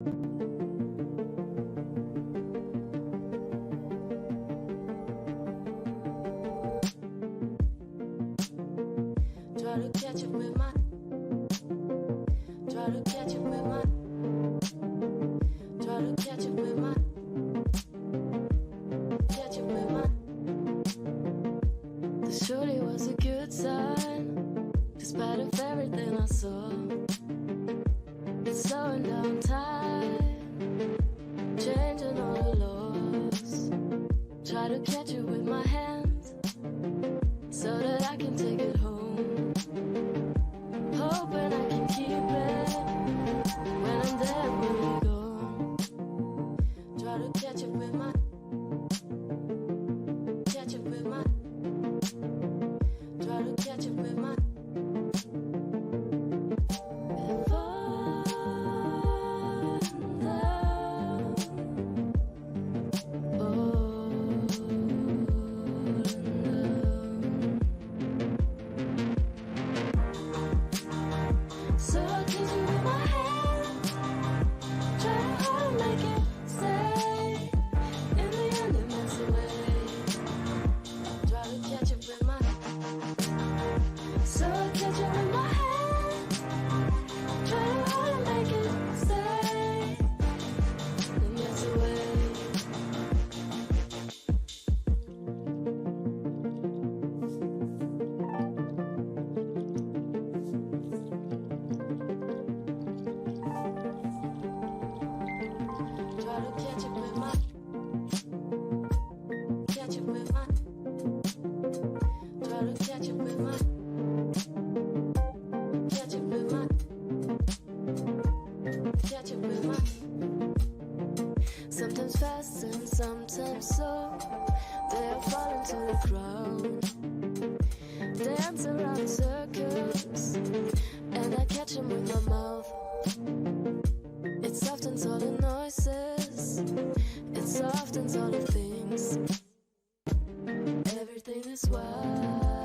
Try to catch up with my. Try to catch up with my. Try to catch up with my. Catch up with my. The shorty was a good sign, despite of everything I saw. It's slowing down time, changing all the laws. Try to catch it with my hands, so that I can take it home. Hoping I can keep it when I'm there, when you go. Try to catch it with my. Catch it with my. Try to catch it with my. Sometimes fast and sometimes slow, they'll fall into the ground. Dance around in circles, and I catch them with my mouth. It softens all the noises, it softens all the things. Everything is wild.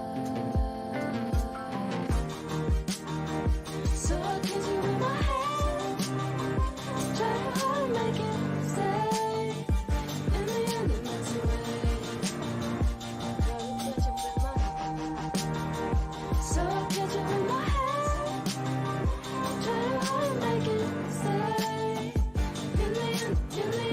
So I kiss you with my hand, try hard to make it stay. In the end it melts away. Try to catch it with my. So I catch it with my hand, try hard to make it stay. In the end it melts away.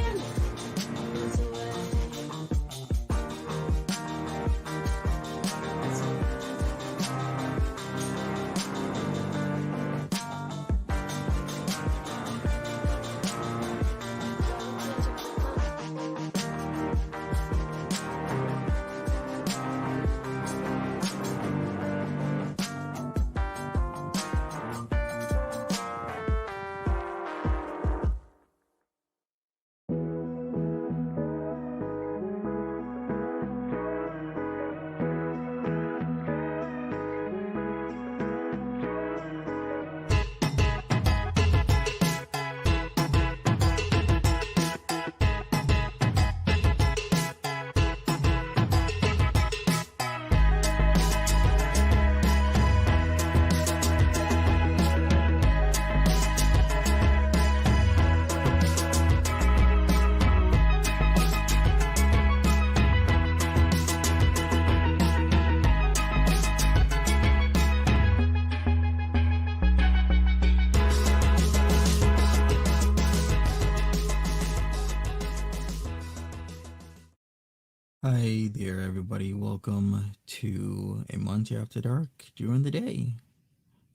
Hi there, everybody. Welcome to a Monty After Dark during the day.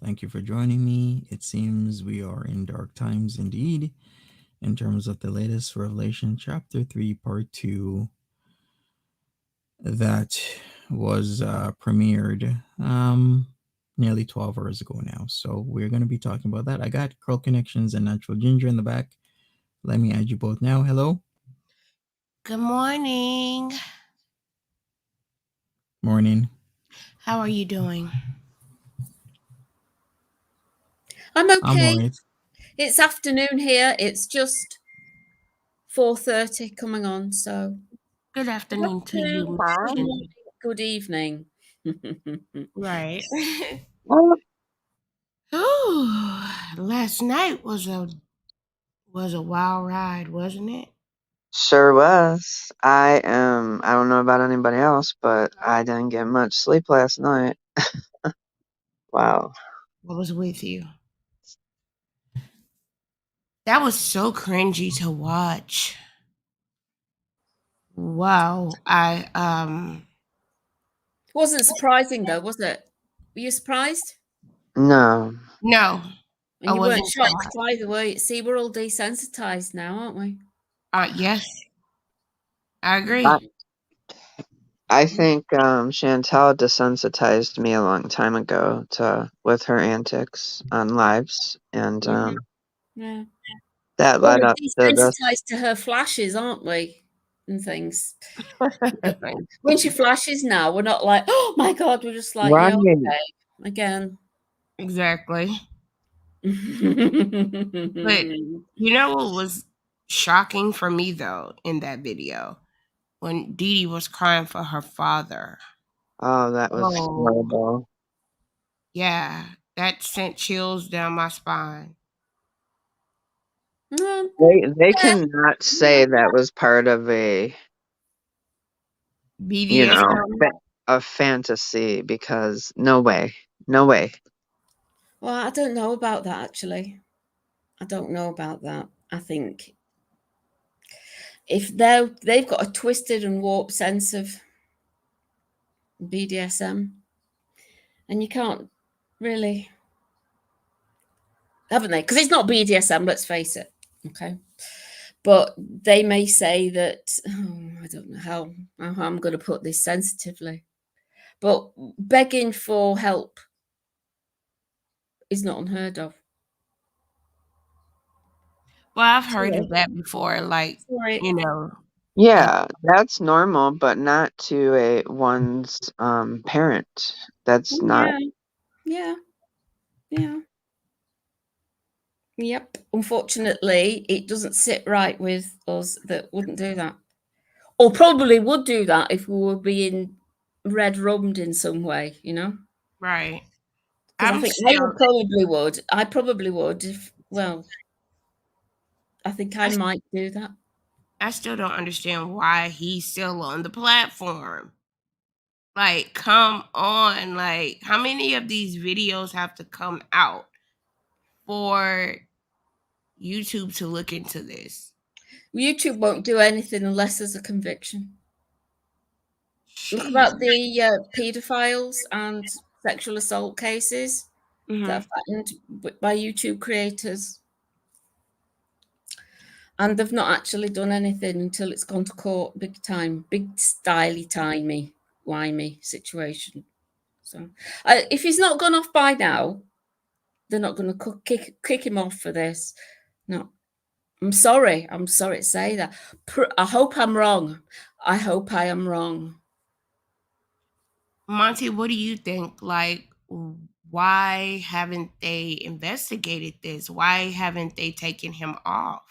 Thank you for joining me. It seems we are in dark times indeed, in terms of the latest Revelation chapter 3, part 2, that was premiered nearly 12 hours ago now. So we're going to be talking about that. I got Curl Connections and Natural Ginger in the back. Let me add you both now. Hello. Good morning. Morning. How are you doing? I'm okay. I'm all right. It's afternoon here. It's just 4:30 coming on. So good afternoon to you. Good evening. Right. Oh, last night was was a wild ride, wasn't it? Sure was. I don't know about anybody else, but I didn't get much sleep last night. Wow. What was with you? That was so cringy to watch. Wow. It wasn't surprising though, was it? Were you surprised? No. No. And I you weren't wasn't shocked either way. See, we're all desensitized now, aren't we? Yes. I agree. I think Chantelle desensitized me a long time ago with her antics on lives, and Yeah. that Well, led we're up to this. desensitized to her flashes, aren't we? And things. When she flashes now, we're not like, oh my God, we're just like, Right. yeah, okay, again. Exactly. But But you know what was shocking for me though in that video? When DeeDee was crying for her father. Oh, that was Oh. horrible. Yeah, that sent chills down my spine. They cannot say that was part of a BDSM. a fantasy, because no way. Well, I don't know about that actually. I don't know about that. I think if they've got a twisted and warped sense of BDSM, and you can't really, haven't they? Because it's not BDSM, let's face it. Okay. But they may say that, I don't know how I'm going to put this sensitively, but begging for help is not unheard of. Well, I've heard of that before, like, you know. Yeah, that's normal, but not to one's parent. That's not. Yeah. Yep. Unfortunately, it doesn't sit right with us that wouldn't do that. Or probably would do that if we were being red rummed in some way, you know? Right. Because I think I probably would if, well, I think I might do that. I still don't understand why he's still on the platform. Like, come on. Like, how many of these videos have to come out for YouTube to look into this? YouTube won't do anything unless there's a conviction. Jeez. Look about the pedophiles and sexual assault cases that are threatened by YouTube creators. And they've not actually done anything until it's gone to court, big time, big styly, timey situation. So if he's not gone off by now, they're not going to kick him off for this. No, I'm sorry to say that. I hope I'm wrong. I hope I am wrong. Monty, what do you think? Like, why haven't they investigated this? Why haven't they taken him off?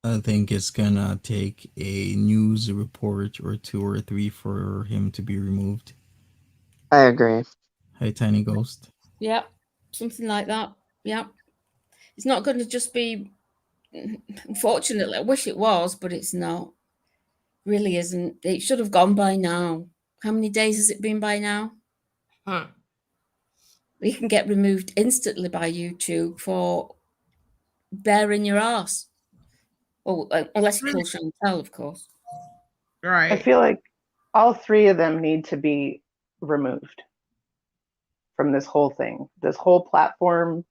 I think it's gonna take a news report or 2 or 3 for him to be removed. I agree. Hey, Tiny Ghost. Yeah, something like that. Yeah. It's not going to just be, unfortunately, I wish it was, but it's not. Really isn't. It should have gone by now. How many days has it been by now? You can get removed instantly by YouTube for bearing your ass. Oh, unless you call Chantelle, of course. Right. I feel like all three of them need to be removed from this whole thing, this whole platform.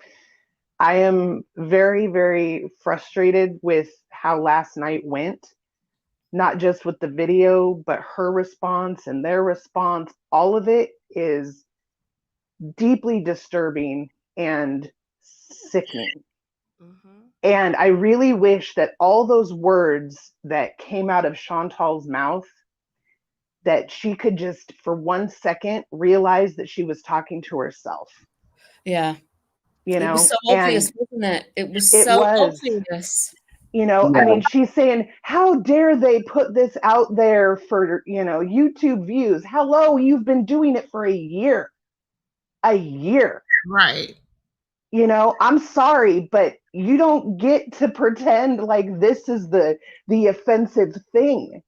I am very, very frustrated with how last night went, not just with the video, but her response and their response. All of it is deeply disturbing and sickening. And I really wish that all those words that came out of Chantal's mouth, that she could just for 1 second realize that she was talking to herself. Yeah. You know, it was so obvious, wasn't it? It was so obvious. You know, I mean, she's saying, how dare they put this out there for, YouTube views? Hello, you've been doing it for a year. A year. Right. You know, I'm sorry, but you don't get to pretend like this is the offensive thing.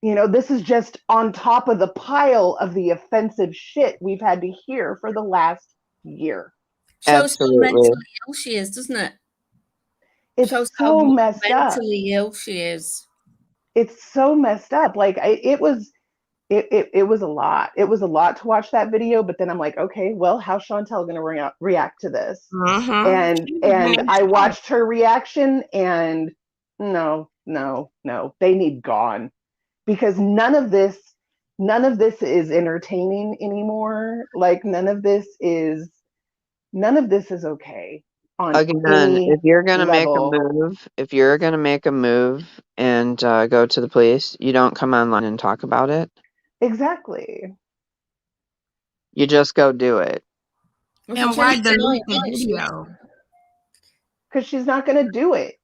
You know, this is just on top of the pile of the offensive shit we've had to hear for the last year. Shows how Absolutely. mentally ill she is, doesn't it? It's Shows how so messed up. mentally ill she is. It's so messed up. Like it was it was a lot. It was a lot to watch that video, but then I'm like, okay, well, how's Chantelle going to react to this? And I watched her reaction, and no, they need gone, because none of this is entertaining anymore. Like none of this is okay on Again, any if you're gonna level. make a move and go to the police, you don't come online and talk about it. Exactly. You just go do it. Well, And she why changed her delete mind, the didn't she? video? Because she's not going to do it.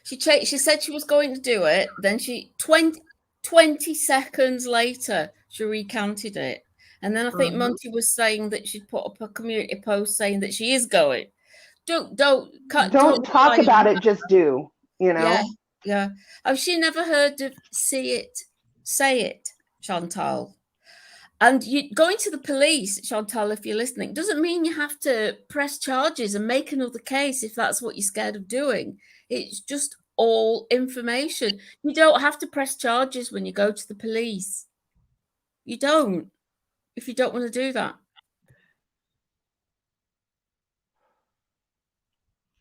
She said she was going to do it. Then 20 seconds later, she recanted it. And then I think Monty was saying that she'd put up a community post saying that she is going. Don't Talk about it, just do, you know? Yeah. Have she never heard of say it, Chantal? And you going to the police, Chantal, if you're listening, doesn't mean you have to press charges and make another case if that's what you're scared of doing. It's just all information. You don't have to press charges when you go to the police. You don't, if you don't want to do that.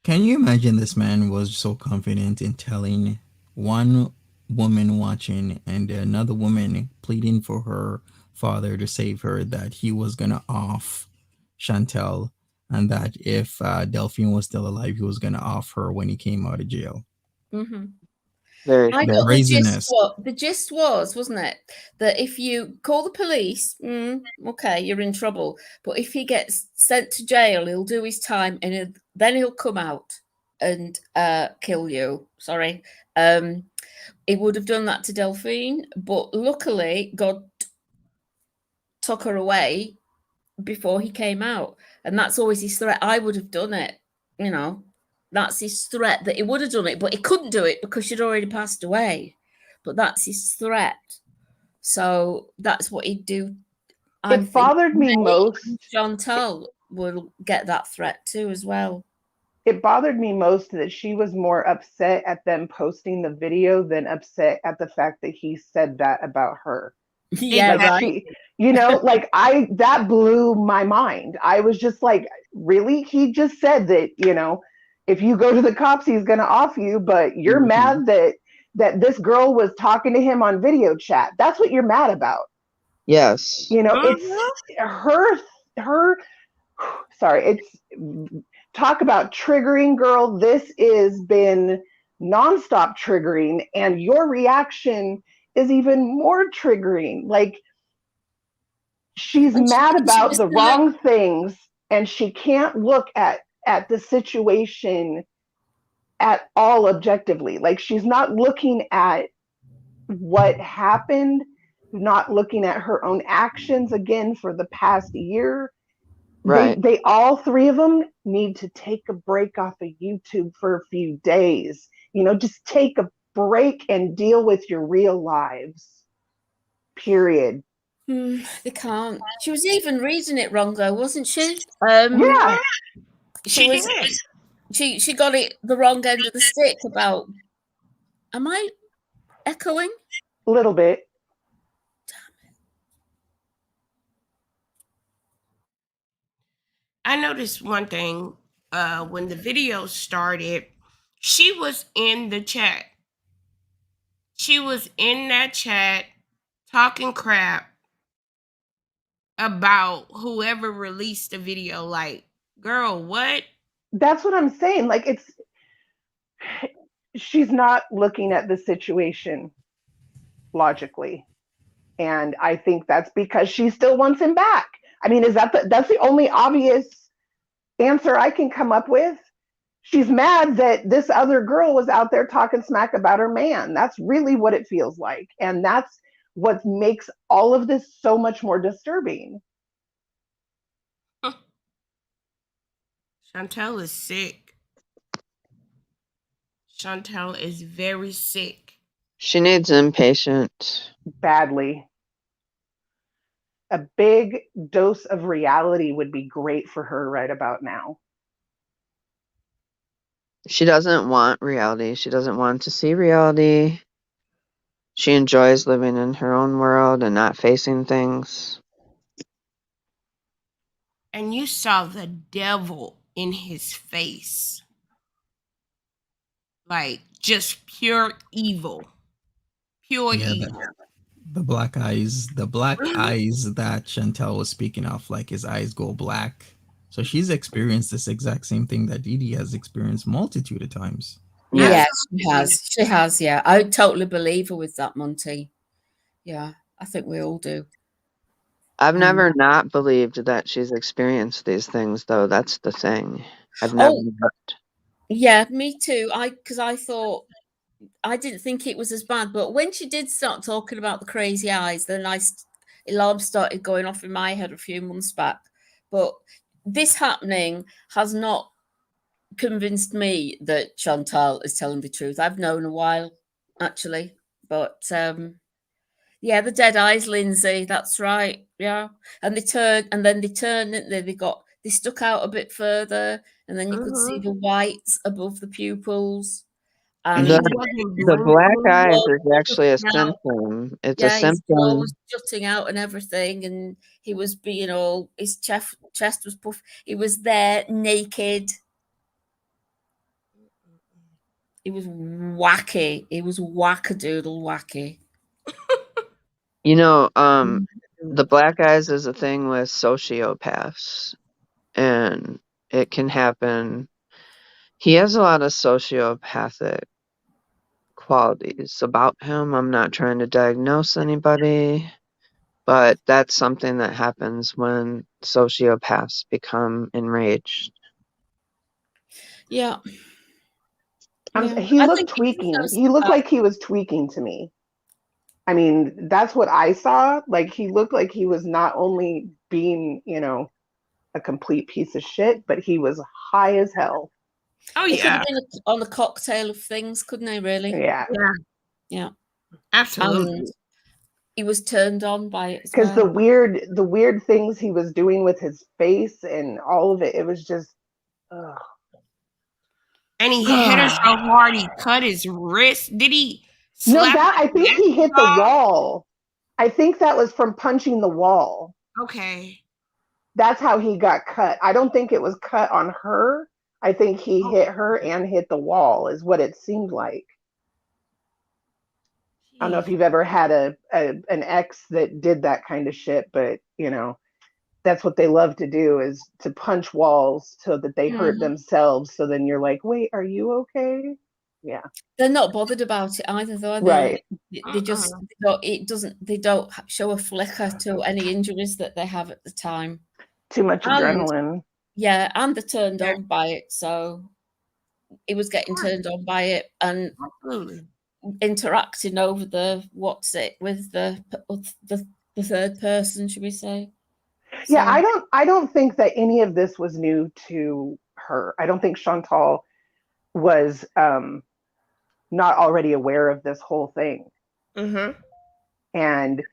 Can you imagine this man was so confident in telling one woman watching and another woman pleading for her father to save her that he was going to off Chantelle, and that if Delphine was still alive, he was going to off her when he came out of jail? Mm-hmm. Very I The got brazenness. the gist was, wasn't it, that if you call the police, okay, you're in trouble. But if he gets sent to jail, he'll do his time, and then he'll come out and kill you. Sorry. He would have done that to Delphine, but luckily God took her away before he came out. And that's always his threat. I would have done it, you know. That's his threat, that he would have done it, but he couldn't do it because she'd already passed away. But that's his threat. So that's what he'd do. It bothered me most. Chantelle will get that threat too as well. It bothered me most that she was more upset at them posting the video than upset at the fact that he said that about her. Yeah, like right. She, you know, like that blew my mind. I was just like, really? He just said that, you know, if you go to the cops, he's going to off you, but you're mad that this girl was talking to him on video chat. That's what you're mad about. Yes. You know, it's her, sorry, it's, talk about triggering, girl. This has been nonstop triggering, and your reaction is even more triggering. Like, she's mad about the wrong things, and she can't look at the situation at all objectively. Like, she's not looking at what happened, not looking at her own actions again for the past year. Right. They all three of them need to take a break off of YouTube for a few days. You know, just take a break and deal with your real lives. Period. They can't. She was even reading it wrong though, wasn't she? Yeah. She got it the wrong end of the stick about. Am I echoing? A little bit. I noticed one thing. When the video started, she was in the chat. She was in that chat talking crap about whoever released the video. Like, girl, what? That's what I'm saying. Like, she's not looking at the situation logically. And I think that's because she still wants him back. I mean, that's the only obvious answer I can come up with. She's mad that this other girl was out there talking smack about her man. That's really what it feels like. And that's what makes all of this so much more disturbing. Chantelle is sick. Chantelle is very sick. She needs inpatient. Badly. A big dose of reality would be great for her right about now. She doesn't want reality. She doesn't want to see reality. She enjoys living in her own world and not facing things. And you saw the devil in his face. Like, just pure evil. Pure Yeah, evil. the black eyes that Chantelle was speaking of, like his eyes go black. So she's experienced this exact same thing that DeeDee has experienced multitude of times. Yeah, Absolutely. she has. She has, yeah. I totally believe her with that, Monty. Yeah, I think we all do. I've never not believed that she's experienced these things, though. That's the thing. I've never. Yeah, me too. Because I thought, I didn't think it was as bad, but when she did start talking about the crazy eyes, then alarm started going off in my head a few months back. But this happening has not convinced me that Chantelle is telling the truth. I've known a while, actually, but yeah, the dead eyes, Lindsay. That's right. Yeah, and then they turned, didn't they? They stuck out a bit further, and then you could see the whites above the pupils. And The black eyes is actually a symptom. It's a his jaw symptom. was jutting out and everything, and he was being all, his chest was puffed. He was there naked. He was wacky. He was wackadoodle wacky. You know, the black eyes is a thing with sociopaths, and it can happen. He has a lot of sociopathic qualities about him. I'm not trying to diagnose anybody, but that's something that happens when sociopaths become enraged. Yeah. He looked tweaking. He looked like he was tweaking to me. I mean, that's what I saw. Like, he looked like he was not only being, a complete piece of shit, but he was high as hell. Oh, It could yeah. have been on a cocktail of things, couldn't he, really? Yeah. Yeah. Absolutely. And he was turned on by it as Because well. the weird things he was doing with his face and all of it, it was just, ugh. And he hit her so hard he cut his wrist. Did he slap? No, I think he hit the wall. I think that was from punching the wall. Okay. That's how he got cut. I don't think it was cut on her. I think he hit her and hit the wall, is what it seemed like. I don't know if you've ever had an ex that did that kind of shit, but that's what they love to do, is to punch walls so that they hurt themselves. So then you're like, wait, are you okay? Yeah. They're not bothered about it either, though, are they? Right. They just, they don't show a flicker to any injuries that they have at the time. Too much adrenaline. Yeah, and they're turned on by it. So he was getting turned on by it and interacting over with the third person, should we say? Yeah, I don't think that any of this was new to her. I don't think Chantelle was not already aware of this whole thing. And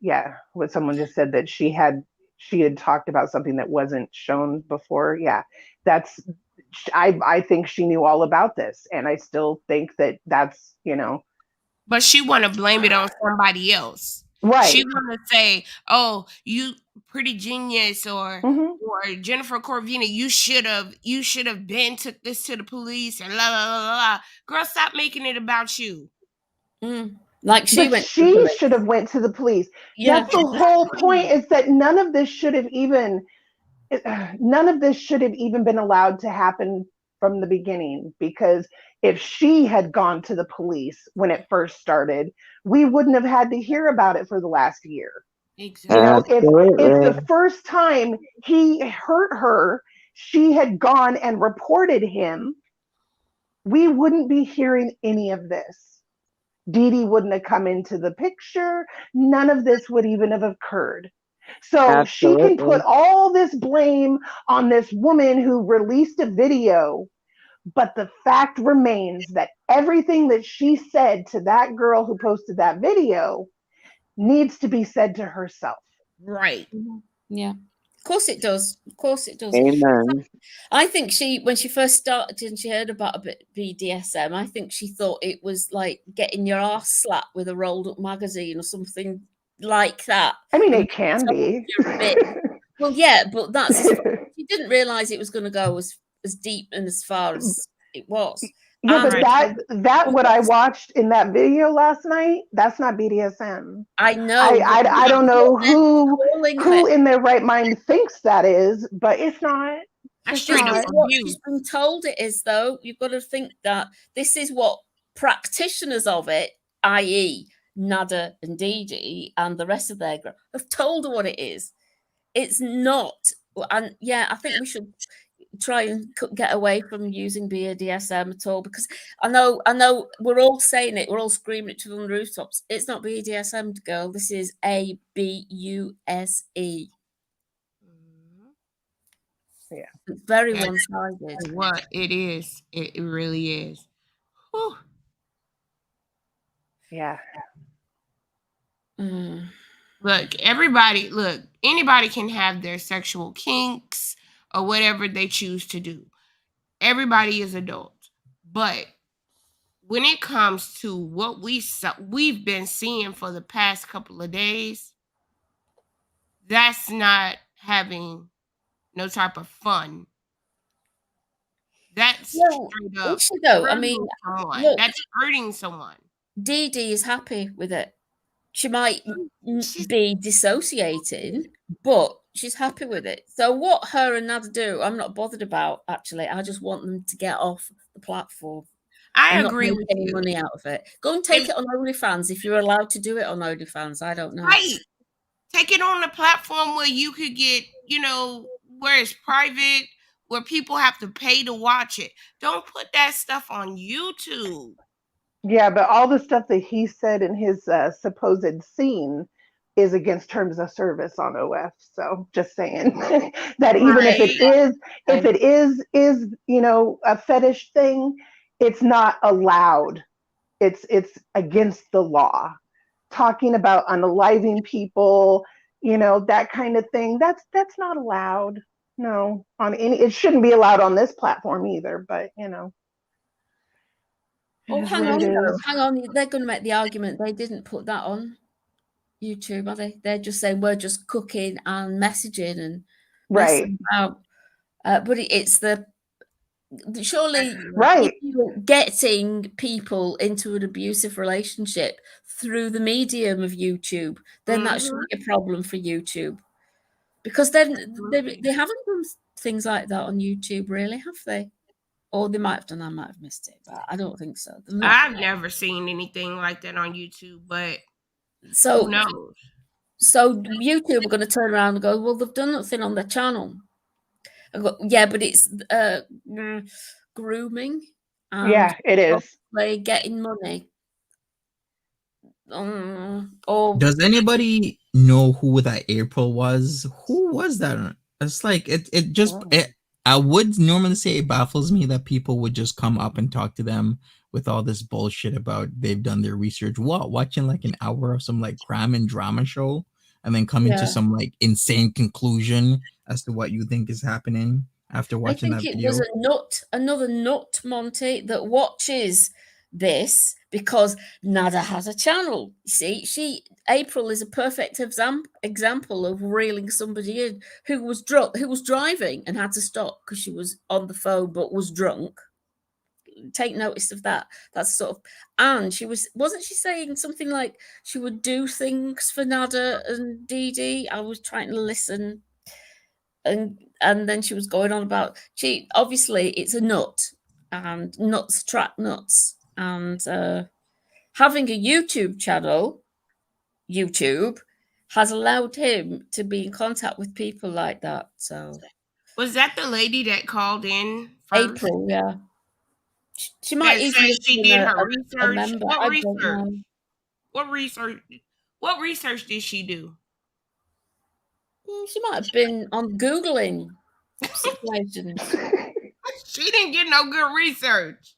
yeah, what someone just said, that she had talked about something that wasn't shown before. Yeah, I think she knew all about this, and I still think that's But she want to blame it on somebody else. Right. She want to say, "Oh, you Pretty Genius or Jennifer Corvina, you should have been took this to the police and la la la la." Girl, stop making it about you. Like she should have went to the police. Yeah. That's the whole point, is that none of this should have even been allowed to happen from the beginning, because if she had gone to the police when it first started, we wouldn't have had to hear about it for the last year. Exactly. If the first time he hurt her, she had gone and reported him, we wouldn't be hearing any of this. DeeDee wouldn't have come into the picture. None of this would even have occurred. So she can Absolutely. put all this blame on this woman who released a video, but the fact remains that everything that she said to that girl who posted that video needs to be said to herself. Right. Yeah. Of course it does. Of course it does. Amen. I think when she first started and she heard about a bit BDSM, I think she thought it was like getting your ass slapped with a rolled up magazine or something like that. I mean, And it can told be. you a bit. Well, yeah, but that's as far, she didn't realize it was going to go as deep and as far as it was. Yeah, but Right. that what I watched in that video last night, that's not BDSM. I know. I don't know calling who her. in their right mind thinks that is, but it's not. That's It's straight This up is not. what abuse. she's been told it is, though. You've got to think that this is what practitioners of it, i.e., Nader and DeeDee and the rest of their group, have told her what it is. It's not. And yeah, I think we should try and get away from using BDSM at all, because I know we're all saying it, we're all screaming it to the rooftops. It's not BDSM, girl. This is ABUSE. Yeah. It's very That's one-sided. what it is. It really is. Whew. Yeah. Mm. Look, anybody can have their sexual kinks or whatever they choose to do. Everybody is adult. But when it comes to what we've been seeing for the past couple of days, that's not having no type of fun. That's No, straight up is she though? I hurting mean, someone. look, That's hurting someone. DeeDee is happy with it. She might She's- be dissociating, but she's happy with it. So what her and Nader do, I'm not bothered about, actually. I just want them to get off the platform I and not agree make with any you. money out of it. Go and take If- it on OnlyFans if you're allowed to do it on OnlyFans. I don't know. Right. Take it on a platform where you could get, where it's private, where people have to pay to watch it. Don't put that stuff on YouTube. Yeah, but all the stuff that he said in his supposed scene is against terms of service on OF. So just saying that even if it is a fetish thing, it's not allowed. It's against the law. Talking about unaliving people, that kind of thing. That's not allowed. No, it shouldn't be allowed on this platform either. But Oh, it is hang what on, it though. is. Hang on. They're going to make the argument they didn't put that on YouTube, are they? They're just saying we're just cooking and messaging and Right. messing about. But it's surely Right. if you're getting people into an abusive relationship through the medium of YouTube, then that shouldn't be a problem for YouTube, because then they haven't done things like that on YouTube, really, have they? Or they might have done. I might have missed it, but I don't think so. I've never seen anything like that on YouTube, but So who knows? So YouTube are going to turn around and go, well, they've done nothing on their channel. I go, yeah, but it's grooming. And Yeah, it is. They're getting money. Or Does anybody know who that April was? Who was that? It's like I would normally say it baffles me that people would just come up and talk to them with all this bullshit about they've done their research. What, watching like an hour of some like crime and drama show and then coming to some like insane conclusion as to what you think is happening after watching that video? I think it was another nut, Monty, that watches this because Nader has a channel. You see, April is a perfect example of reeling somebody in who was drunk, who was driving and had to stop because she was on the phone but was drunk. Take notice of that. That's sort of, and wasn't she saying something like she would do things for Nader and DeeDee? I was trying to listen, and then she was going on about obviously it's a nut, and nuts attract nuts, and having a YouTube channel, YouTube has allowed him to be in contact with people like that. So was that the lady that called in first? April, yeah. She might even she did her research. Member. What I research? don't know. What research? What research did she do? I don't know. What research did she do? What research did she do? What research? What research did she do? What research? What research did she do? What research? What research did she do? She might have been on Googling situations. She didn't get no good research.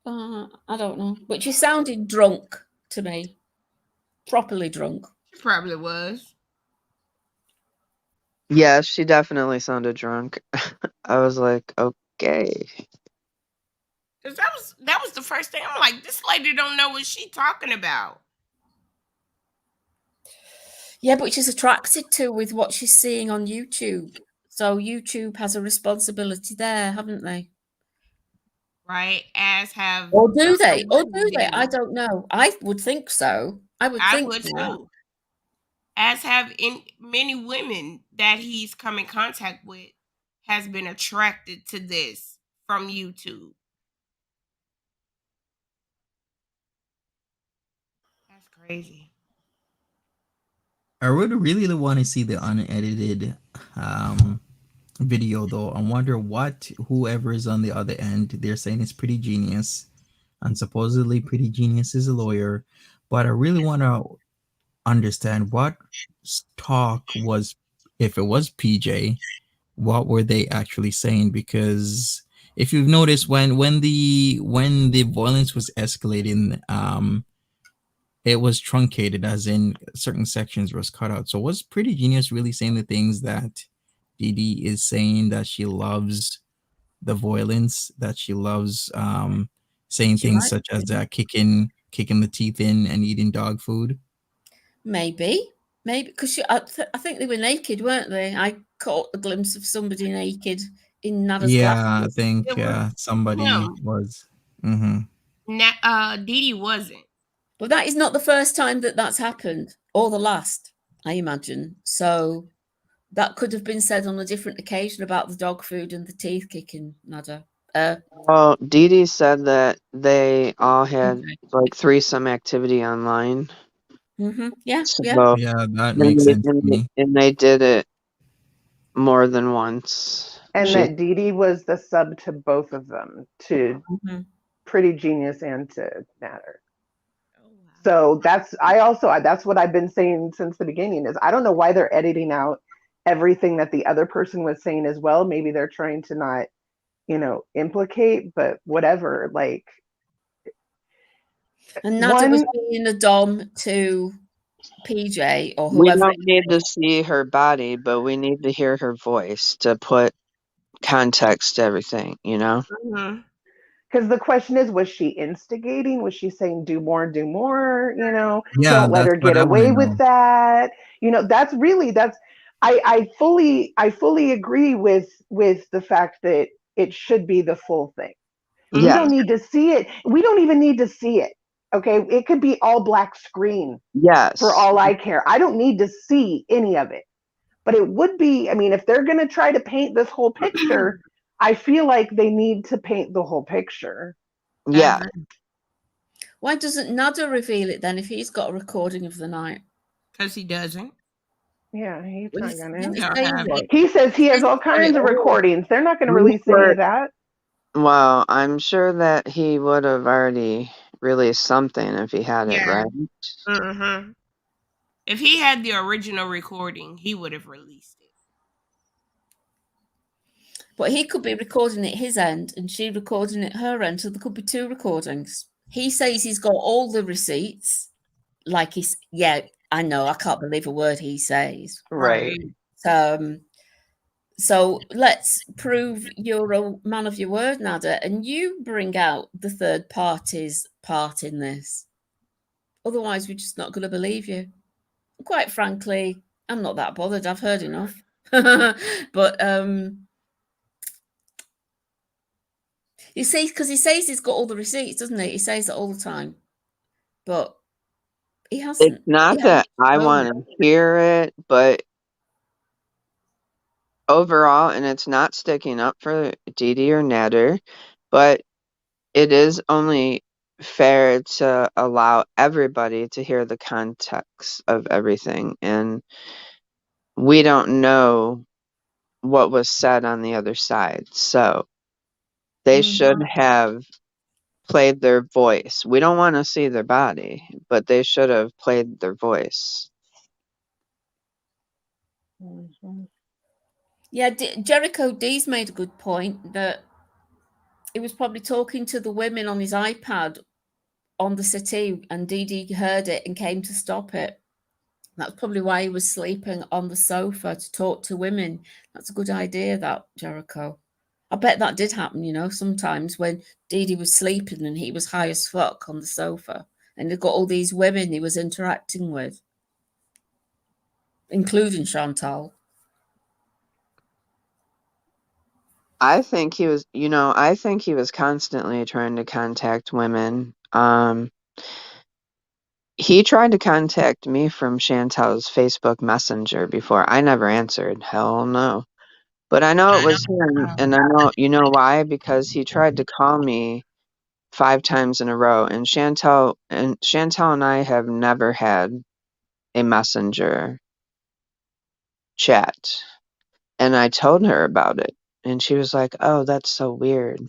I don't know. But she sounded drunk to me. Properly drunk. She probably was. Yeah, she definitely sounded drunk. I was like, okay. Cause that was the first thing. I'm like, this lady don't know what she talking about. Yeah, but she's attracted to with what she's seeing on YouTube. So YouTube has a responsibility there, haven't they? Right? As have Or do they? some Or women do they? do. I don't know. I would think so. I would think that. too. As have many women that he's come in contact with has been attracted to this from YouTube. That's crazy. I would really want to see the unedited video though. I wonder what whoever is on the other end. They're saying it's Pretty Genius, and supposedly Pretty Genius is a lawyer. But I really want to understand what talk was, if it was PJ, what were they actually saying? Because if you've noticed, when the violence was escalating, it was truncated, as in certain sections was cut out. So was Pretty Genius really saying the things that DeeDee is saying, that she loves the violence, that she loves saying She things might such as kicking the teeth in and eating dog food? Maybe because I think they were naked, weren't they? I caught a glimpse of somebody naked in Nader's Yeah, I glasses. think It was somebody him. was. DeeDee wasn't. But that is not the first time that that's happened, or the last, I imagine. So that could have been said on a different occasion about the dog food and the teeth kicking, Nader. Well, DeeDee said that they all had like threesome activity online. Yeah, So, Yeah, that makes sense to me. and they did it more than once. And that DeeDee was the sub to both of them, to Pretty Genius and to Nader. So that's what I've been saying since the beginning is I don't know why they're editing out everything that the other person was saying as well. Maybe they're trying to not, implicate, but whatever. Like, and Nader was being a dom to PJ or we whoever. don't need to see her body, but we need to hear her voice to put context to everything, Because the question is, was she instigating? Was she saying do more, do more? Yeah, don't let that's her what get I wanna away know. with that. I fully agree with the fact that it should be the full thing. Yeah. We don't need to see it. We don't even need to see it. Okay, it could be all black screen. Yes. For all I care, I don't need to see any of it. But it would be. I mean, if they're going to try to paint this whole picture. I feel like they need to paint the whole picture. Yeah. Why doesn't Nader reveal it then if he's got a recording of the night? Because he doesn't. Yeah, he's not going to. He says he has all kinds of recordings. They're not going to release any of that. Well, I'm sure that he would have already released something if he had it, right? Mm-hmm. If he had the original recording, he would have released it. But he could be recording it his end and she recording it her end, so there could be two recordings. He says he's got all the receipts. Like I know, I can't believe a word he says. Right. So let's prove you're a man of your word, Nader, and you bring out the third party's part in this. Otherwise, we're just not going to believe you. Quite frankly, I'm not that bothered. I've heard enough. But you see, because he says he's got all the receipts, doesn't he? He says that all the time. But he hasn't. It's not that I want to hear it, but overall, and it's not sticking up for DeeDee or Nader, but it is only fair to allow everybody to hear the context of everything. And we don't know what was said on the other side. So they should have played their voice. We don't want to see their body, but they should have played their voice. Yeah, Jericho D's made a good point that he was probably talking to the women on his iPad on the settee, and DeeDee heard it and came to stop it. That's probably why he was sleeping on the sofa to talk to women. That's a good idea, that, Jericho. I bet that did happen, you know, sometimes when DeeDee was sleeping and he was high as fuck on the sofa, and he got all these women he was interacting with, including Chantelle. I think he was, I think he was constantly trying to contact women. He tried to contact me from Chantel's Facebook Messenger before. I never answered. Hell no. But I know it was him, and I know, you know why? Because he tried to call me 5 times in a row, and Chantelle and I have never had a messenger chat. And I told her about it, and she was like, "Oh, that's so weird."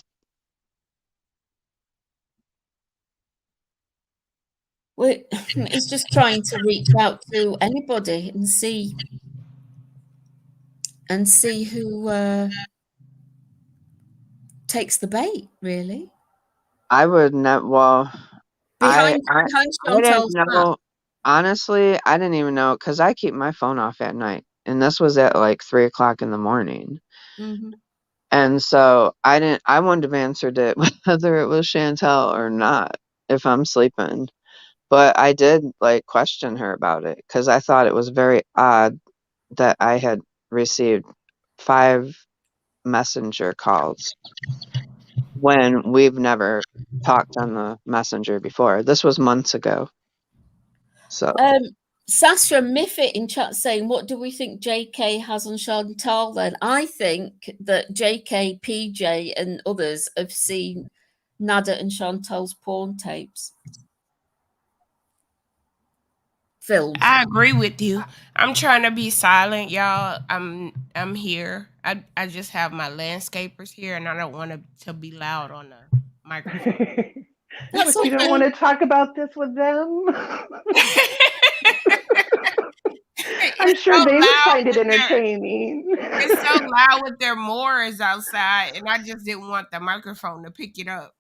Well, he's just trying to reach out to anybody and see who takes the bait, really. I would not. Well, Behind I didn't Chantel's back. know. Honestly, I didn't even know because I keep my phone off at night, and this was at like 3 o'clock in the morning. Mm-hmm. And so I wouldn't have answered it whether it was Chantelle or not if I'm sleeping. But I did like question her about it because I thought it was very odd that I had received 5 messenger calls when we've never talked on the messenger before. This was months ago. So Sasha Miffit in chat saying, what do we think JK has on Chantelle then? I think that JK, PJ and others have seen Nader and Chantelle's porn tapes. Films. I agree with you. I'm trying to be silent, y'all. I'm here. I just have my landscapers here, and I don't want to be loud on the microphone. That's You don't want to talk about this with them? I'm sure so they would loud find it with entertaining. It's so loud with their moors outside, and I just didn't want the microphone to pick it up.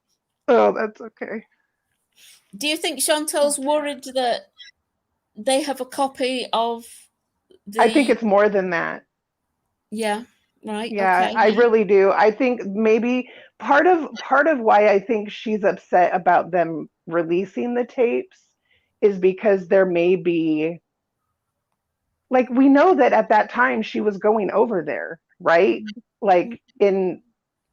Oh, that's okay. Do you think Chantelle's worried that they have a copy of the... I think it's more than that. Yeah, right. Yeah, okay, I really do. I think maybe part of why I think she's upset about them releasing the tapes is because there may be, like, we know that at that time she was going over there, right? Like in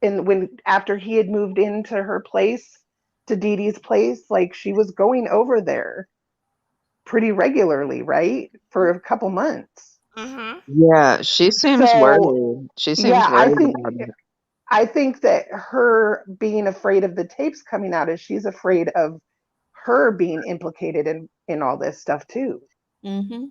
when after he had moved into her place, to DeeDee's place, like she was going over there pretty regularly, right? For a couple months. Mm-hmm. yeah, she seems So worried. She seems yeah, worried about it. I think that her being afraid of the tapes coming out is she's afraid of her being implicated in all this stuff too. Mm-hmm.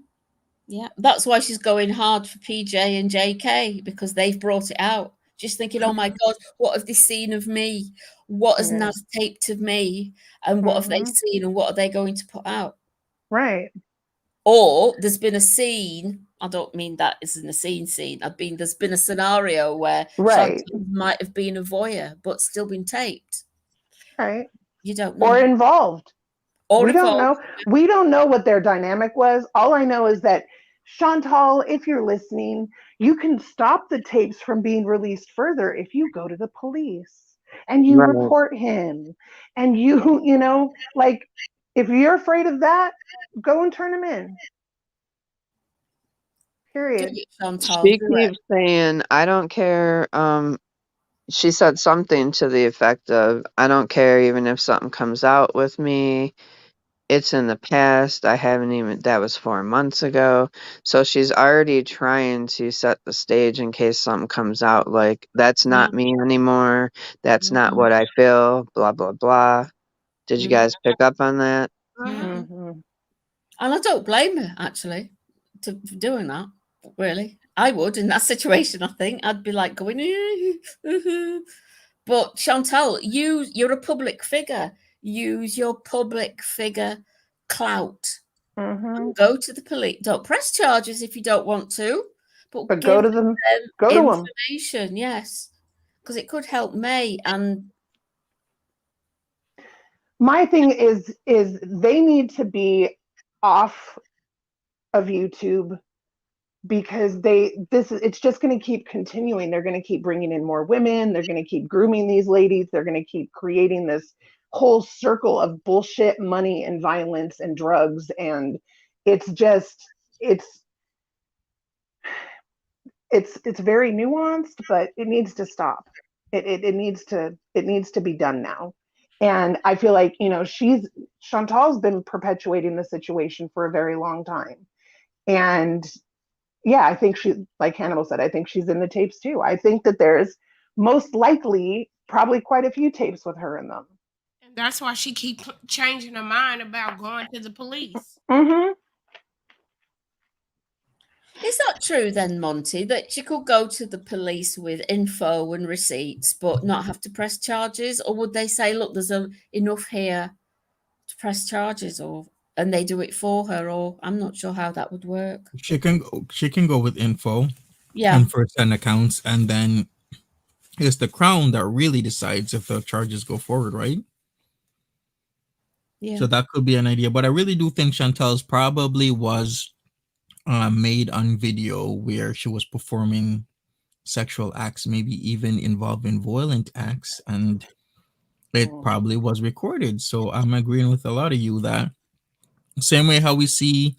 Yeah, that's why she's going hard for PJ and JK, because they've brought it out. Just thinking, oh my God, what have they seen of me? What has Naz taped of me? And what have they seen? And what are they going to put out? Right. Or there's been a scene. I don't mean that isn't a scene. There's been a scenario where Chantelle might have been a voyeur, but still been taped. Right. You don't know. Or involved. Or we don't know. We don't know what their dynamic was. All I know is that Chantelle, if you're listening, you can stop the tapes from being released further if you go to the police and you report him. And you know, like, if you're afraid of that, go and turn him in. Period. She keeps saying, I don't care. She said something to the effect of, I don't care even if something comes out with me. It's in the past. I haven't even, that was 4 months ago. So she's already trying to set the stage in case something comes out like, that's not me anymore. That's not what I feel, blah, blah, blah. Did you guys pick up on that? And I don't blame her, actually, for doing that, really. I would in that situation, I think. I'd be like going, but Chantelle, you're a public figure. Use your public figure clout. Go to the police. Don't press charges if you don't want to, But give go to them. Go to them. information, yes, because it could help May. And my thing is they need to be off of YouTube, because it's just going to keep continuing. They're going to keep bringing in more women. They're going to keep grooming these ladies. They're going to keep creating this whole circle of bullshit, money and violence and drugs. And it's very nuanced, but it needs to stop. It needs to be done now. And I feel like, Chantal's been perpetuating the situation for a very long time. And yeah, I think like Hannibal said, I think she's in the tapes too. I think that there's most likely probably quite a few tapes with her in them. And that's why she keeps changing her mind about going to the police. Mm-hmm. is that true then, Monty, that she could go to the police with info and receipts but not have to press charges? Or would they say, look, there's enough here to press charges, and they do it for her? Or I'm not sure how that would work. She can go with info, Yeah, and first-hand accounts, and then it's the Crown that really decides if the charges go forward, right? yeah. So that could be an idea. But I really do think Chantel's probably was made on video where she was performing sexual acts, maybe even involving violent acts, and it probably was recorded. So I'm agreeing with a lot of you that same way how we see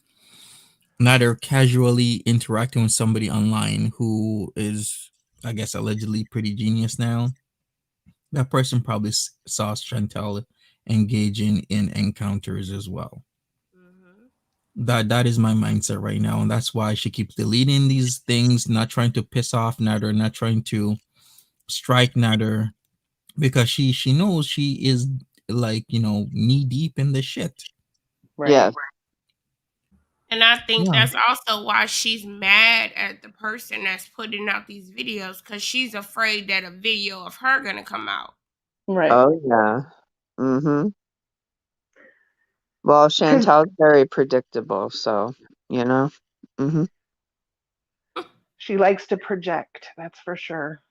Nader casually interacting with somebody online who is, I guess, allegedly pretty genius now, that person probably saw Chantelle engaging in encounters as well. That is my mindset right now, and that's why she keeps deleting these things, not trying to piss off Nader, not trying to strike Nader, because she knows she is, like, knee deep in the shit. Right. Yeah. And I think that's also why she's mad at the person that's putting out these videos, because she's afraid that a video of her gonna come out. Right. Oh yeah. Mm-hmm. Well, Chantel's very predictable, so Mm-hmm. She likes to project, that's for sure.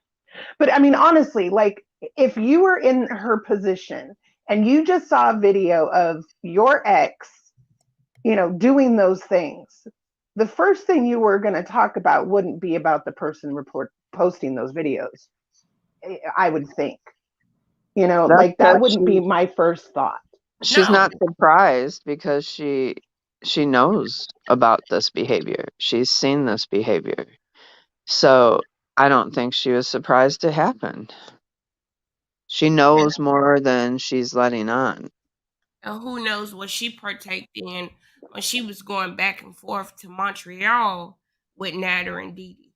But I mean, honestly, like, if you were in her position and you just saw a video of your ex, doing those things, the first thing you were going to talk about wouldn't be about the person posting those videos, I would think. Like, that wouldn't be my first thought. She's not surprised, because she knows about this behavior. She's seen this behavior. So I don't think she was surprised it happened. She knows more than she's letting on. And who knows what she partaked in when she was going back and forth to Montreal with Nader and DeeDee.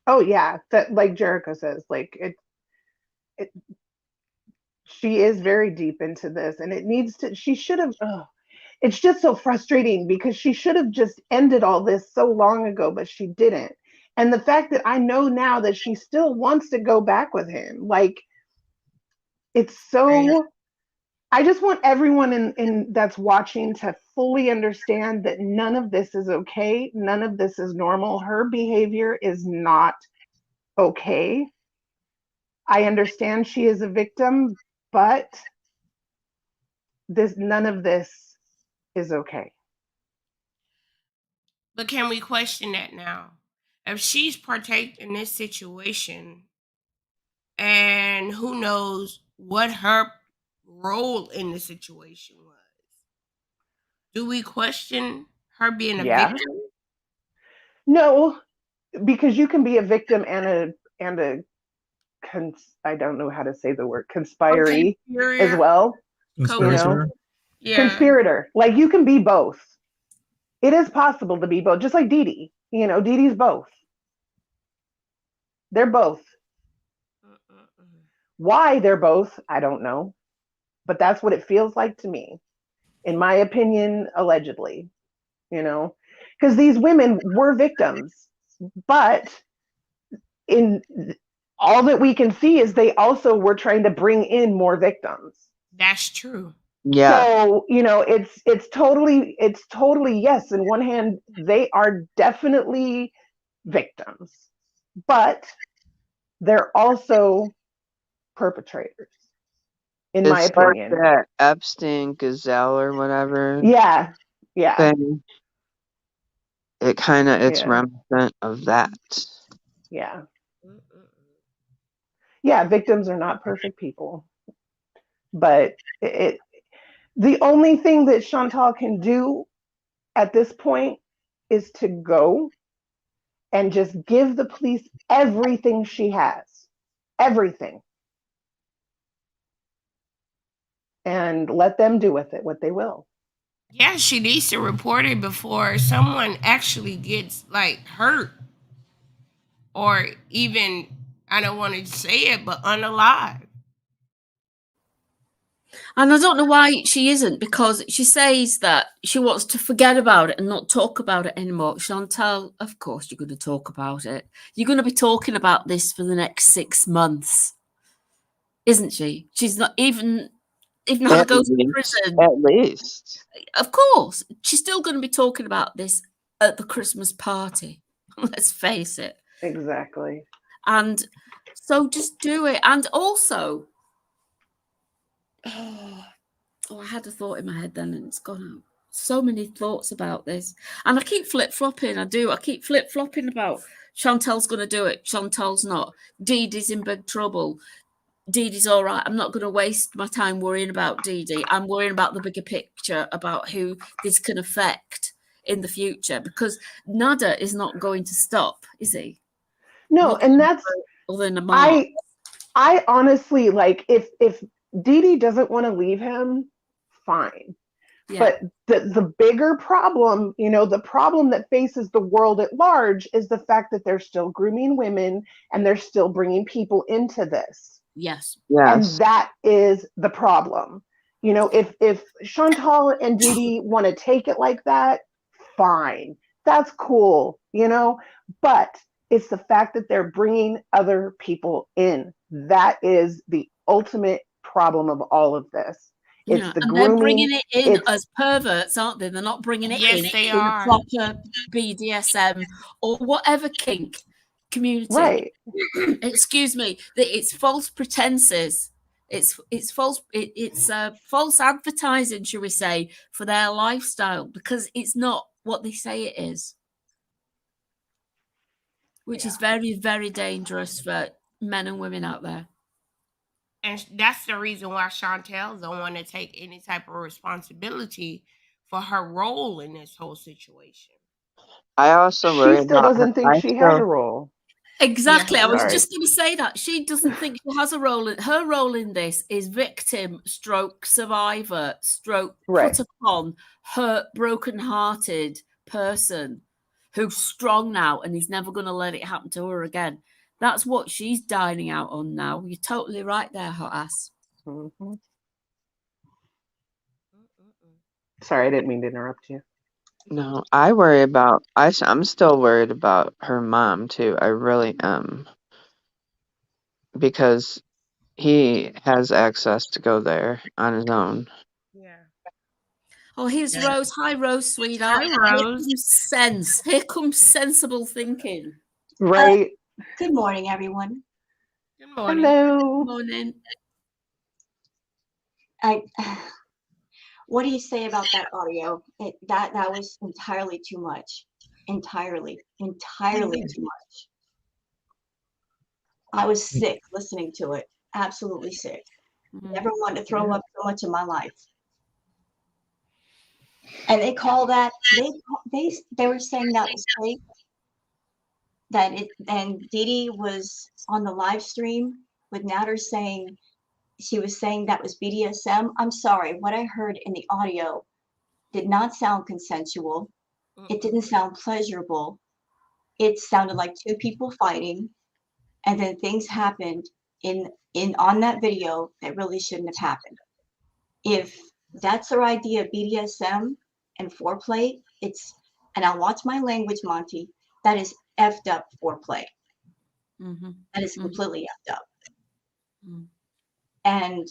Oh yeah, that, like Jericho says, like she is very deep into this, and it needs to. She should have. It's just so frustrating, because she should have just ended all this so long ago, but she didn't. And the fact that I know now that she still wants to go back with him, like, it's so. I just want everyone in that's watching to fully understand that none of this is okay. None of this is normal. Her behavior is not okay. I understand she is a victim, but none of this is okay. But can we question that now? If she's partaked in this situation, and who knows what her role in the situation was, do we question her being a victim? No, because you can be a victim and a I don't know how to say the word conspiree as well. Conspirator. Conspirator. Like, you can be both. It is possible to be both, just like DeeDee. DeeDee's both. They're both. Why they're both, I don't know. But that's what it feels like to me. In my opinion, allegedly. Because these women were victims. But in all that we can see is they also were trying to bring in more victims. That's true. Yeah. So, you know, it's totally yes. In one hand, they are definitely victims, but they're also perpetrators, in my It's like opinion. that Epstein Gazelle or whatever Yeah. Yeah. thing. It's Yeah. reminiscent of that. Yeah. Yeah. Victims are not perfect people, but the only thing that Chantelle can do at this point is to go and just give the police everything she has, everything, and let them do with it what they will. Yeah, she needs to report it before someone actually gets like hurt or even, I don't want to say it, but unalive. And I don't know why she isn't, because she says that she wants to forget about it and not talk about it anymore. Chantelle, of course you're going to talk about it. You're going to be talking about this for the next 6 months, isn't she? She's not even Nada goes to prison. At least. Of course, she's still going to be talking about this at the Christmas party. Let's face it. Exactly. And so just do it. And also, I had a thought in my head then and it's gone out. So many thoughts about this. And I keep flip-flopping. I keep flip-flopping about Chantelle's going to do it. Chantelle's not. DeeDee's in big trouble. DeeDee's all right. I'm not going to waste my time worrying about DeeDee. I'm worrying about the bigger picture, about who this can affect in the future, because Nader is not going to stop, is he? No, and that's I honestly, like, if DeeDee doesn't want to leave him, fine. Yeah. But the bigger problem, you know, the problem that faces the world at large is the fact that they're still grooming women and they're still bringing people into this. Yes. And that is the problem. You know, if Chantelle and DeeDee want to take it like that, fine. That's cool, you know, but it's the fact that they're bringing other people in. That is the ultimate problem of all of this. It's the grooming. They're bringing it in as perverts, aren't they? They're not bringing it in they in are. a proper BDSM or whatever kink community. Right. Excuse me. It's false pretenses. It's false. It's false advertising, shall we say, for their lifestyle, because it's not what they say it is, which is very, very dangerous for men and women out there. And that's the reason why Chantelle don't want to take any type of responsibility for her role in this whole situation. I also worry she still doesn't think she has a role. Exactly. I was just going to say that. She doesn't think she has a role. Her role in this is victim stroke survivor stroke put upon, hurt, broken-hearted person who's strong now and is never going to let it happen to her again. That's what she's dining out on now. You're totally right there, hot ass. Mm-hmm. Sorry, I didn't mean to interrupt you. No, I worry about. I'm still worried about her mom too. I really am, because he has access to go there on his own. Yeah. Oh, here's Rose. Hi, Rose, sweetheart. Hi, Rose. Here comes sensible thinking. Right. Good morning, everyone. Good morning. Hello. Good morning. What do you say about that audio? That was entirely too much. Entirely too much. I was sick listening to it. Absolutely sick. Never wanted to throw up so much in my life. And they call that they were saying that was fake. And DeeDee was on the live stream with Naders saying, she was saying that was BDSM. I'm sorry, what I heard in the audio did not sound consensual. It didn't sound pleasurable. It sounded like two people fighting, and then things happened on that video that really shouldn't have happened. If that's their idea of BDSM and foreplay, and I'll watch my language, Monty, that is effed up foreplay. That is completely effed up. And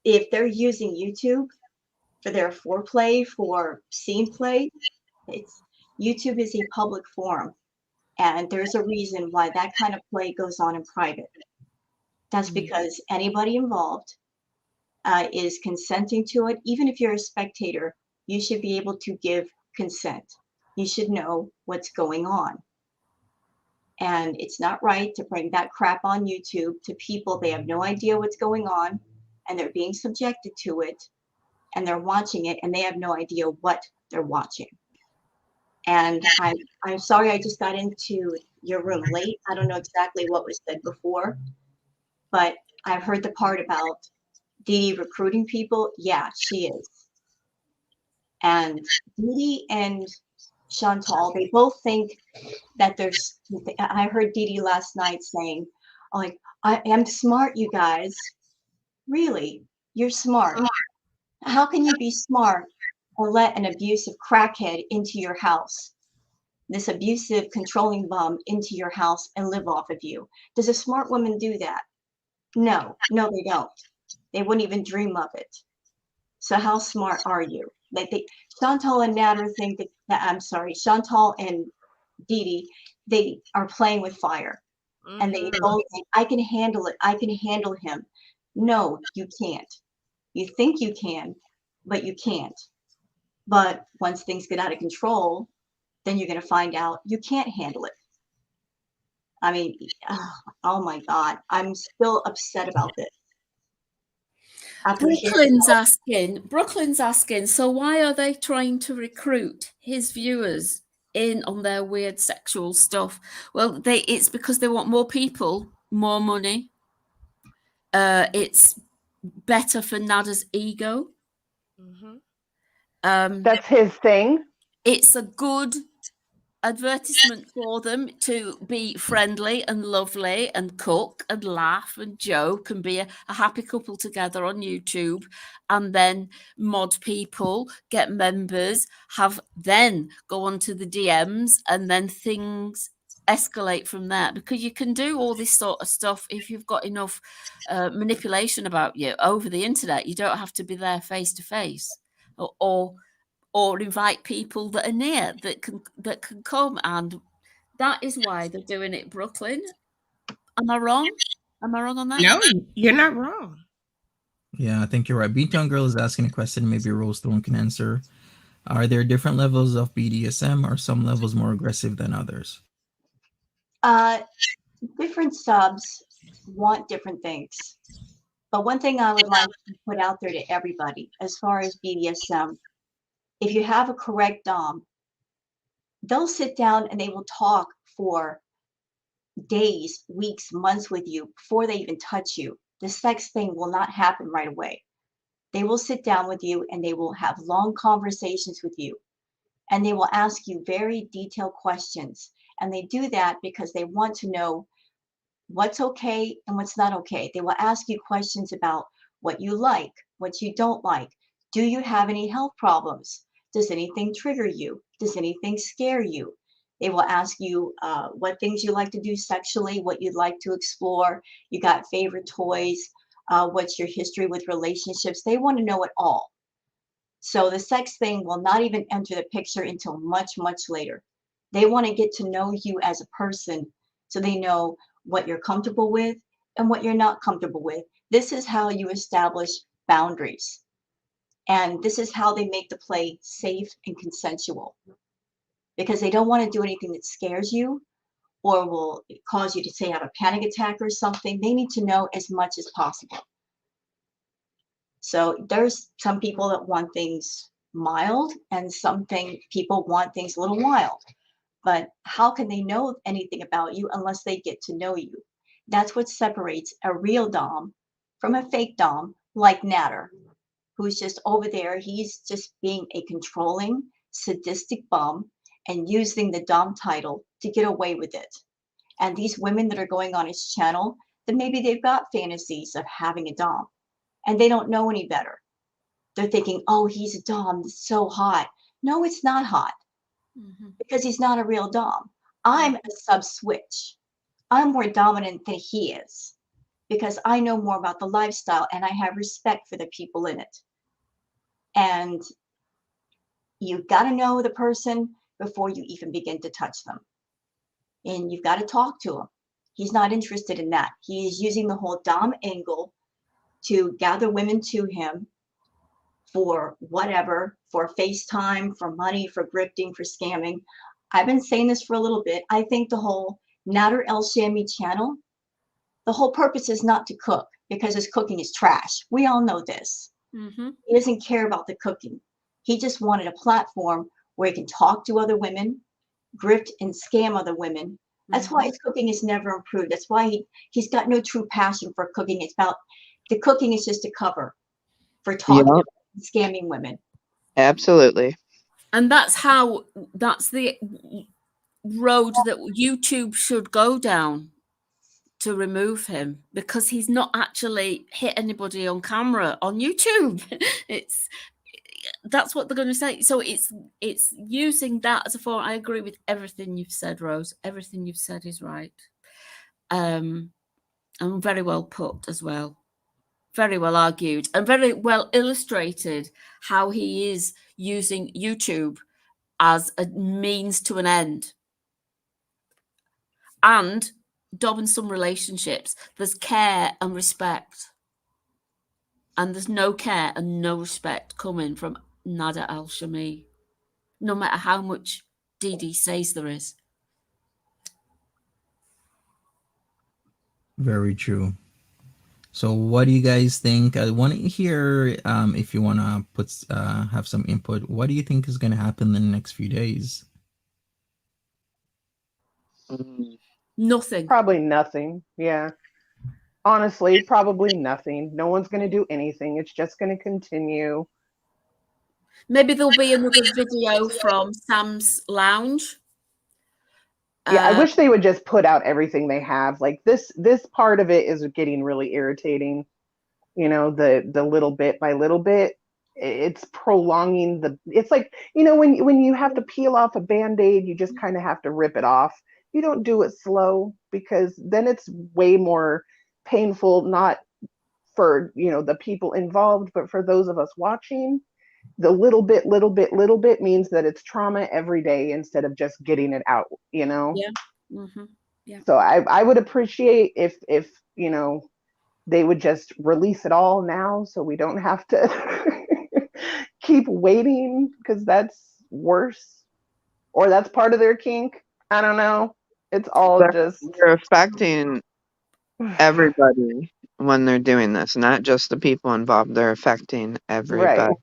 if they're using YouTube for their foreplay, for scene play, YouTube is a public forum, and there's a reason why that kind of play goes on in private. That's because anybody involved is consenting to it. Even if you're a spectator, you should be able to give consent. You should know what's going on. And it's not right to bring that crap on YouTube to people. They have no idea what's going on, and they're being subjected to it, and they're watching it, and they have no idea what they're watching. And I'm sorry I just got into your room late. I don't know exactly what was said before, but I've heard the part about DeeDee recruiting people. Yeah, she is. And DeeDee and Chantelle, they both think that there's, I heard DeeDee last night saying, like, I am smart, you guys. Really? You're smart. How can you be smart or let an abusive crackhead into your house, this abusive, controlling bum into your house and live off of you? Does a smart woman do that? No, they don't. They wouldn't even dream of it. So how smart are you? Like Chantelle and Nader think that I'm sorry, Chantelle and DeeDee, they are playing with fire. And they both think, I can handle it. I can handle him. No, you can't. You think you can, but you can't. But once things get out of control, then you're going to find out you can't handle it. I mean, oh my God, I'm still upset about this. Brooklyn's asking, so why are they trying to recruit his viewers in on their weird sexual stuff? Well, it's because they want more people, more money. It's better for Nader's ego. That's his thing. It's a good advertisement for them to be friendly and lovely and cook and laugh and joke and be a happy couple together on YouTube, and then mod people, get members, then go onto the DMs, and then things escalate from there, because you can do all this sort of stuff if you've got enough manipulation about you over the internet. You don't have to be there face to face, or invite people that are near that can come, and that is why they're doing it. Brooklyn, am I wrong? Am I wrong on that? No, you're not wrong. Yeah, I think you're right. Beat Young Girl is asking a question maybe Rose Stone can answer. Are there different levels of BDSM? Are some levels more aggressive than others? Different subs want different things. But one thing I would like to put out there to everybody, as far as BDSM, if you have a correct dom, they'll sit down and they will talk for days, weeks, months with you before they even touch you. The sex thing will not happen right away. They will sit down with you and they will have long conversations with you. And they will ask you very detailed questions. And they do that because they want to know what's okay and what's not okay. They will ask you questions about what you like, what you don't like. Do you have any health problems? Does anything trigger you? Does anything scare you? They will ask you what things you like to do sexually, what you'd like to explore. You got favorite toys? What's your history with relationships? They want to know it all. So the sex thing will not even enter the picture until much, much later. They want to get to know you as a person so they know what you're comfortable with and what you're not comfortable with. This is how you establish boundaries. And this is how they make the play safe and consensual, because they don't want to do anything that scares you or will cause you to say have a panic attack or something. They need to know as much as possible. So there's some people that want things mild, and people want things a little wild. But how can they know anything about you unless they get to know you? That's what separates a real dom from a fake dom like Nader, who's just over there. He's just being a controlling, sadistic bum and using the dom title to get away with it. And these women that are going on his channel, then maybe they've got fantasies of having a dom and they don't know any better. They're thinking, oh, he's a dom, it's so hot. No, it's not hot. Because he's not a real dom. I'm a sub switch. I'm more dominant than he is. because I know more about the lifestyle and I have respect for the people in it. And you've got to know the person before you even begin to touch them. And you've got to talk to him. He's not interested in that. He is using the whole Dom angle to gather women to him for whatever, for FaceTime, for money, for grifting, for scamming. I've been saying this for a little bit. I think the whole Nader Elshamy channel, the whole purpose is not to cook, because his cooking is trash. We all know this. Mm-hmm. He doesn't care about the cooking. He just wanted a platform where he can talk to other women, grift and scam other women. That's why his cooking is never improved. That's why he's got no true passion for cooking. It's about, the cooking is just a cover for talking Yep. and scamming women. Absolutely. And that's the road that YouTube should go down to remove him, because he's not actually hit anybody on camera on YouTube. That's what they're going to say. So it's using that as a form. I agree with everything you've said, Rose. Everything you've said is right. And very well put as well. Very well argued and very well illustrated how he is using YouTube as a means to an end. And Dom, in some relationships, there's care and respect. And there's no care and no respect coming from Nader Elshamy, no matter how much DeeDee says there is. Very true. So what do you guys think? I want to hear if you want to put have some input. What do you think is going to happen in the next few days? Nothing. Probably nothing. Yeah. Honestly, probably nothing. No one's going to do anything. It's just going to continue. Maybe there'll be another video from Sam's Lounge. Yeah, I wish they would just put out everything they have. Like this part of it is getting really irritating. You know, the little bit by little bit, it's prolonging it's like, you know, when you have to peel off a Band-Aid, you just kind of have to rip it off. You don't do it slow, because then it's way more painful, not for, you know, the people involved, but for those of us watching. The little bit means that it's trauma every day instead of just getting it out, you know? Yeah. Mm-hmm. Yeah. So I would appreciate if, you know, they would just release it all now, so we don't have to keep waiting, because that's worse. Or that's part of their kink. I don't know. It's all just... They're affecting everybody when they're doing this, not just the people involved. They're affecting everybody. Right.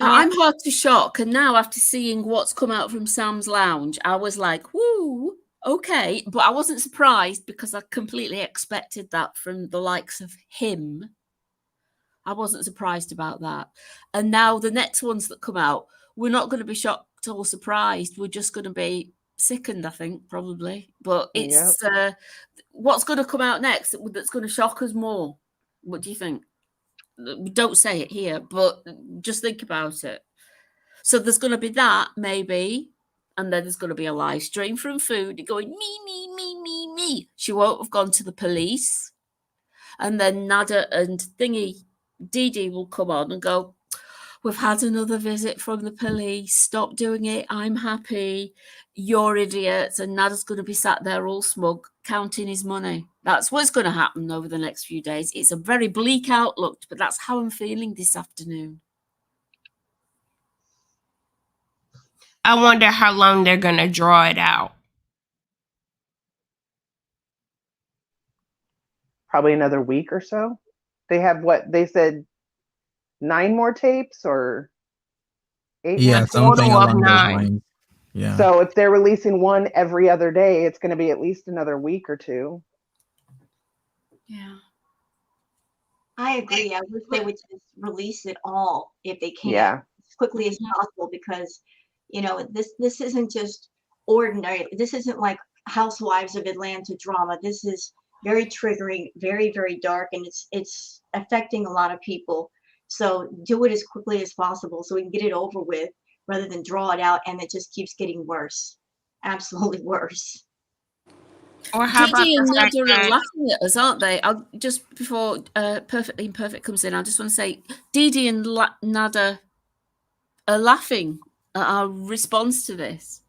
I'm hard to shock, and now after seeing what's come out from Sam's Lounge, I was like, woo, okay. But I wasn't surprised, because I completely expected that from the likes of him. I wasn't surprised about that. And now the next ones that come out, we're not going to be shocked or surprised. We're just going to be sickened, I think, probably. But it's what's going to come out next that's going to shock us more. What do you think? Don't say it here, but just think about it. So there's going to be that, maybe, and then there's going to be a live stream from Foody going, me. She won't have gone to the police. And then Nader and DeeDee will come on and go, we've had another visit from the police. Stop doing it. I'm happy. You're idiots. And Nader's going to be sat there all smug, counting his money. That's what's going to happen over the next few days. It's a very bleak outlook, but that's how I'm feeling this afternoon. I wonder how long they're going to draw it out. Probably another week or so. They have what they said, 9 more tapes or 8 more tapes? Something Total of along those 9. lines. Yeah. So if they're releasing one every other day, it's going to be at least another week or 2. Yeah. I agree. I wish they would just release it all if they can, as quickly as possible, because, you know, this isn't just ordinary. This isn't like Housewives of Atlanta drama. This is very triggering, very, very dark, and it's affecting a lot of people. So do it as quickly as possible so we can get it over with, rather than draw it out and it just keeps getting worse. Absolutely worse. Or how about DeeDee and the fact Nader are that laughing at us, aren't they? I'll just before Perfectly Imperfect comes in, I just want to say DeeDee and Nader are laughing at our response to this.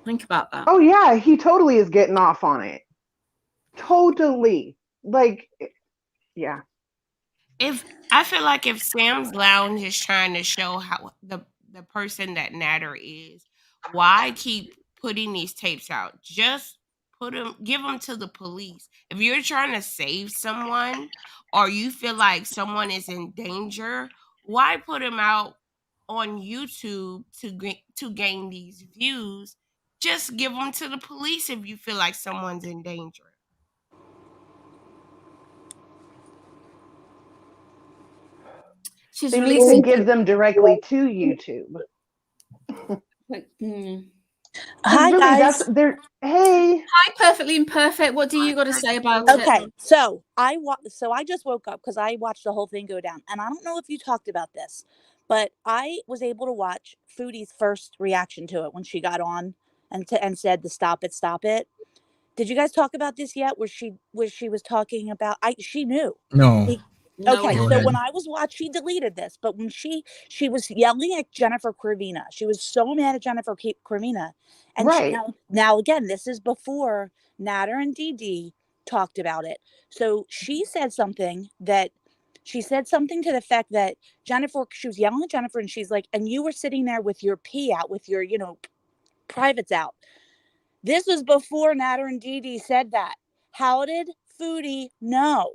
Think about that. Oh yeah, he totally is getting off on it. Totally. Like, yeah. if I feel like if Sam's Lounge is trying to show how the person that Nader is, why keep putting these tapes out? Just give them to the police. If you're trying to save someone or you feel like someone is in danger, why put them out on YouTube to gain these views? Just give them to the police if you feel like someone's in danger. She's They need releasing. to give them directly to YouTube. Hi Really, guys. Hey. Hi, Perfectly Imperfect. What do you got to say about it? Okay, so I just woke up because I watched the whole thing go down, and I don't know if you talked about this, but I was able to watch Foody's first reaction to it when she got on and said the stop it. Did you guys talk about this yet? Where she was talking about she knew. No. No, Okay, Go so ahead. when I was watching, she deleted this, but when she was yelling at Jennifer Corvina, she was so mad at Jennifer Corvina, and Right. now again, this is before Nader and DeeDee talked about it. So she said something to the effect that she was yelling at Jennifer, and she's like, and you were sitting there with your pee out, with your privates out. This was before Nader and DeeDee said that. How did Foody know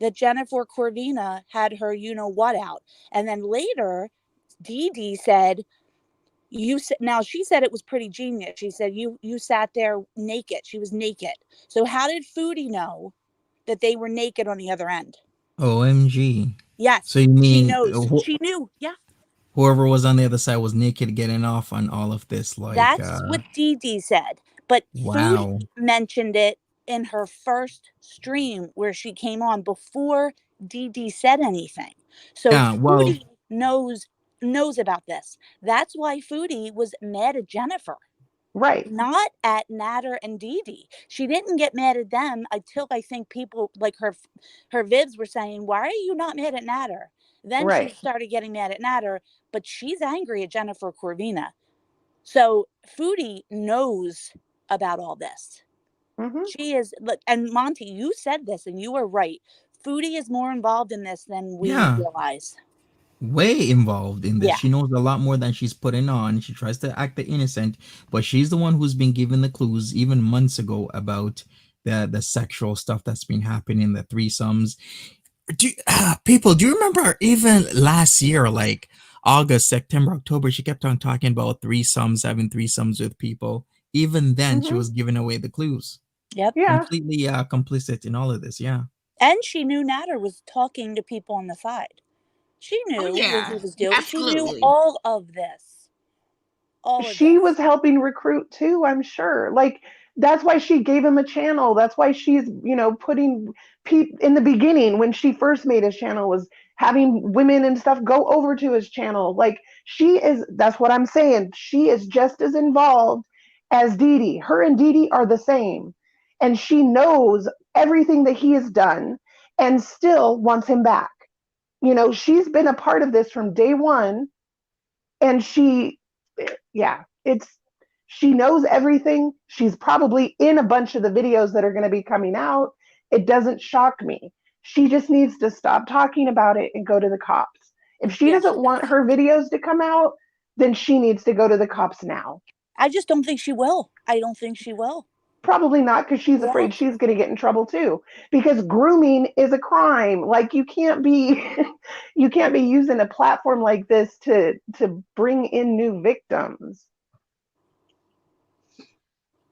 that Jennifer Corvina had her what out? And then later, DeeDee said, now she said it was pretty genius. She said, you sat there naked. She was naked. So how did Foody know that they were naked on the other end? OMG. Yes. So you mean she knows. She knew. Yeah. whoever was on the other side was naked getting off on all of this? Like, that's what DeeDee said. But wow. Foody mentioned it in her first stream where she came on before DeeDee said anything. So Yeah, well, Foody knows about this. That's why Foody was mad at Jennifer. Right. Not at Nader and DeeDee. She didn't get mad at them until I think people like her Vivs were saying, why are you not mad at Nader? Then Right. she started getting mad at Nader, but she's angry at Jennifer Corvina. So Foody knows about all this. Mm-hmm. She is, and Monty, you said this and you were right. Foody is more involved in this than we realize. Way involved in this. Yeah. She knows a lot more than she's putting on. She tries to act the innocent, but she's the one who's been given the clues even months ago about the sexual stuff that's been happening, the threesomes. People, do you remember even last year, like August, September, October, she kept on talking about threesomes, having threesomes with people. Even then, she was giving away the clues. Yep. Yeah. Completely complicit in all of this. Yeah. And she knew Nader was talking to people on the side. She knew what he was doing. Absolutely. She knew all of this. She was helping recruit too, I'm sure. Like, that's why she gave him a channel. That's why she's, putting people in the beginning when she first made his channel, was having women and stuff go over to his channel. Like, that's what I'm saying. She is just as involved as DeeDee. Her and DeeDee are the same. And she knows everything that he has done and still wants him back. She's been a part of this from day one. And she knows everything. She's probably in a bunch of the videos that are going to be coming out. It doesn't shock me. She just needs to stop talking about it and go to the cops. If she doesn't want her videos to come out, then she needs to go to the cops now. I just don't think she will. I don't think she will. Probably not, because she's afraid she's going to get in trouble too. Because grooming is a crime. Like, you can't be using a platform like this to bring in new victims.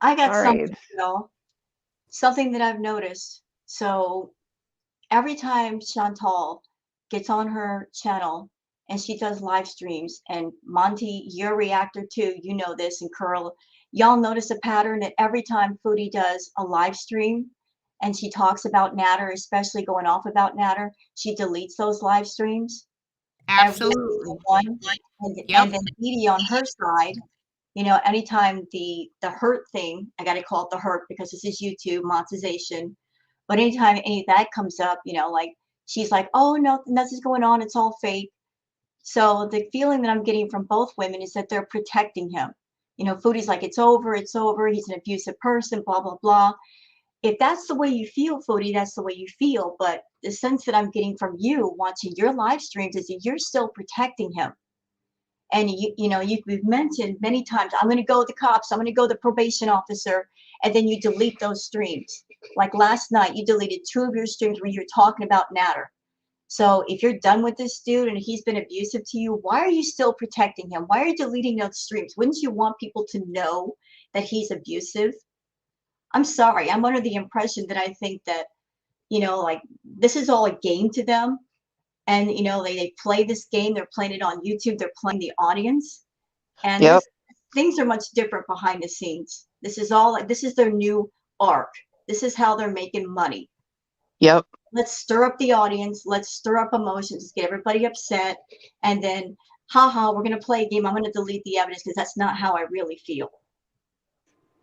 I got something, y'all. Something that I've noticed. So every time Chantelle gets on her channel and she does live streams, and Monty, you're a reactor too, you know this, and Curl, y'all notice a pattern that every time Foody does a live stream and she talks about Nader, especially going off about Nader, she deletes those live streams. Absolutely. And then DeeDee on her side, You know, anytime the hurt thing, I got to call it the hurt because this is YouTube monetization. But anytime any of that comes up, you know, like she's like, oh, no, nothing's going on. It's all fake. So the feeling that I'm getting from both women is that they're protecting him. You know, Foody's like, it's over. He's an abusive person, blah, blah, blah. If that's the way you feel, Foody, that's the way you feel. But the sense that I'm getting from you watching your live streams is that you're still protecting him. And you've mentioned many times, I'm going to go to the cops, I'm going to go to the probation officer, and then you delete those streams. Like last night, you deleted 2 of your streams where you're talking about Nader. So if you're done with this dude and he's been abusive to you, why are you still protecting him? Why are you deleting those streams? Wouldn't you want people to know that he's abusive? I'm sorry, I'm under the impression that I think that, you know, like this is all a game to them. And, you know, they play this game, they're playing it on YouTube, they're playing the audience. And Yep. things are much different behind the scenes. This is their new arc. This is how they're making money. Yep. Let's stir up the audience. Let's stir up emotions, get everybody upset. And then, haha, we're going to play a game. I'm going to delete the evidence because that's not how I really feel.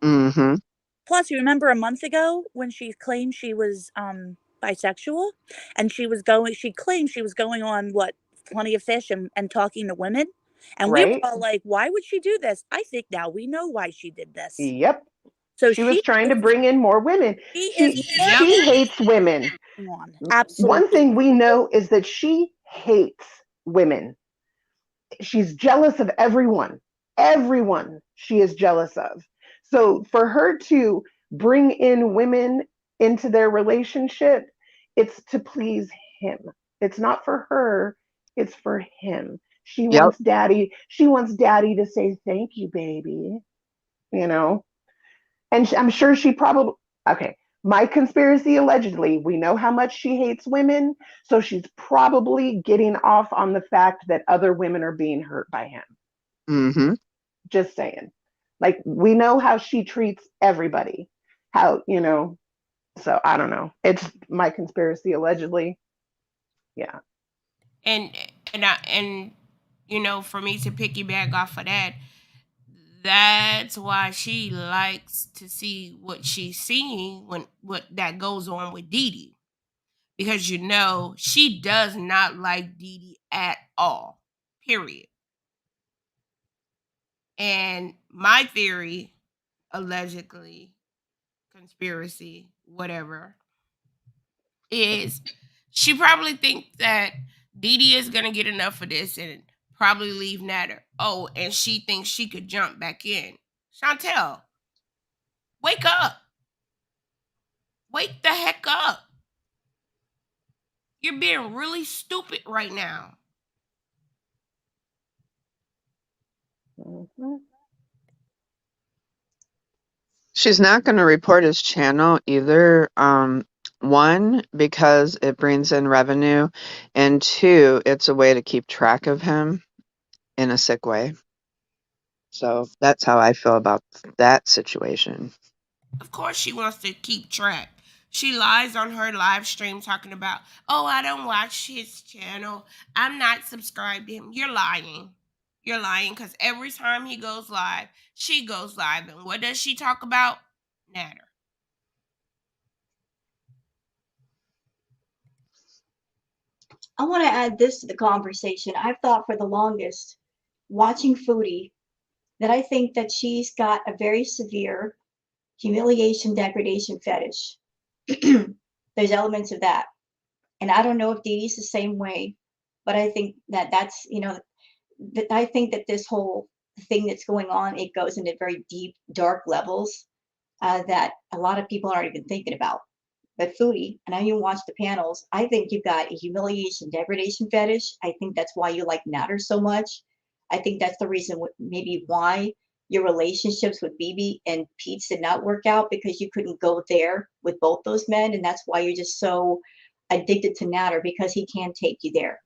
Mm-hmm. Plus, you remember a month ago when she claimed she was bisexual, and she claimed she was going on Plenty of Fish and talking to women, and we were Right? all like, why would she do this? I think now we know why she did this. Yep. So She was trying to bring in more women. She hates women. Absolutely. One thing we know is that she hates women. She's jealous of everyone. Everyone she is jealous of. So for her to bring in women into their relationship, it's to please him. It's not for her, it's for him. She wants daddy to say thank you, baby. You know? And I'm sure she probably, okay, my conspiracy allegedly, we know how much she hates women, so she's probably getting off on the fact that other women are being hurt by him. Mm-hmm. Just saying. Like, we know how she treats everybody. How, you know, so I don't know. It's my conspiracy allegedly. Yeah. And you know, for me to piggyback off of that, that's why she likes to see what she's seeing what that goes on with DeeDee. Because you know, she does not like DeeDee at all. Period. And my theory, allegedly, conspiracy, whatever, is she probably thinks that DeeDee is gonna get enough of this and probably leave Nader. Oh, and she thinks she could jump back in. Chantelle, wake up. Wake the heck up. You're being really stupid right now. Mm-hmm. She's not going to report his channel either. One, because it brings in revenue, and 2, it's a way to keep track of him in a sick way. So that's how I feel about that situation. Of course she wants to keep track. She lies on her live stream talking about, oh, I don't watch his channel. I'm not subscribed to him. You're lying. You're lying because every time he goes live, she goes live. And what does she talk about? Nader. I want to add this to the conversation. I've thought for the longest, watching Foody, that I think that she's got a very severe humiliation, degradation fetish. There's elements of that. And I don't know if DeeDee's the same way, but I think that's, you know, I think that this whole thing that's going on, it goes into very deep, dark levels that a lot of people aren't even thinking about. But Foody, and I even watch the panels, I think you've got a humiliation, degradation fetish. I think that's why you like Nader so much. I think that's the reason maybe why your relationships with BB and Pete did not work out, because you couldn't go there with both those men. And that's why you're just so addicted to Nader, because he can take you there.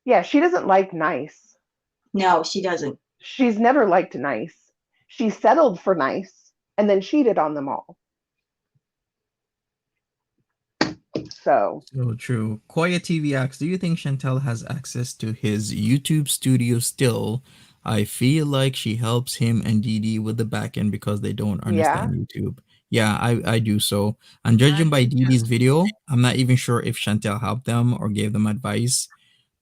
Yeah, she doesn't like nice. No, she doesn't. She's never liked nice. She settled for nice and then cheated on them all. So So true. Koya TV asks, do you think Chantelle has access to his YouTube studio still? I feel like she helps him and DeeDee with the back end because they don't yeah, understand YouTube. Yeah, I do so. And judging by I do. DeeDee's video, I'm not even sure if Chantelle helped them or gave them advice.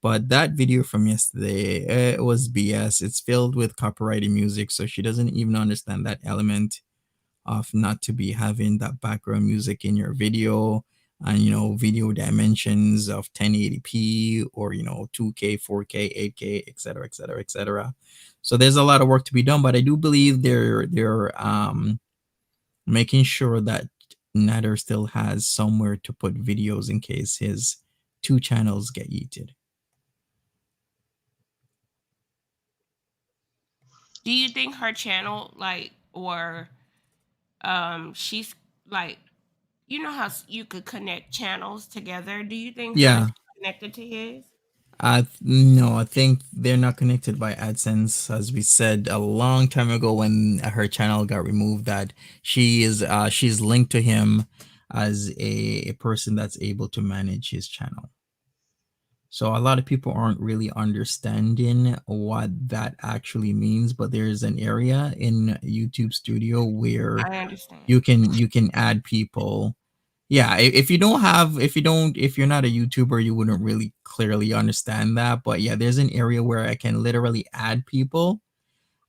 But that video from yesterday, it was BS. It's filled with copyrighted music, so she doesn't even understand that element of not to be having that background music in your video, and video dimensions of 1080p or 2K, 4K, 8K, etc., etc., etc. So there's a lot of work to be done, but I do believe they're making sure that Nader still has somewhere to put videos in case his 2 channels get yeeted. Do you think her channel, like, or she's like, you know how you could connect channels together? Do you think hers Yeah. is connected to his? No, I think they're not connected by AdSense, as we said a long time ago when her channel got removed. That she's linked to him as a person that's able to manage his channel. So a lot of people aren't really understanding what that actually means, but there's an area in YouTube Studio where I understand. you can add people. Yeah, if you're not a YouTuber, you wouldn't really clearly understand that. But yeah, there's an area where I can literally add people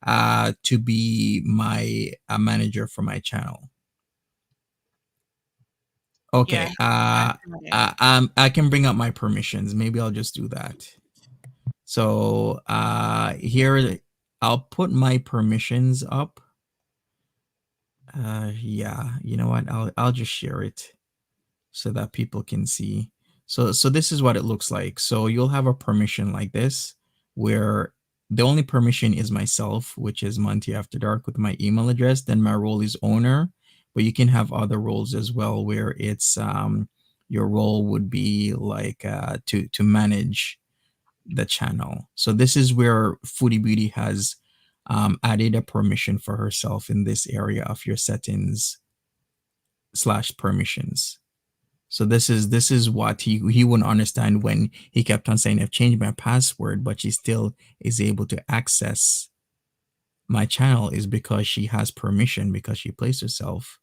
to be my manager for my channel. Okay. Yeah, I can bring up my permissions. Maybe I'll just do that. So here I'll put my permissions up. Yeah, you know what? I'll just share it so that people can see. So this is what it looks like. So you'll have a permission like this, where the only permission is myself, which is Monty After Dark with my email address. Then my role is owner, but you can have other roles as well, where it's your role would be like to manage the channel. So this is where Foody Beauty has added a permission for herself in this area of your settings / permissions. So this is what he wouldn't understand when he kept on saying, I've changed my password, but she still is able to access my channel, is because she has permission, because she placed herself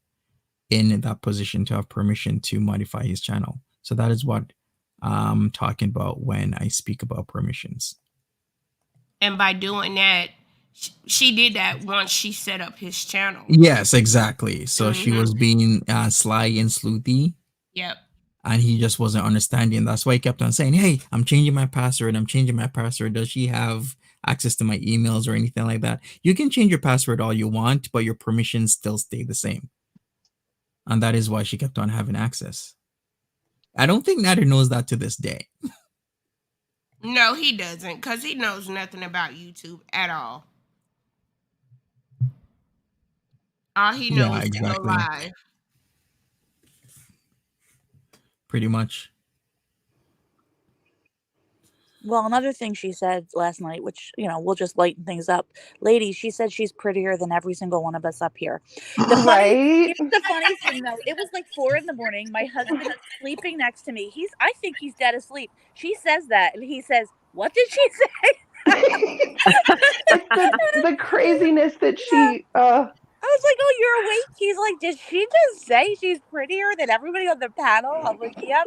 in that position to have permission to modify his channel. So that is what I'm talking about when I speak about permissions. and by doing that, she did that once she set up his channel. Yes, exactly. So she was being sly and sleuthy. Yep. And he just wasn't understanding. That's why he kept on saying, hey, I'm changing my password. I'm changing my password. Does she have access to my emails or anything like that? You can change your password all you want, but your permissions still stay the same. And that is why she kept on having access. I don't think Nader knows that to this day. No, he doesn't, because he knows nothing about YouTube at all. All he knows is to go live. Pretty much. Well, another thing she said last night, which, we'll just lighten things up. Ladies, she said she's prettier than every single one of us up here. The funny thing, though, it was like 4 a.m. My husband is sleeping next to me. I think he's dead asleep. She says that, and he says, what did she say? It's the craziness that she... I was like, oh, you're awake? He's like, did she just say she's prettier than everybody on the panel? I'm like, yep.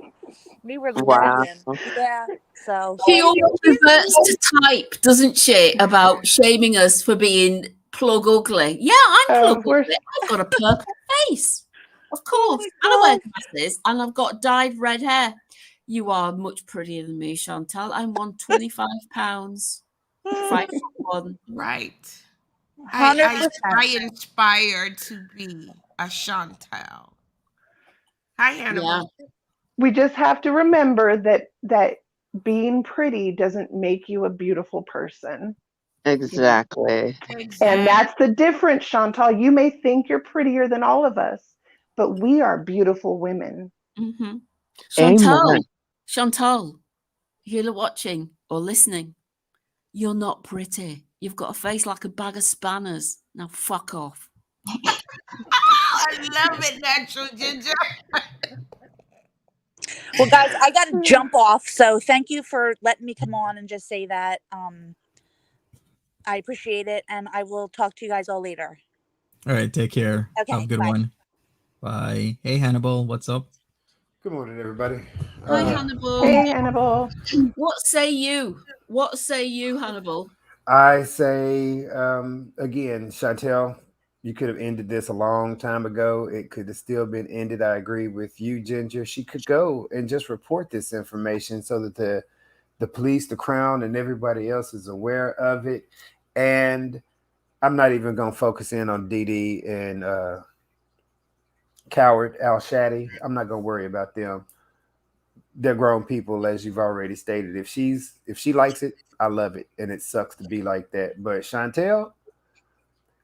We were laughing. Yeah. So she always reverts to type, doesn't she, about shaming us for being plug ugly. Yeah, I'm plug ugly. I've got a purple face. Of course. And I wear glasses and I've got dyed red hair. You are much prettier than me, Chantelle. I'm 125 pounds. 5'1". Right. 100%. I inspire to be a Chantelle. Hi, Hannibal. Yeah. We just have to remember that being pretty doesn't make you a beautiful person. Exactly. And that's the difference, Chantelle. You may think you're prettier than all of us, but we are beautiful women. Mm-hmm. Chantelle, if you're watching or listening, you're not pretty. You've got a face like a bag of spanners. Now fuck off. I love it, Natural Ginger. Well, guys, I got to jump off. So thank you for letting me come on and just say that. I appreciate it. And I will talk to you guys all later. All right, take care. Okay, Have a good bye. one. Bye. Hey, Hannibal, what's up? Good morning, everybody. Hi, Hannibal. Hey, Hannibal. What say you? What say you, Hannibal? I say, again, Chantelle, you could have ended this a long time ago. It could have still been ended. I agree with you, Ginger. She could go and just report this information so that the police, the Crown, and everybody else is aware of it. And I'm not even going to focus in on DeeDee and Coward Elshamy. I'm not going to worry about them. They're grown people, as you've already stated. If she likes it, I love it, and it sucks to be like that. But Chantelle,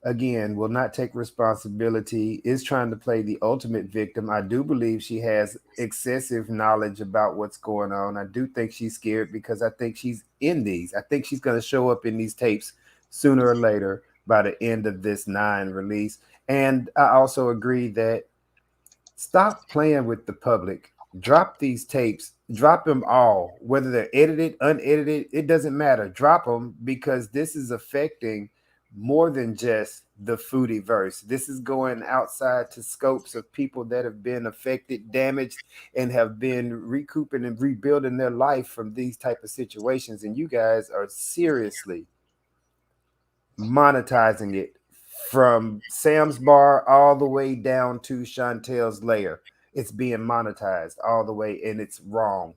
again, will not take responsibility, is trying to play the ultimate victim. I do believe she has excessive knowledge about what's going on. I do think she's scared because I think she's in these. I think she's going to show up in these tapes sooner or later by the end of this 9 release. And I also agree that stop playing with the public. Drop these tapes, drop them all, whether they're edited, unedited, it doesn't matter. Drop them, because this is affecting more than just the Foody verse. This is going outside to scopes of people that have been affected, damaged, and have been recouping and rebuilding their life from these type of situations. And you guys are seriously monetizing it from Sam's bar all the way down to Chantelle's lair. It's being monetized all the way, and it's wrong.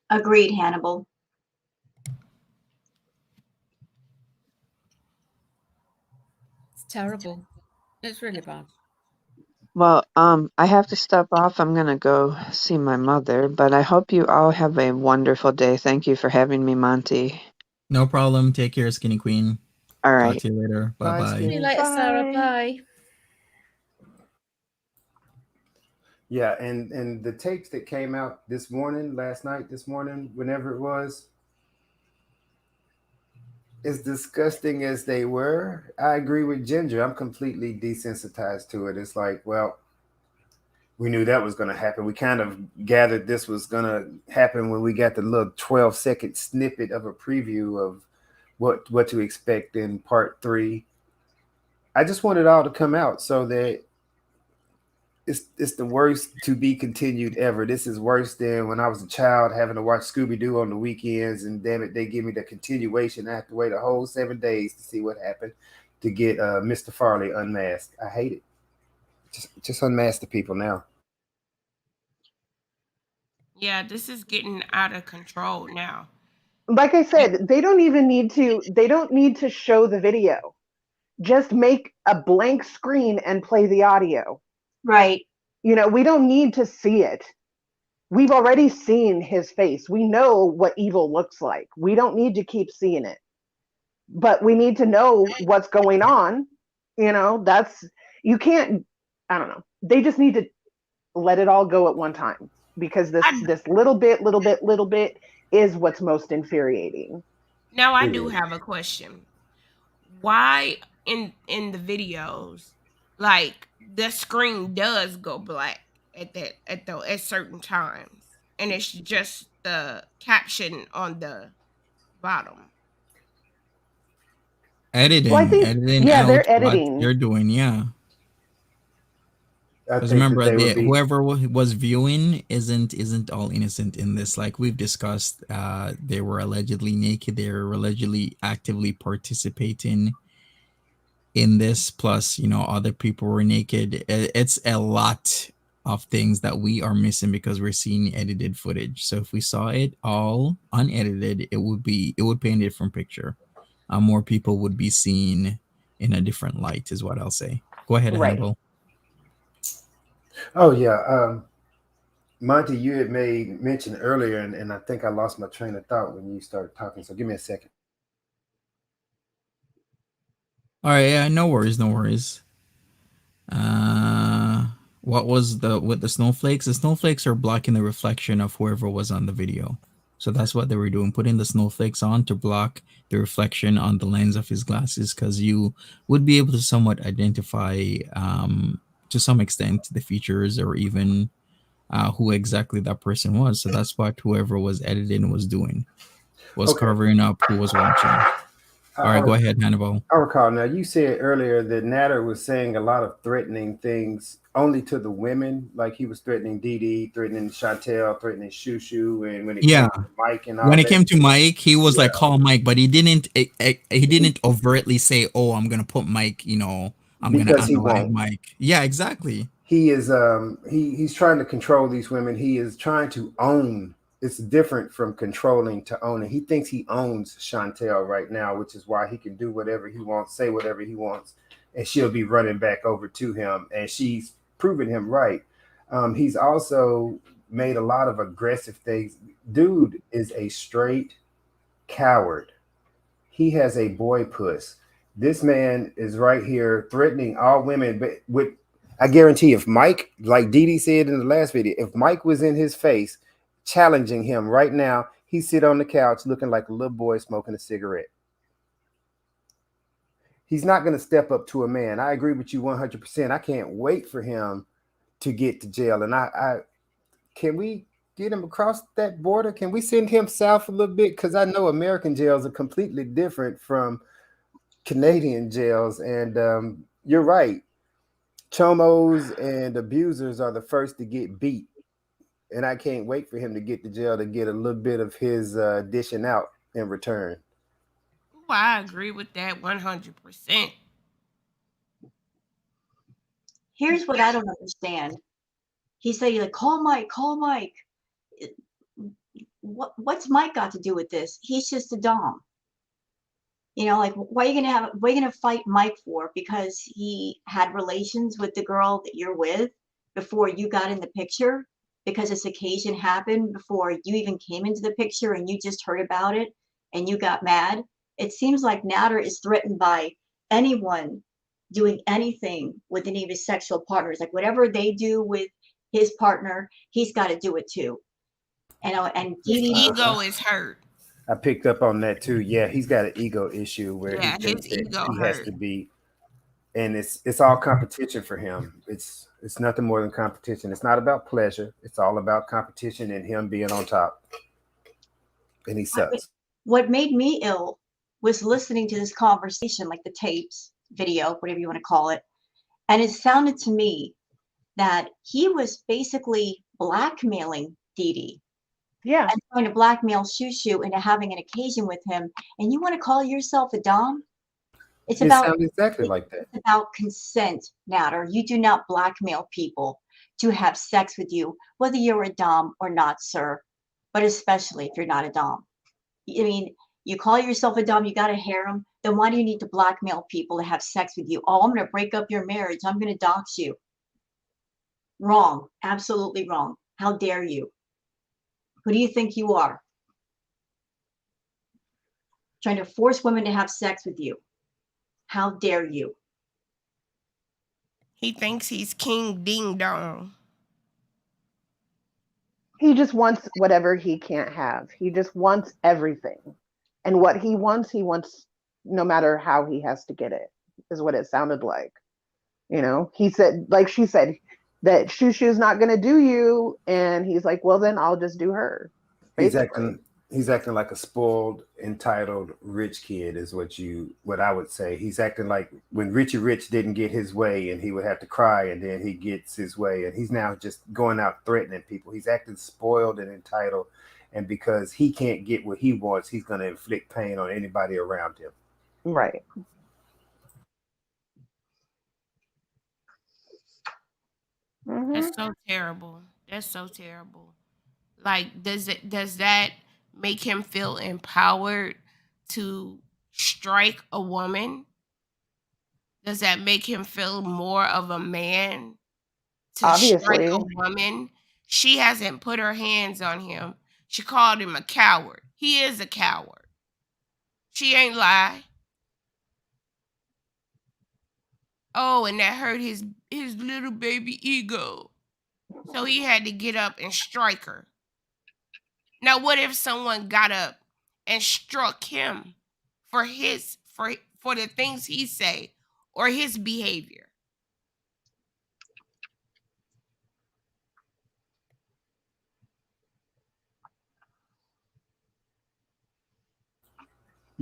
Agreed, Hannibal. It's terrible. It's really bad. Well, I have to step off. I'm gonna go see my mother, but I hope you all have a wonderful day. Thank you for having me, Monty. No problem. Take care, Skinny Queen. All Talk right. to you later. Bye, Bye-bye. See you Skinny. later, Sarah. Bye. Bye. Yeah, and the tapes that came out this morning, whenever it was, as disgusting as they were, I agree with Ginger. I'm completely desensitized to it. It's like, well, we knew that was going to happen. We kind of gathered this was going to happen when we got the little 12-second snippet of a preview of what to expect in part 3. I just want it all to come out so that it's the worst to be continued ever. This is worse than when I was a child having to watch Scooby-Doo on the weekends, and damn it, they give me the continuation. I have to wait a whole 7 days to see what happened to get Mr. Farley unmasked. I hate it. Just unmask the people now. Yeah, this is getting out of control now. Like I said, they don't need to show the video. Just make a blank screen and play the audio. Right. You know, we don't need to see it. We've already seen his face. We know what evil looks like. We don't need to keep seeing it. But we need to know what's going on. You know, you can't, I don't know. They just need to let it all go at one time, because this little bit is what's most infuriating. Now I do have a question. Why in the videos, like, the screen does go black at certain times, and it's just the caption on the bottom? Editing. Well, I think, editing yeah, out they're what editing. they're doing, yeah. I Because think remember, that they would be- whoever was viewing isn't all innocent in this. Like we've discussed, they were allegedly naked. They were allegedly actively participating in this. Plus, other people were naked. It's a lot of things that we are missing because we're seeing edited footage. So if we saw it all unedited, it would paint a different picture. More people would be seen in a different light, is what I'll say. Go ahead, Right. Hannibal. Oh yeah, Monty, you had made mention earlier, and I think I lost my train of thought when you started talking. So give me a second. All right, yeah, no worries. What was with the snowflakes? The snowflakes are blocking the reflection of whoever was on the video. So that's what they were doing, putting the snowflakes on to block the reflection on the lens of his glasses, because you would be able to somewhat identify to some extent the features or even who exactly that person was. So that's what whoever was editing was doing, was Okay. covering up who was watching. All right, go ahead, Hannibal. I recall now you said earlier that Nader was saying a lot of threatening things only to the women, like he was threatening DeeDee, threatening Chantelle, threatening Shushu, and when it came to Mike and all When that. it came to Mike, he was like, call Mike, but he didn't overtly say, oh, I'm gonna put Mike, I'm Because gonna he unalive won't. Mike. Yeah, exactly. He is he's trying to control these women. He is trying to own. It's different from controlling to owning. He thinks he owns Chantelle right now, which is why he can do whatever he wants, say whatever he wants, and she'll be running back over to him. And she's proven him right. He's also made a lot of aggressive things. Dude is a straight coward. He has a boy puss. This man is right here threatening all women, but with I guarantee if Mike, like DeeDee said in the last video, if Mike was in his face challenging him right now, he'd sit on the couch looking like a little boy smoking a cigarette. He's not going to step up to a man. I agree with you 100%. I can't wait for him to get to jail. And I can we get him across that border? Can we send him south a little bit? Because I know American jails are completely different from Canadian jails. And you're right. Chomos and abusers are the first to get beat. And I can't wait for him to get to jail to get a little bit of his dishing out in return. Well, I agree with that 100%. Here's what I don't understand. He said, like, call Mike, call Mike. What's Mike got to do with this? He's just a dom. Like, what are you gonna fight Mike for? Because he had relations with the girl that you're with before you got in the picture? Because this occasion happened before you even came into the picture and you just heard about it and you got mad? It seems like Nader is threatened by anyone doing anything with any of his sexual partners. Like, whatever they do with his partner, he's got to do it too. And His DeeDee, ego is hurt. I picked up on that too. Yeah, he's got an ego issue where he thinks his ego that he hurt. has to be, and it's all competition for him. It's nothing more than competition. It's not about pleasure. It's all about competition and him being on top. And he sucks. What made me ill was listening to this conversation, like the tapes, video, whatever you want to call it. And it sounded to me that he was basically blackmailing DeeDee. Yeah. And trying to blackmail Shushu into having an occasion with him. And you want to call yourself a dom? It sounds exactly like that. It's about consent, Nader. You do not blackmail people to have sex with you, whether you're a dom or not, sir. But especially if you're not a dom. I mean, you call yourself a dom, you got a harem, then why do you need to blackmail people to have sex with you? Oh, I'm going to break up your marriage. I'm going to dox you. Wrong. Absolutely wrong. How dare you? Who do you think you are? Trying to force women to have sex with you. How dare you? He thinks he's King Ding Dong. He just wants whatever he can't have. He just wants everything. And what he wants no matter how he has to get it, is what it sounded like. He said, like she said, that Shushu's not going to do you. And he's like, well, then I'll just do her. Basically. He's acting like a spoiled, entitled, rich kid is what I would say. He's acting like when Richie Rich didn't get his way and he would have to cry and then he gets his way. And he's now just going out threatening people. He's acting spoiled and entitled. And because he can't get what he wants, he's going to inflict pain on anybody around him. Right. Mm-hmm. That's so terrible. That's so terrible. Like, does that make him feel empowered to strike a woman? Does that make him feel more of a man to strike a woman? She hasn't put her hands on him. She called him a coward. He is a coward. She ain't lie. Oh, and that hurt his little baby ego. So he had to get up and strike her. Now, what if someone got up and struck him for the things he say or his behavior?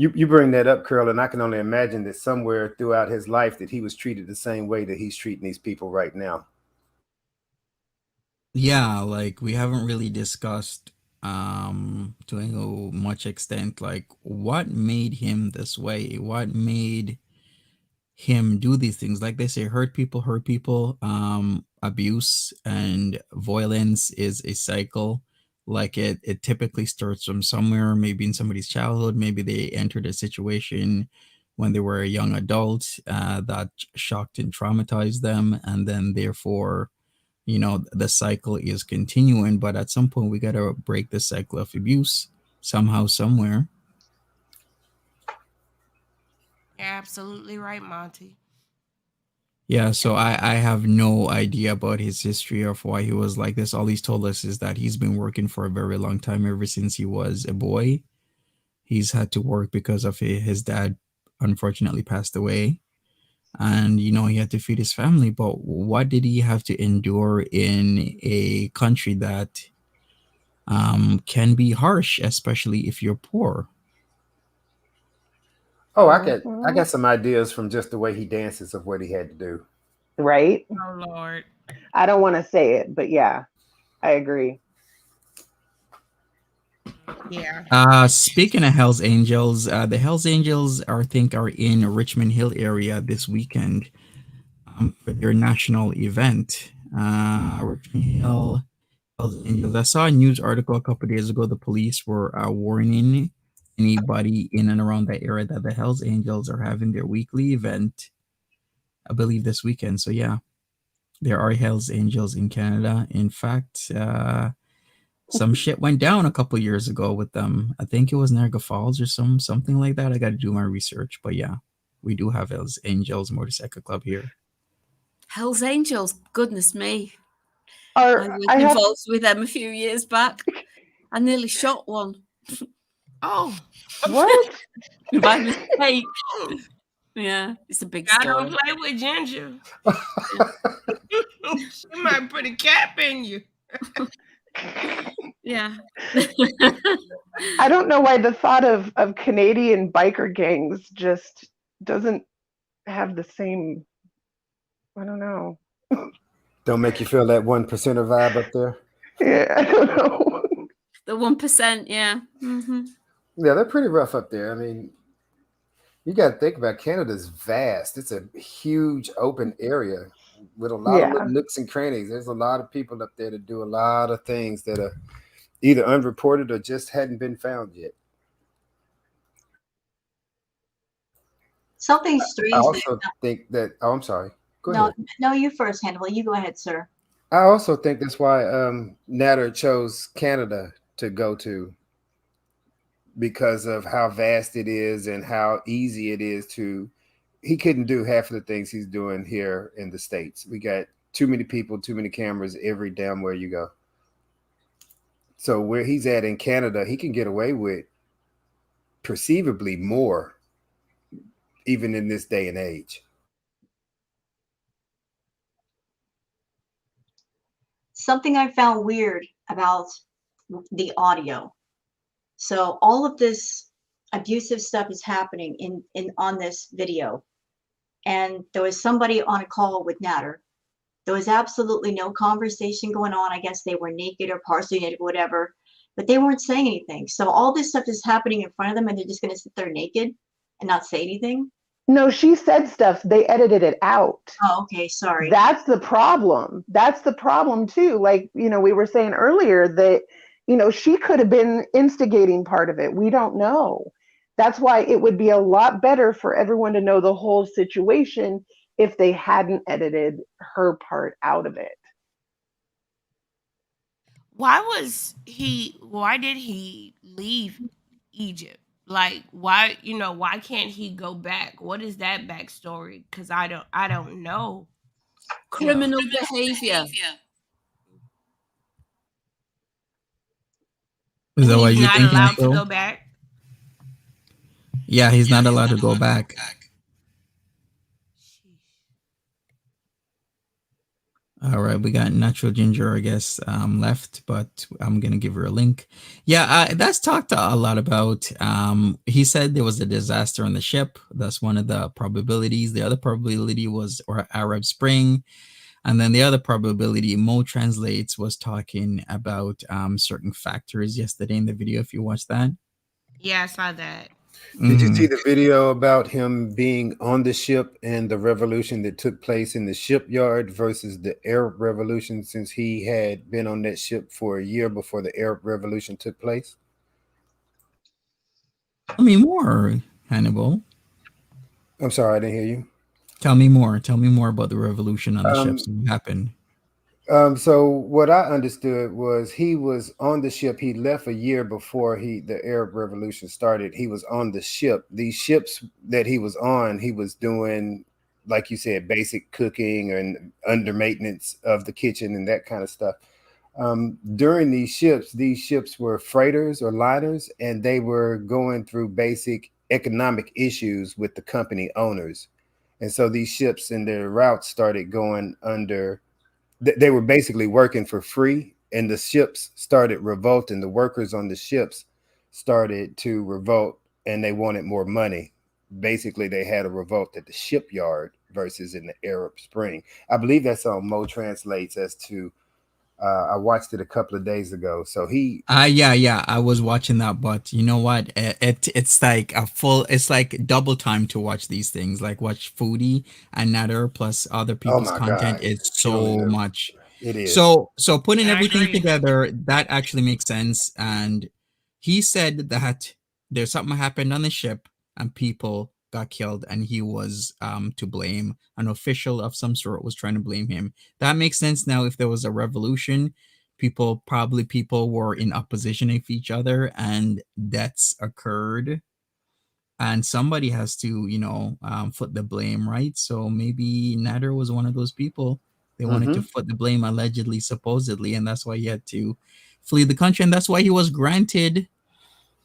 You bring that up, Curl, and I can only imagine that somewhere throughout his life that he was treated the same way that he's treating these people right now. Yeah, like we haven't really discussed to a much extent like what made him this way, what made him do these things. Like they say, hurt people. Abuse and violence is a cycle. Like it typically starts from somewhere, maybe in somebody's childhood, maybe they entered a situation when they were a young adult that shocked and traumatized them, and then therefore, the cycle is continuing. But at some point we got to break the cycle of abuse somehow, somewhere. You're absolutely right, Monty. Yeah, so I have no idea about his history of why he was like this. All he's told us is that he's been working for a very long time, ever since he was a boy. He's had to work because of his dad unfortunately passed away. And, he had to feed his family. But what did he have to endure in a country that can be harsh, especially if you're poor? Oh, I got some ideas from just the way he dances of what he had to do. Right? Oh, Lord. I don't want to say it, but yeah, I agree. Yeah. Speaking of Hells Angels, the Hells Angels I think are in Richmond Hill area this weekend for their national event. Richmond Hill Hells Angels. I saw a news article a couple of days ago. The police were warning anybody in and around that area that the Hells Angels are having their weekly event, I believe, this weekend. So yeah, there are Hells Angels in Canada. In fact, some shit went down a couple years ago with them. I think it was Niagara Falls or something like that. I got to do my research, but yeah, we do have Hells Angels Motorcycle Club here. Hells Angels, goodness me. I was involved with them a few years back. I nearly shot one. Oh, what? By mistake. Yeah, it's a big I story. don't play with Ginger. She might put a cap in you. Yeah. I don't know why the thought of Canadian biker gangs just doesn't have the same. I don't know. Don't make you feel that 1%er vibe up there? Yeah, I don't know. The 1%, yeah. Mm-hmm. Yeah, they're pretty rough up there. I mean, you got to think about Canada's vast. It's a huge open area with a lot of little nooks and crannies. There's a lot of people up there that do a lot of things that are either unreported or just hadn't been found yet. Something strange. I also think that. Oh, I'm sorry. Go ahead. No, you first, Hannibal. You go ahead, sir. I also think that's why Nader chose Canada to go to, because of how vast it is and how easy it is to. He couldn't do half of the things he's doing here in the States. We got too many people, too many cameras every damn where you go. So where he's at in Canada, he can get away with perceivably more, even in this day and age. Something I found weird about the audio. So all of this abusive stuff is happening on this video. And there was somebody on a call with Nader. There was absolutely no conversation going on. I guess they were naked or partially naked, whatever, but they weren't saying anything. So all this stuff is happening in front of them and they're just going to sit there naked and not say anything. No, she said stuff. They edited it out. Oh, okay. Sorry. That's the problem. That's the problem too. Like, we were saying earlier that, she could have been instigating part of it. We don't know. That's why it would be a lot better for everyone to know the whole situation if they hadn't edited her part out of it. Why did he leave Egypt? Like, why can't he go back? What is that backstory? Because I don't know. Criminal behavior. Is that why you think he's not allowed so? to go back? Yeah, he's not allowed to go back. All right, we got Natural Ginger, I guess, left, but I'm gonna give her a link. Yeah, that's talked a lot about. He said there was a disaster on the ship. That's one of the probabilities. The other probability was or Arab Spring, and then the other probability Mo Translates was talking about certain factors yesterday in the video. If you watched that, Yeah, I saw that. Did you see Mhm. the video about him being on the ship and the revolution that took place in the shipyard versus the Arab Revolution, since he had been on that ship for a year before the Arab Revolution took place? Tell me more, Hannibal. I'm sorry, I didn't hear you. Tell me more. Tell me more about the revolution on the ships. Um, What happened? So what I understood was he was on the ship. He left a year before the Arab Revolution started. He was on the ship. These ships that he was on, he was doing, like you said, basic cooking and under maintenance of the kitchen and that kind of stuff. During these ships were freighters or liners, and they were going through basic economic issues with the company owners. And so these ships and their routes started going under, they were basically working for free, and the ships started revolting. The workers on the ships started to revolt, and they wanted more money. Basically, they had a revolt at the shipyard versus in the Arab Spring. I believe that's on Mo Translates as to. I watched it a couple of days ago. So he, Yeah, I was watching that, but you know what? It's like it's like double time to watch these things. Like watch Foody and Nader plus other oh people's my content God, is killing so them. much. It is. So putting I everything agree. together, that actually makes sense. And he said that there's something happened on the ship and people got killed and he was to blame. An official of some sort was trying to blame him. That makes sense now. If there was a revolution, people were in opposition of each other and deaths occurred, and somebody has to foot the blame, right? So maybe Nader was one of those people. They wanted to Mm-hmm. foot the blame, allegedly, supposedly, and that's why he had to flee the country, and that's why he was granted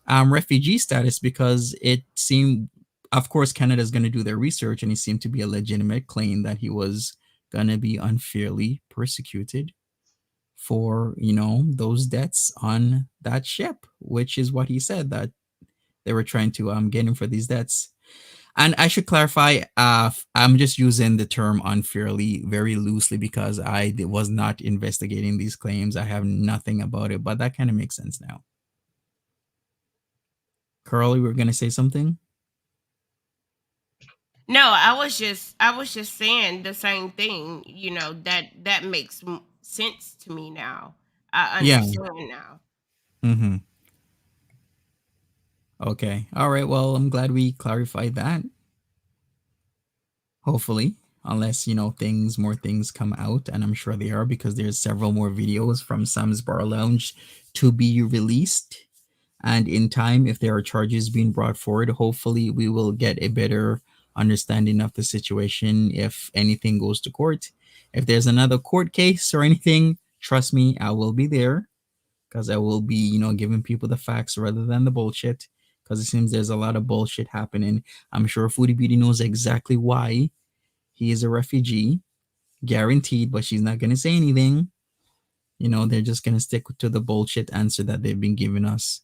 refugee status, because it seemed, of course, Canada's going to do their research, and it seemed to be a legitimate claim that he was going to be unfairly persecuted for those debts on that ship, which is what he said, that they were trying to get him for these debts. And I should clarify, I'm just using the term unfairly very loosely because I was not investigating these claims. I have nothing about it, but that kind of makes sense now. Carl, you were going to say something? No, I was just saying the same thing. That makes sense to me now. I Yeah. understand now. Mm-hmm. Okay. All right. Well, I'm glad we clarified that. Hopefully, unless more things come out, and I'm sure they are because there's several more videos from Sam's Bar Lounge to be released. And in time, if there are charges being brought forward, hopefully we will get a better understanding of the situation if anything goes to court. If there's another court case or anything, trust me, I will be there, because I will be, giving people the facts rather than the bullshit, because it seems there's a lot of bullshit happening. I'm sure Foodie Beauty knows exactly why he is a refugee, guaranteed, but she's not going to say anything. They're just going to stick to the bullshit answer that they've been giving us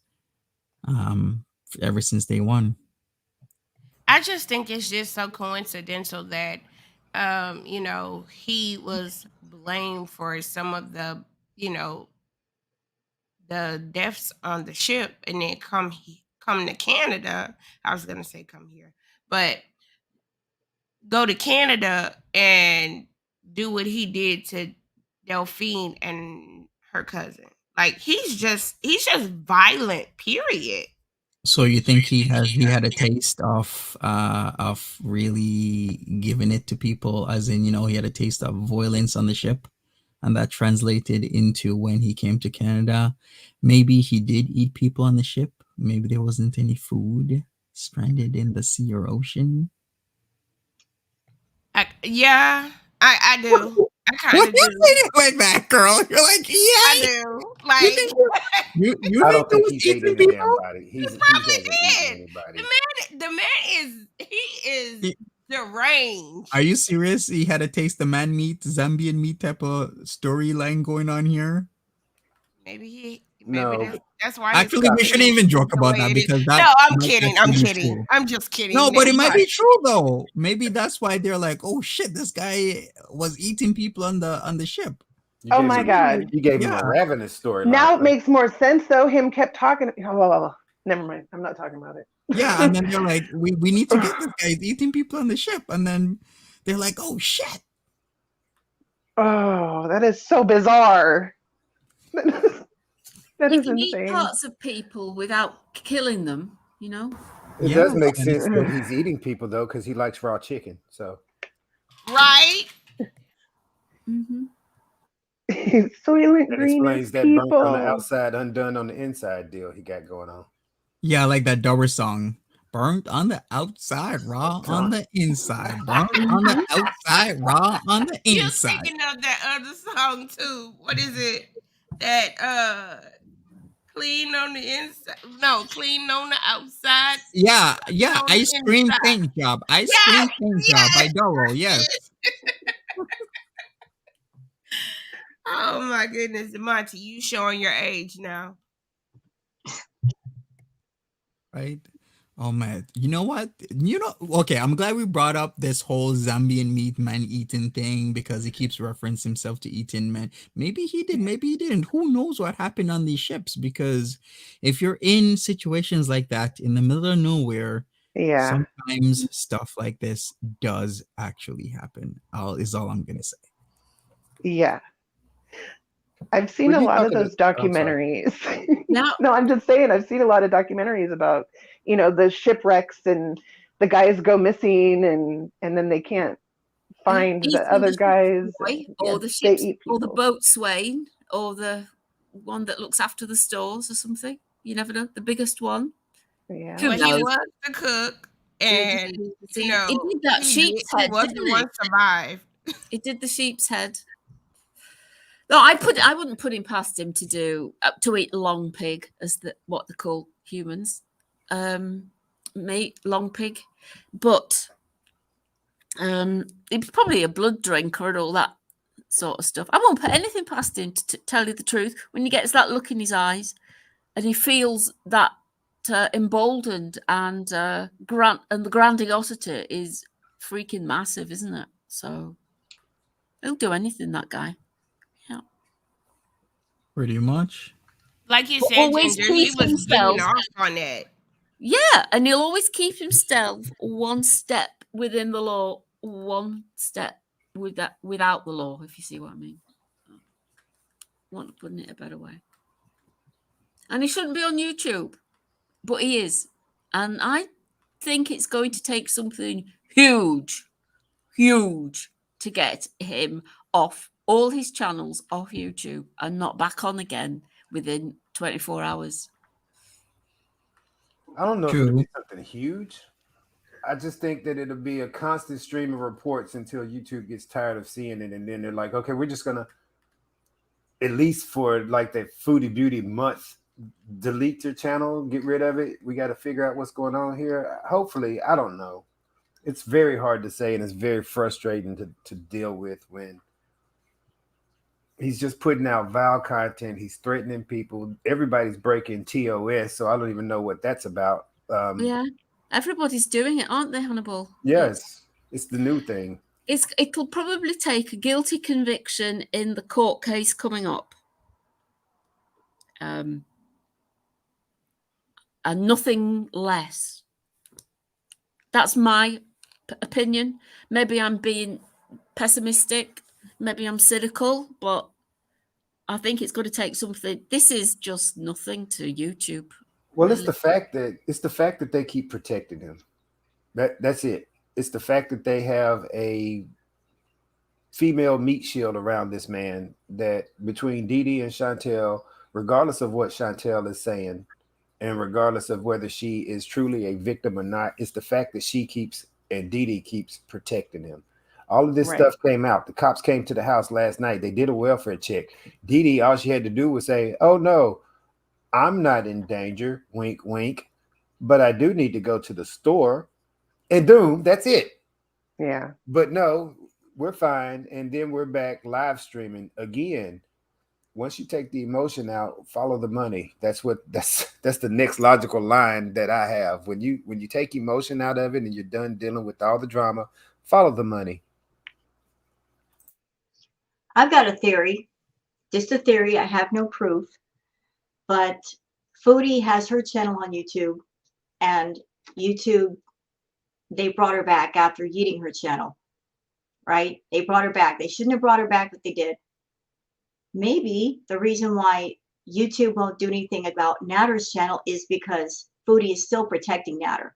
ever since day one. I just think it's just so coincidental that he was blamed for some of the deaths on the ship, and then come to Canada. I was gonna say come here, but go to Canada and do what he did to Delphine and her cousin. Like he's just violent. Period. So you think he had a taste of really giving it to people, as in he had a taste of violence on the ship, and that translated into when he came to Canada. Maybe he did eat people on the ship. Maybe there wasn't any food, stranded in the sea or ocean. Yeah, I do. I kind What of you do. saying it like that, girl? You're like, I yeah. do. You Like think you I think don't there think was he's eating eating the damn people? body. he He probably hasn't eaten did. anybody. The man is he is Y- Deranged. Are you serious? He had a taste of man meat, Zambian meat type of storyline going on here. Maybe No. that's why. Actually, we shouldn't even joke about that because that. No, I'm might kidding. actually I'm be kidding. true. I'm just kidding. No, but it might be Hush. true though. Maybe that's why they're like, "Oh shit, this guy was eating people on the ship." You Oh gave my him- God. You gave him Yeah. a ravenous story. Now it makes more sense though. Him kept talking. Oh, never mind. I'm not talking about it. Yeah, and then they're like, "We need to get this guy. He's eating people on the ship," and then they're like, "Oh shit." Oh, that is so bizarre. That You is can eat insane. parts of people without killing them, you know? It Yeah, does make and- sense that he's eating people though, because he likes raw chicken. So Right? Mm-hmm. Soylent that Green explains is that burnt people. on the outside, undone on the inside deal he got going on. Yeah, like that Dover song. Burnt on the outside, raw on the inside. Burnt on the outside, raw on the You're inside. thinking of that other song too. What is it? That clean on the inside. No, clean on the outside. Yeah, on the ice cream inside. paint job. Ice Yes, cream paint job by yes. Doro, yes. Oh my goodness, Monty, you showing your age now. Right? Oh man, you know what? Okay, I'm glad we brought up this whole Zambian meat man eating thing because he keeps referencing himself to eating men. Maybe he did, maybe he didn't. Who knows what happened on these ships? Because if you're in situations like that in the middle of nowhere, Yeah. sometimes stuff like this does actually happen. Is all I'm gonna say. Yeah. I've seen Were a you lot of talking to- those I'm sorry. documentaries. Now, No, I'm just saying, I've seen a lot of documentaries about, the shipwrecks and the guys go missing and then they can't find eating the other ship's guys. boy, Yeah, or the they ship's, eat or the people. boatswain, or the one that looks after the stores or something. You never know. The biggest one. Yeah. Who But he knows? was the cook, and He did that he sheep's head, was didn't the one survive. He did the sheep's head. No, I wouldn't put him past him to do to eat long pig, as what they call humans, meat, long pig, but he's probably a blood drinker and all that sort of stuff. I won't put anything past him to tell you the truth. When he gets that look in his eyes, and he feels that emboldened and the grandiosity is freaking massive, isn't it? So he'll do anything, that guy. Yeah. Pretty much. Like you But said, always Ginger, he keep was himself. getting off on that. Yeah, and he'll always keep himself one step within the law, one step without the law, if you see what I mean. I want to put it a better way. And he shouldn't be on YouTube, but he is. And I think it's going to take something huge to get him off all his channels off YouTube and not back on again within 24 hours. I don't know if True. it'll be something huge. I just think that it'll be a constant stream of reports until YouTube gets tired of seeing it, and then they're like, okay, we're just gonna, at least for like that Foodie Beauty month, delete your channel, get rid of it. We got to figure out what's going on here. Hopefully, I don't know. It's very hard to say, and it's very frustrating to deal with when he's just putting out vile content. He's threatening people. Everybody's breaking TOS, so I don't even know what that's about. Yeah, everybody's doing it, aren't they, Hannibal? Yes, it's the new thing. It'll probably take a guilty conviction in the court case coming up. And nothing less. That's my opinion. Maybe I'm being pessimistic. Maybe I'm cynical, but I think it's going to take something. This is just nothing to YouTube. Well, really. it's the fact that they keep protecting him. That's it. It's the fact that they have a female meat shield around this man, that between DeeDee and Chantelle, regardless of what Chantelle is saying, and regardless of whether she is truly a victim or not, it's the fact that she keeps and DeeDee keeps protecting him. All of this stuff came out. The cops came to the house last night. They did a welfare check. DeeDee, all she had to do was say, oh no, I'm not in danger, wink, wink, but I do need to go to the store. And boom, that's it. Yeah. But no, we're fine. And then we're back live streaming again. Once you take the emotion out, follow the money. That's the next logical line that I have. When you take emotion out of it and you're done dealing with all the drama, follow the money. I've got a theory, just a theory. I have no proof, but Foody has her channel on YouTube, and YouTube, they brought her back after yeeting her channel, right? They brought her back. They shouldn't have brought her back, but they did. Maybe the reason why YouTube won't do anything about Nader's channel is because Foody is still protecting Nader.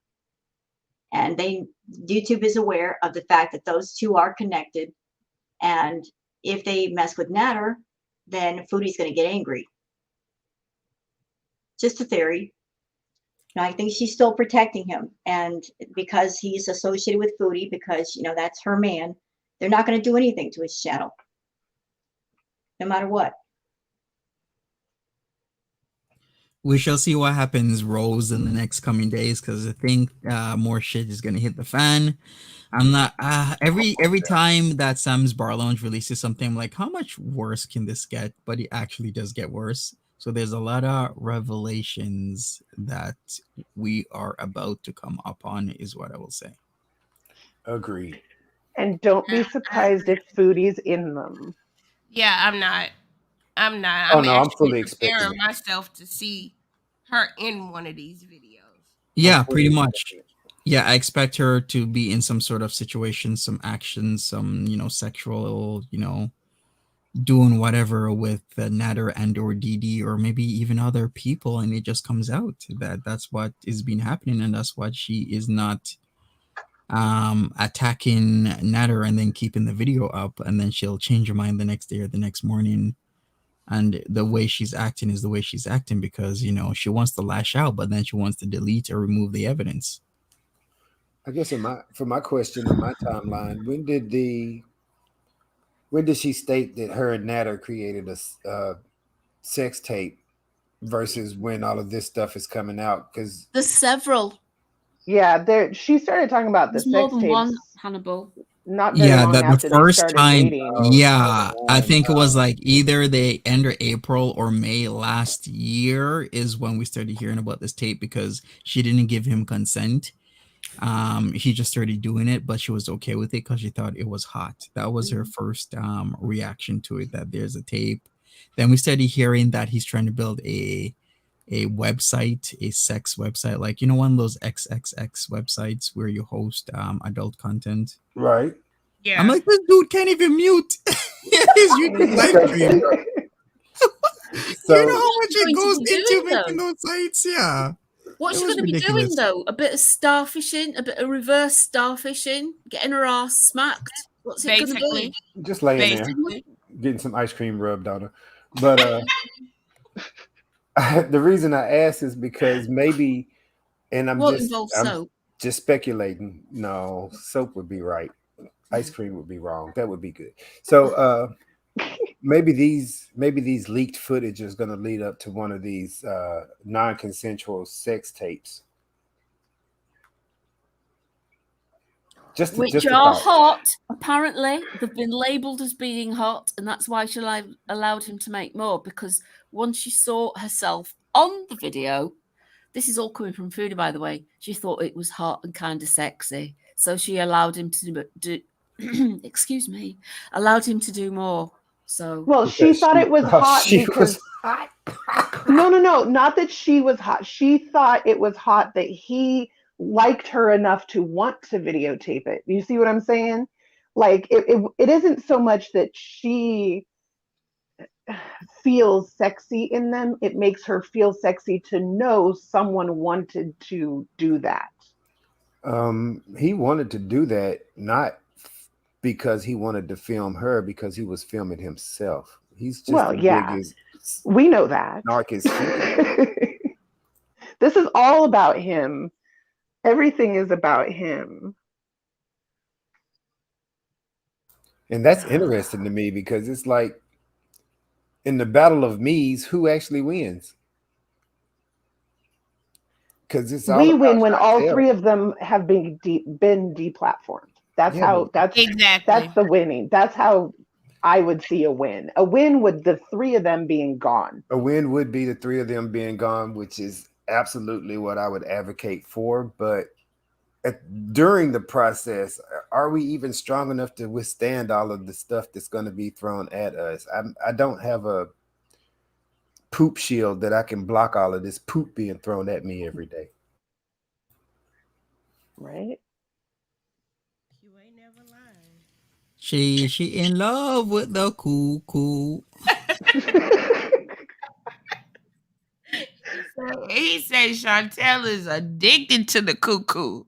And YouTube is aware of the fact that those two are connected. And if they mess with Nader, then Foody's going to get angry. Just a theory. And I think she's still protecting him. And because he's associated with Foody, because, that's her man, they're not going to do anything to his channel. No matter what. We shall see what happens, Rose, in the next coming days, because I think more shit is gonna hit the fan. I'm not every time that Sam's Bar Lounge releases something, I'm like, how much worse can this get? But it actually does get worse. So there's a lot of revelations that we are about to come up on, is what I will say. Agreed. And don't be surprised if Foody's in them. Yeah, I'm not. Oh, no, I'm fully expecting preparing myself to see her in one of these videos. Yeah, pretty much. Yeah, I expect her to be in some sort of situation, some action, some, sexual, doing whatever with Nader and or DeeDee, or maybe even other people, and it just comes out that's what is been happening, and that's what she is not attacking Nader and then keeping the video up, and then she'll change her mind the next day or the next morning. And the way she's acting is the way she's acting because, she wants to lash out, but then she wants to delete or remove the evidence. I guess for my question in my timeline, when did she state that her and Nader created a sex tape versus when all of this stuff is coming out? Because there's several. Yeah, she started talking about the sex more than tapes. One, Hannibal. Not very long after the first they started time. dating. I think it was like either the end of April or May last year is when we started hearing about this tape because she didn't give him consent. He just started doing it, but she was okay with it because she thought it was hot. That was her first reaction to it, that there's a tape. Then we started hearing that he's trying to build a website, a sex website, like, one of those XXX websites where you host adult content. Right. Yeah. I'm like, this dude can't even mute his YouTube live stream. So, you know how much it goes into doing, making those sites? Yeah. What's she going to be doing, though? A bit of starfishing, a bit of reverse starfishing, getting her ass smacked. What's it going to be? Just laying there, getting some ice cream rubbed on her. But the reason I ask is because maybe, and I'm just speculating. No, soap would be right. Ice cream would be wrong. That would be good. So maybe these leaked footage is going to lead up to one of these non-consensual sex tapes. Which are hot. Apparently, they've been labelled as being hot, and that's why she allowed him to make more, because once she saw herself on the video, this is all coming from Foody, by the way, she thought it was hot and kind of sexy. So she allowed him to do excuse me, allowed him to do more. So she thought it was hot because no, not that she was hot. She thought it was hot that he liked her enough to want to videotape it. You see what I'm saying? Like it isn't so much that she feels sexy in them. It makes her feel sexy to know someone wanted to do that. He wanted to do that not because he wanted to film her, because he was filming himself. He's just biggest, we know that. This is all about him. Everything is about him. And that's interesting to me because it's like in the battle of me's, who actually wins? Because it's all we win when all three of them have been deplatformed. That's Yeah, how. but Exactly. That's the winning. That's how I would see a win. A win with the three of them being gone. a win would be the three of them being gone, which is absolutely what I would advocate for. But during the process, are we even strong enough to withstand all of the stuff that's going to be thrown at us? I don't have a poop shield that I can block all of this poop being thrown at me every day. Right? You ain't never lying. She in love with the cuckoo. He said Chantelle is addicted to the cuckoo.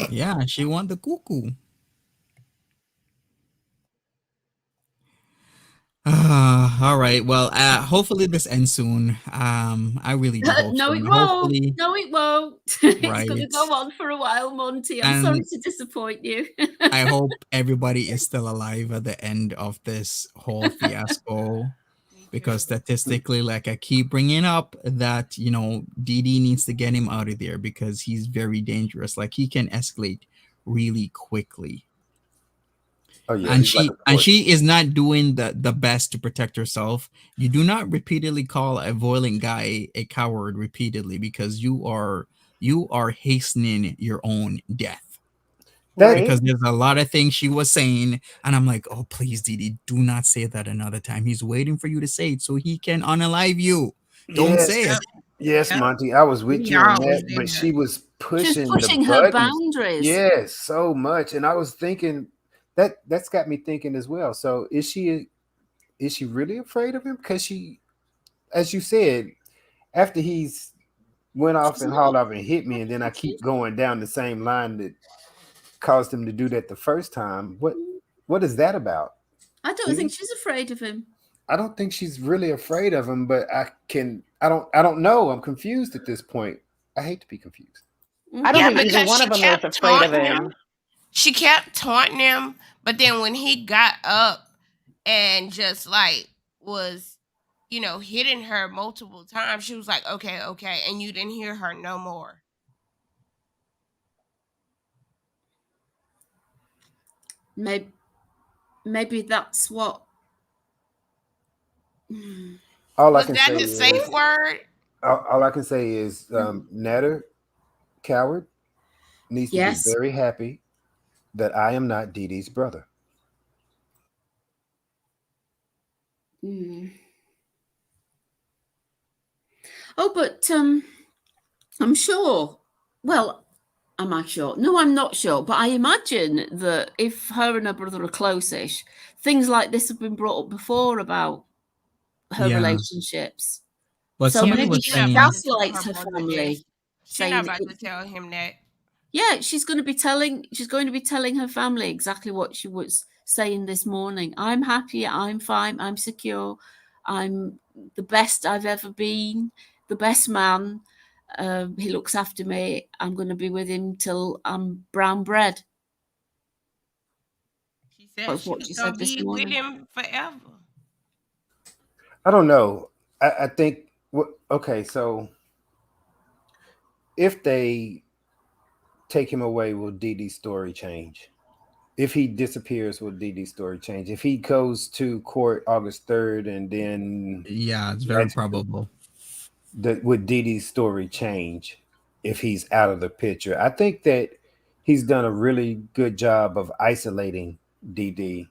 Yeah, she want the cuckoo. All right. Well, hopefully this ends soon. I really do hope No, so. it And won't. hopefully, No, it won't. It's right. going to go on for a while, Monty. I'm And sorry to disappoint you. I hope everybody is still alive at the end of this whole fiasco. Me Because too. statistically, like I keep bringing up, that DeeDee needs to get him out of there because he's very dangerous. Like he can escalate really quickly. Oh yeah, And he's like a she is not doing the best to protect herself. You do not repeatedly call a violent guy a coward repeatedly, because you are hastening your own death. That Right? Because there's a lot of things she was saying, and I'm like, oh please, DeeDee, do not say that another time. He's waiting for you to say it so he can unalive you. Don't say yes, it. yes, Yep. Monty, I was with We you on all was that, but there. she was She's pushing the pushing her buttons. boundaries. Yes, so much, and I was thinking that's got me thinking as well. So is she really afraid of him? Because she, as you said, after he's went off She's and not. hauled off and hit me, and then I keep going down the same line that caused him to do that the first time. What is that about? I don't think she's afraid of him. I don't think she's really afraid of him, but I don't know. I'm confused at this point. I hate to be confused. I don't Yeah, think either because one she of them is kept afraid of taunting him. him. She kept taunting him, but then when he got up and just like was, hitting her multiple times, she was like, okay, and you didn't hear her no more. Maybe that's what. All I Was can that say the is safe word? all I can say is Nader, coward, needs to be Yes. very happy that I am not DeeDee's brother. Oh, but I'm sure. Well, am I sure? No, I'm not sure. But I imagine that if her and her brother are close-ish, things like this have been brought up before about her Yeah. relationships. But So somebody maybe was she saying, gaslights her brother family, is. She's not saying about to tell him that. yeah, she's going to be telling her family exactly what she was saying this morning. I'm happy, I'm fine, I'm secure, I'm the best I've ever been, the best man. He looks after me. I'm going to be with him till I'm brown bread. She said That's she what was she gonna said this be with morning. him forever. I don't know. I think okay, so if they take him away, will DeeDee's story change? If he disappears, will DeeDee's story change? If he goes to court August 3rd and then yeah, it's very probable. would DeeDee's story change if he's out of the picture? I think that he's done a really good job of isolating DeeDee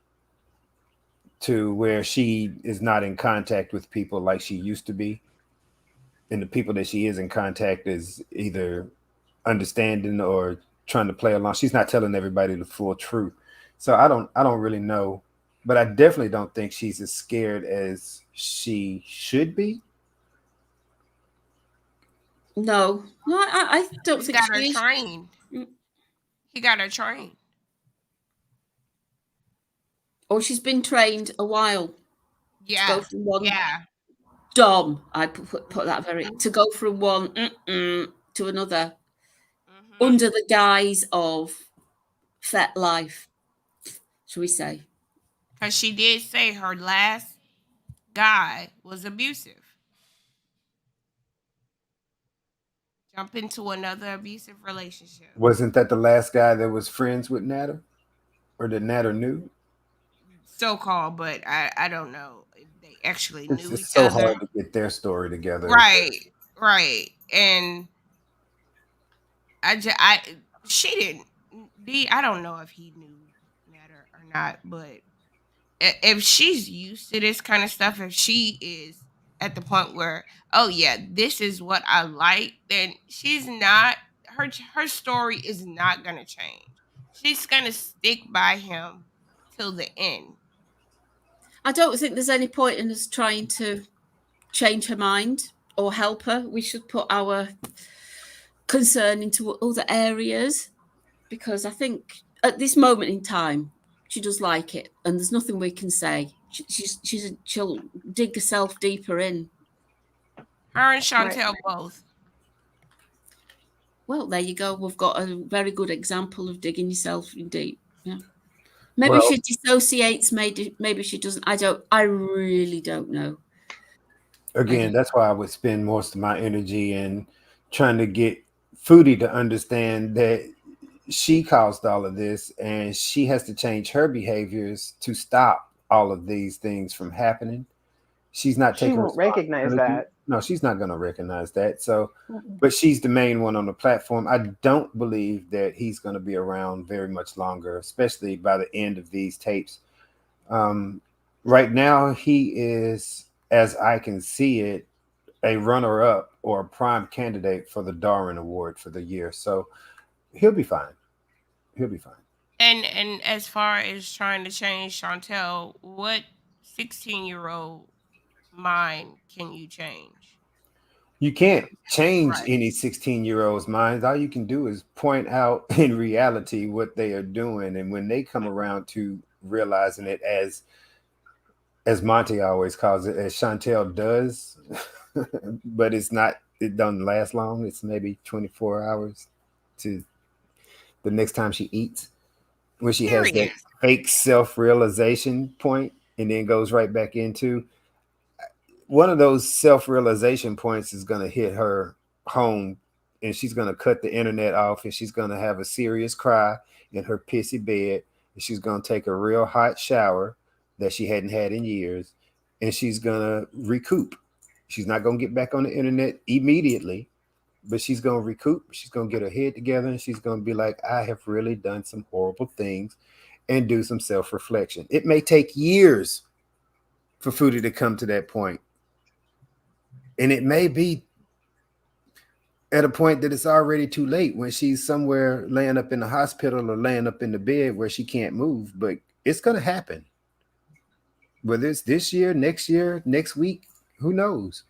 to where she is not in contact with people like she used to be. And the people that she is in contact is either understanding or trying to play along. She's not telling everybody the full truth. So I don't really know, but I definitely don't think she's as scared as she should be. No, I don't He's think got her she is. trained. He got her trained. Oh, she's been trained a while. Yeah. To go from one dom, I put that to go from one to another under the guise of fet life, shall we say? Because she did say her last guy was abusive. jump into another abusive relationship. Wasn't that the last guy that was friends with Nader, or that Nader knew? So called, but I don't know if they actually It's knew just each so other. hard to get their story together. Right, right. And she didn't. I don't know if he knew Nader or not, but if she's used to this kind of stuff, if she is at the point where, oh yeah, this is what I like, then she's not. Her story is not gonna change. She's gonna stick by him till the end. I don't think there's any point in us trying to change her mind or help her. We should put our concern into other areas, because I think at this moment in time, she does like it, and there's nothing we can say. She'll dig herself deeper in. Her and Chantelle both. Well, there you go. We've got a very good example of digging yourself in deep. Yeah. Maybe she dissociates. Maybe she doesn't. I really don't know. Again, that's why I would spend most of my energy in trying to get Foody to understand that she caused all of this, and she has to change her behaviors to stop all of these things from happening. She's not taking. She won't recognize that. No, she's not going to recognize that. So, but she's the main one on the platform. I don't believe that he's going to be around very much longer, especially by the end of these tapes. Right now, he is, as I can see it, a runner-up or a prime candidate for the Darwin Award for the year. So he'll be fine. He'll be fine. And as far as trying to change Chantelle, what 16-year-old mind can you change? You can't change any 16-year-old's minds. All you can do is point out in reality what they are doing. And when they come around to realizing it, as Monty always calls it, as Chantelle does, but it doesn't last long. It's maybe 24 hours to the next time she eats, when she has that fake self-realization point and then goes right back into one of those self-realization points is going to hit her home, and she's going to cut the internet off, and she's going to have a serious cry in her pissy bed, and she's going to take a real hot shower that she hadn't had in years, and she's going to recoup. She's not going to get back on the internet immediately, but she's going to recoup. She's going to get her head together, and she's going to be like, I have really done some horrible things, and do some self-reflection. It may take years for Foody to come to that point. And it may be at a point that it's already too late, when she's somewhere laying up in the hospital or laying up in the bed where she can't move. But it's going to happen. Whether it's this year, next week, who knows?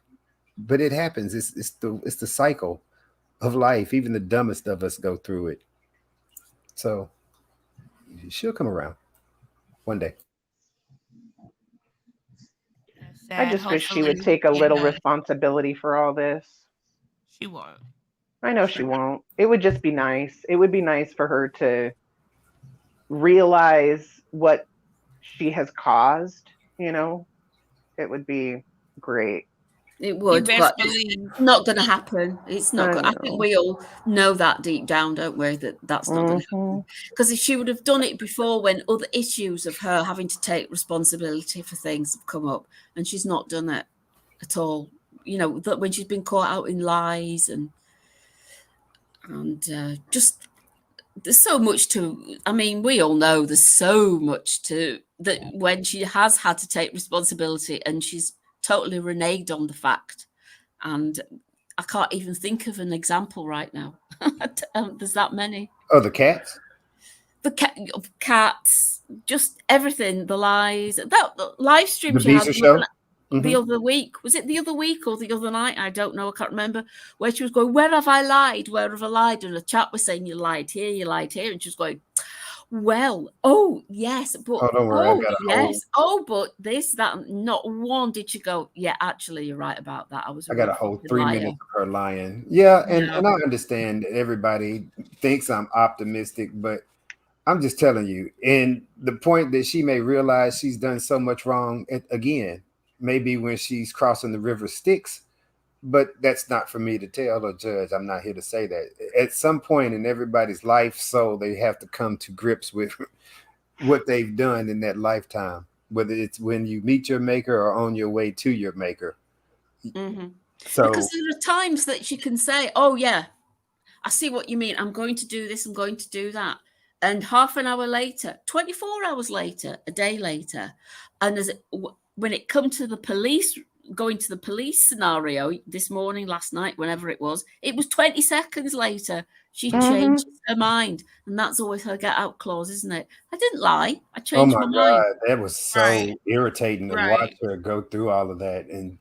But it happens. It's the cycle of life. Even the dumbest of us go through it. So she'll come around one day. I just wish she would take a little responsibility for all this. She won't. I know she won't. It would just be nice. It would be nice for her to realize what she has caused, you know? It would be great. It would, but it's not going to happen. It's not going. I think we all know that deep down, don't we? That's not going to happen. Because if she would have done it before, when other issues of her having to take responsibility for things have come up, and she's not done it at all. You know, that when she's been caught out in lies and just there's so much to. I mean, we all know there's so much to that when she has had to take responsibility, and she's totally reneged on the fact, and I can't even think of an example right now. There's that many. Oh, the cats? The cats, just everything, the lies. That live stream she had the other week. Was it the other week or the other night? I don't know. I can't remember. Where she was going, where have I lied? Where have I lied? And the chat was saying, you lied here, you lied here. And she was going, well, oh yes, but don't worry, but this, that, not one did you go, yeah, actually you're right about that. I got a whole 3 minutes of her lying. Yeah, and I understand that everybody thinks I'm optimistic, but I'm just telling you, in the point that she may realize she's done so much wrong again, maybe when she's crossing the river Styx, but that's not for me to tell or judge. I'm not here to say that. At some point in everybody's life, so they have to come to grips with what they've done in that lifetime, whether it's when you meet your maker or on your way to your maker. Mm-hmm. So because there are times that she can say, oh yeah, I see what you mean, I'm going to do this, I'm going to do that, and half an hour later, 24 hours later, a day later, and when it come to the police, going to the police scenario this morning, last night, whenever it was 20 seconds later she changed her mind, and that's always her get out clause, isn't it? I didn't lie, I changed my mind. That was so Right. irritating to Right. watch her go through all of that. And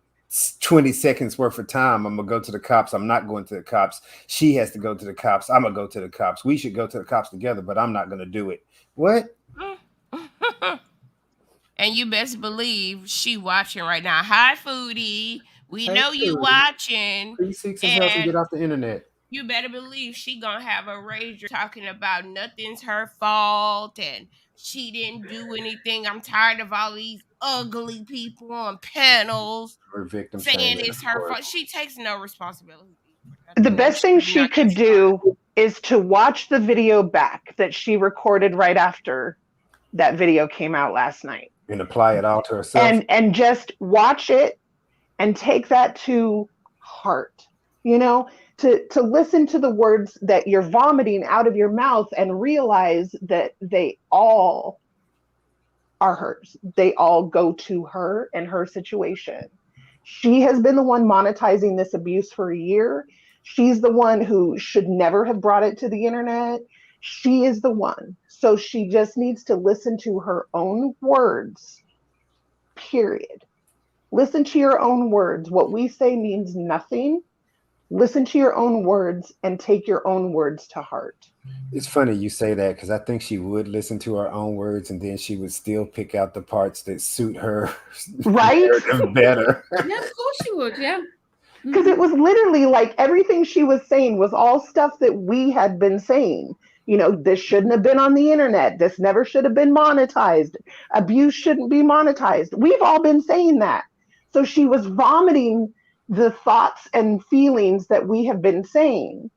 20 seconds worth of time. I'm gonna go to the cops. I'm not going to the cops. She has to go to the cops. I'm gonna go to the cops. We should go to the cops together, but I'm not gonna do it. What? And you best believe she watching right now. Hi, Foody. We Hey, know you Foody. watching. Please seek some help and get off the internet. You better believe she gonna have a rager talking about nothing's her fault and she didn't do anything. I'm tired of all these ugly people on panels Or victim saying shaming, it's of her course. fault. She takes no responsibility. The best thing she could do is to watch the video back that she recorded right after that video came out last night, and apply it all to herself. and just watch it and take that to heart. You know, to listen to the words that you're vomiting out of your mouth and realize that they all are hers. They all go to her and her situation. She has been the one monetizing this abuse for a year. She's the one who should never have brought it to the internet. She is the one. So she just needs to listen to her own words, period. Listen to your own words. What we say means nothing. Listen to your own words and take your own words to heart. It's funny you say that, because I think she would listen to her own words and then she would still pick out the parts that suit her right better. Yeah, of course she would. Yeah, because it was literally like everything she was saying was all stuff that we had been saying. You know, this shouldn't have been on the internet. This never should have been monetized. Abuse shouldn't be monetized. We've all been saying that. So she was vomiting the thoughts and feelings that we have been saying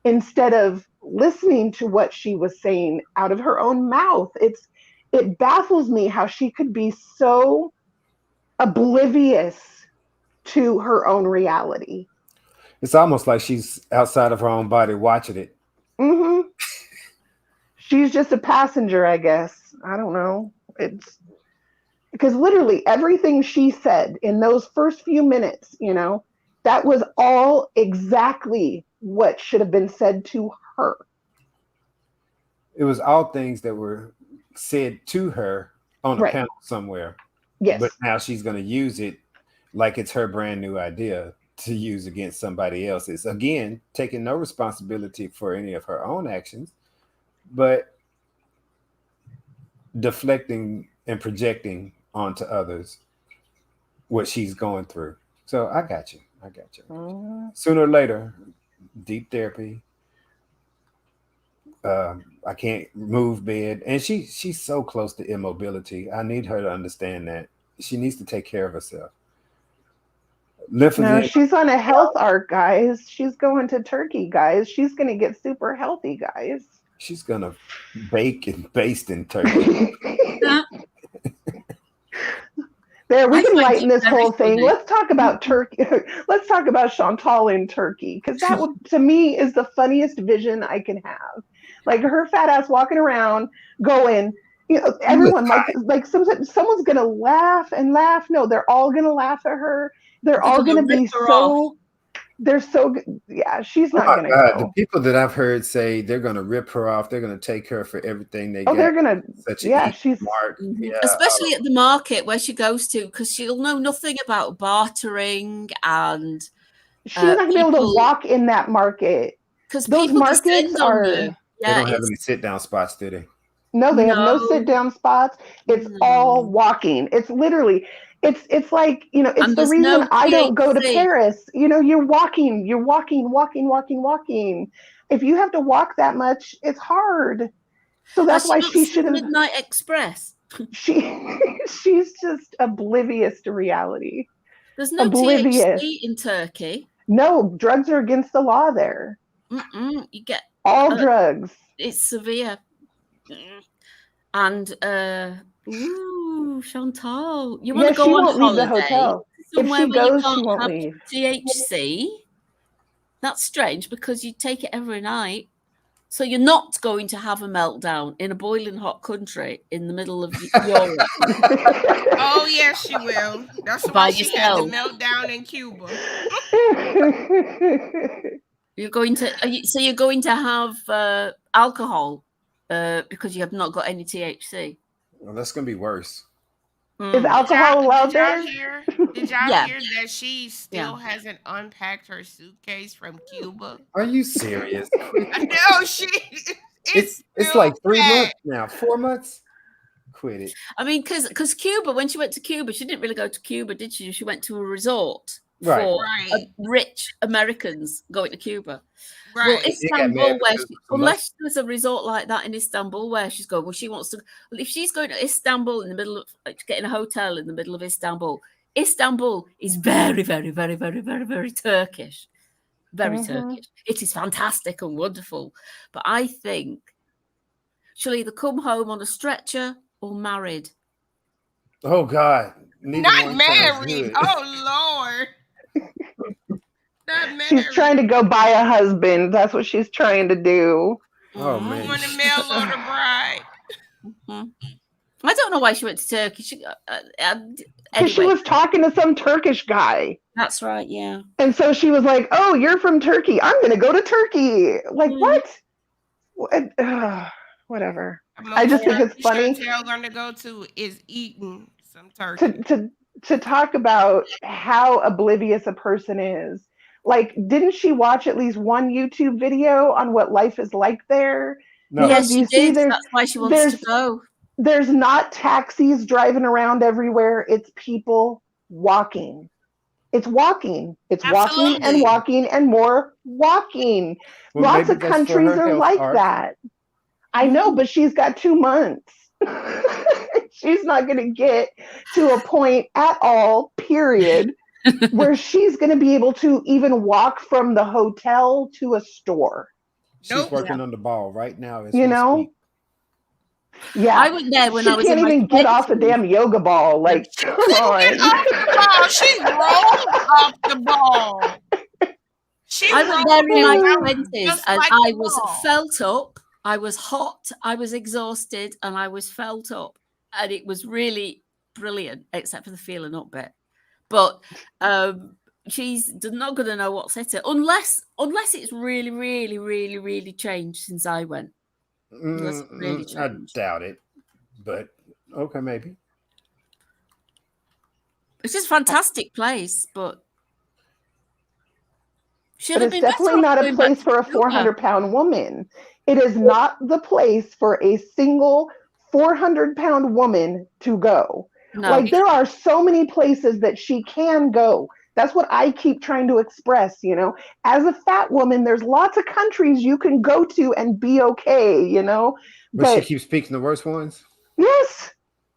instead of listening to what she was saying out of her own mouth. It baffles me how she could be so oblivious to her own reality. It's almost like she's outside of her own body watching it. Mm-hmm. She's just a passenger, I guess. I don't know. It's because literally everything she said in those first few minutes, you know, that was all exactly what should have been said to her. It was all things that were said to her on a panel somewhere. Yes. But now she's going to use it like it's her brand new idea to use against somebody else's. Again, taking no responsibility for any of her own actions, but deflecting and projecting onto others what she's going through. So I got you. Sooner or later, deep therapy. I can't move bed, and she's so close to immobility. I need her to understand that she needs to take care of herself. No, she's on a health arc, guys. She's going to Turkey, guys. She's going to get super healthy, guys. She's going to bake and baste in Turkey. There, we can lighten this whole thing. Let's talk about Turkey. Let's talk about Chantelle in Turkey, because that would, to me, is the funniest vision I can have. Like her fat ass walking around, going, you know, everyone like someone's gonna laugh and laugh. No, they're all gonna laugh at her. They're all gonna be so. They're so good. Yeah, she's not gonna go. The people that I've heard say they're gonna rip her off. They're gonna take her for everything they. Oh, they're gonna. She's smart. Yeah, especially at the market where she goes to, because she'll know nothing about bartering, and she's not gonna be able to walk in that market because those markets are. They don't have any sit down spots, do they? No, they have no sit down spots. It's all walking. It's literally. It's like, you know, it's the reason I don't go to Paris. You know, you're walking. If you have to walk that much, it's hard. So that's why she shouldn't. Midnight Express. She's just oblivious to reality. There's no Oblivious. THC in Turkey. No, drugs are against the law there. You get all drugs. It's severe. And Chantelle, you want to go she on won't holiday leave the hotel. somewhere If she where you goes, can't she won't have leave. THC? That's strange because you take it every night. So you're not going to have a meltdown in a boiling hot country in the middle of Europe. Oh yes, she will. That's By why she had the yourself. meltdown in Cuba. You're going to you're going to have alcohol because you have not got any THC. Well, that's gonna be worse. Is alcohol allowed there? Did y'all hear that she still hasn't unpacked her suitcase from Cuba? Are you serious? No, it's like 3 months now, 4 months. Quit it. I mean, because Cuba, when she went to Cuba, she didn't really go to Cuba, did she? She went to a resort for rich Americans going to Cuba. Right. Well, Istanbul, unless there's a resort like that in Istanbul where she's going, well, she wants to. Well, if she's going to Istanbul in the middle of getting a hotel in the middle of Istanbul is very, very, very, very, very, very Turkish. Very Turkish. It is fantastic and wonderful. But I think she'll either come home on a stretcher or married. Oh, God. Not married. Oh, Lord. She's trying to go buy a husband. That's what she's trying to do. Oh, man. Want to mail order bride. I don't know why she went to Turkey. Because she was talking to some Turkish guy. That's right, yeah. And so she was like, "Oh, you're from Turkey. I'm going to go to Turkey." Like, what? Whatever. I just think it's funny. Chantelle going to go to is eating some turkey. To talk about how oblivious a person is. Like, didn't she watch at least one YouTube video on what life is like there? No. Yes, she did. That's why she wants to go. There's not taxis driving around everywhere. It's people walking. It's walking. It's walking and walking and more walking. Well, lots of countries are like that. I know, but she's got 2 months. She's not going to get to a point at all, period, where she's going to be able to even walk from the hotel to a store. She's working on the ball right now. You know? Yeah, I went there when I was. She can't even get off the damn yoga ball. Like, come on. She rolled off the ball. I went there in my 20s, and I was felt up. I was hot. I was exhausted, and I was felt up, and it was really brilliant, except for the feeling up bit. But she's not going to know what's hit her unless it's really, really, really, really changed since I went. Really I doubt it, but okay, maybe. It's just a fantastic place, but it's definitely not a place for a 400-pound woman. It is not the place for a single 400-pound woman to go. No. Like, there are so many places that she can go. That's what I keep trying to express, you know. As a fat woman, there's lots of countries you can go to and be okay, you know. But she keeps picking the worst ones? Yes.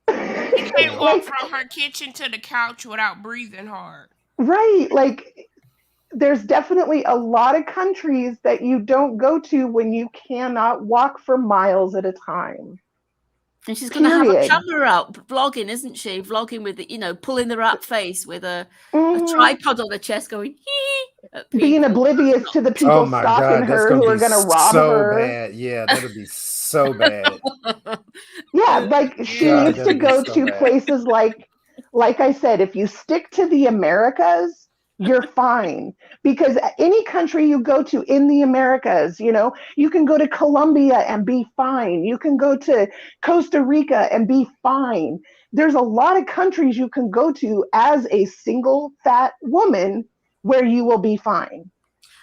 She can't walk from her kitchen to the couch without breathing hard. Right. Like, there's definitely a lot of countries that you don't go to when you cannot walk for miles at a time. And she's going to have a camera out, vlogging, isn't she? Vlogging with, pulling the rat face with a tripod on her chest going, being oblivious to the people stalking her who are going to rob her. Bad. Yeah, that'll be so bad. Yeah, like she needs to go to places like I said, if you stick to the Americas, you're fine, because any country you go to in the Americas, you can go to Colombia and be fine. You can go to Costa Rica and be fine. There's a lot of countries you can go to as a single fat woman where you will be fine.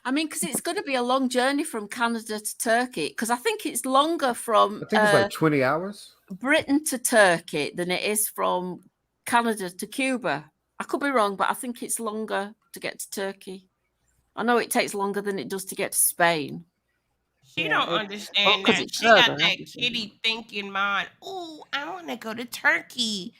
I mean, because it's going to be a long journey from Canada to Turkey, because I think it's longer from it's like 20 hours. Britain to Turkey than it is from Canada to Cuba. I could be wrong, but I think it's longer to get to Turkey. I know it takes longer than it does to get to Spain. She don't understand that. She got that kitty thinking mind. Oh, I want to go to Turkey.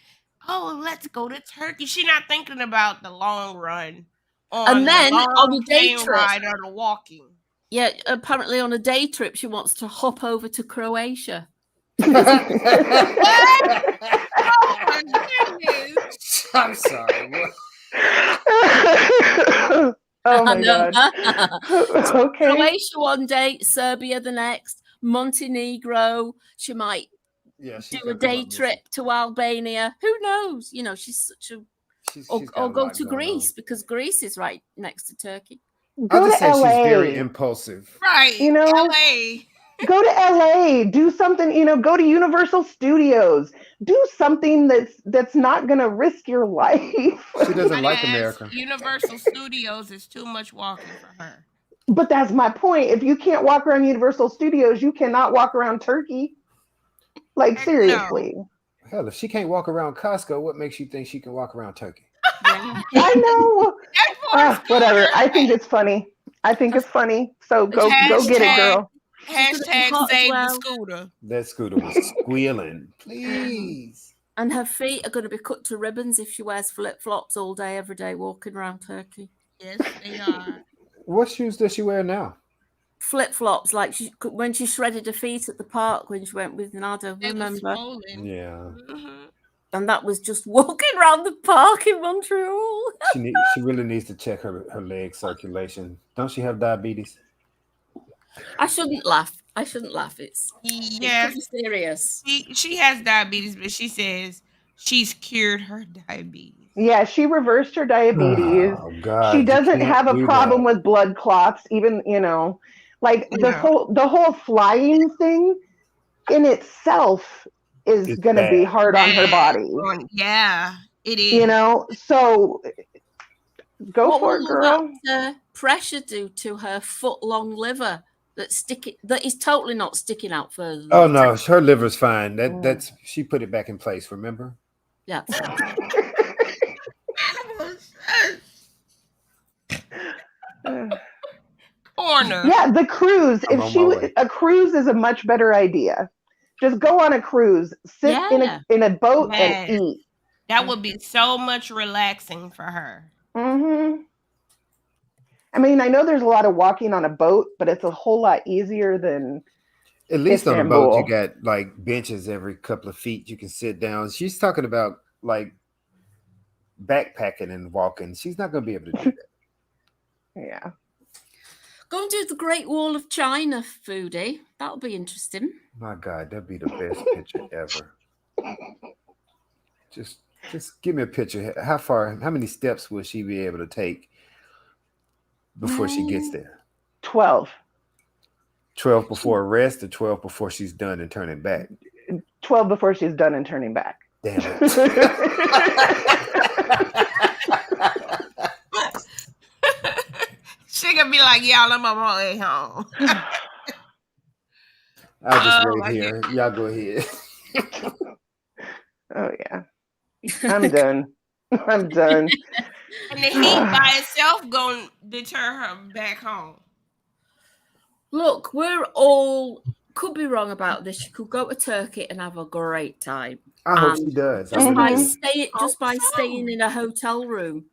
Oh, let's go to Turkey. She's not thinking about the long run And then the on long a day plane trip, ride or the walking. yeah, apparently on a day trip, she wants to hop over to Croatia. Oh my goodness. I'm sorry. What? Oh my god. Okay. Croatia one day, Serbia the next, Montenegro. She might do a day trip to Albania. Who knows? You know, she's such a or go to Greece because Greece is right next to Turkey. Go to LA. She's very impulsive. Right. You know, LA. Go to LA. Do something, you know, go to Universal Studios. Do something that's not gonna risk your life. She doesn't like America. Universal Studios is too much walking for her. But that's my point. If you can't walk around Universal Studios, you cannot walk around Turkey. Like, seriously. No. Hell, if she can't walk around Costco, what makes you think she can walk around Turkey? I know. Whatever. I think it's funny. I think it's funny. So go get it, girl. Hashtag save the scooter. That scooter was squealing. Please. And her feet are going to be cut to ribbons if she wears flip-flops all day, every day, walking around Turkey. Yes, they are. What shoes does she wear now? Flip-flops, like when she shredded her feet at the park when she went with Nader, remember? Yeah. Mm-hmm. And that was just walking around the park in Montreal. She really needs to check her leg circulation. Don't she have diabetes? I shouldn't laugh. It's serious. She has diabetes, but she says she's cured her diabetes. Yeah, she reversed her diabetes. Oh, God, she doesn't have a problem with blood clots, even, you know, like the whole flying thing in itself is going to be hard on her body. Yeah, it is. You know, so go for it, girl. What will pressure do to her foot-long liver that is totally not sticking out further? Oh no, her liver's fine. That's she put it back in place. Remember? Yeah. Corner. Yeah, the cruise. A cruise is a much better idea. Just go on a cruise, sit in a boat and eat. That would be so much relaxing for her. Mm-hmm. I mean, I know there's a lot of walking on a boat, but it's a whole lot easier than at least Istanbul. On a boat you got like benches every couple of feet you can sit down. She's talking about like backpacking and walking. She's not going to be able to do that. Yeah. Go and do the Great Wall of China, Foody. That'll be interesting. My God, that'd be the best picture ever. Just give me a picture. How many steps will she be able to take before she gets there? 12. 12 before rest or 12 before she's done and turning back? 12 before she's done and turning back. Damn it. She gonna be like, y'all, I'm on my way home. I'll just wait here. Y'all go ahead. Oh, yeah. I'm done. I'm done. And the heat by itself gonna deter her back home. Look, we're all could be wrong about this. She could go to Turkey and have a great time. I hope she does. Just by staying in a hotel room.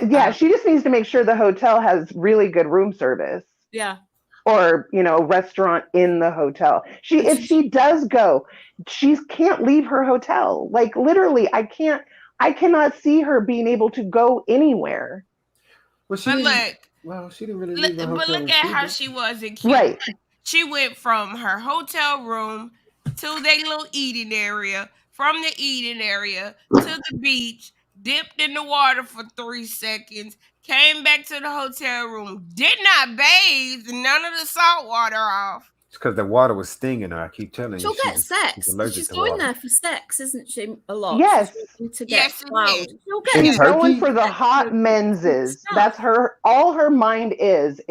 Yeah, she just needs to make sure the hotel has really good room service. Yeah. Or, you know, restaurant in the hotel. If she does go, she can't leave her hotel. Like literally, I cannot see her being able to go anywhere. Well, she didn't really leave the hotel. But look at how she was in Cuba. Right. She went from her hotel room to their little eating area, from the eating area to the beach, dipped in the water for 3 seconds, came back to the hotel room, did not bathe, none of the salt water off. It's because the water was stinging her. I keep telling you. She'll get sex. She's going there for sex, isn't she? A lot. Yes. She's going for the hot menses. That's her. All her mind is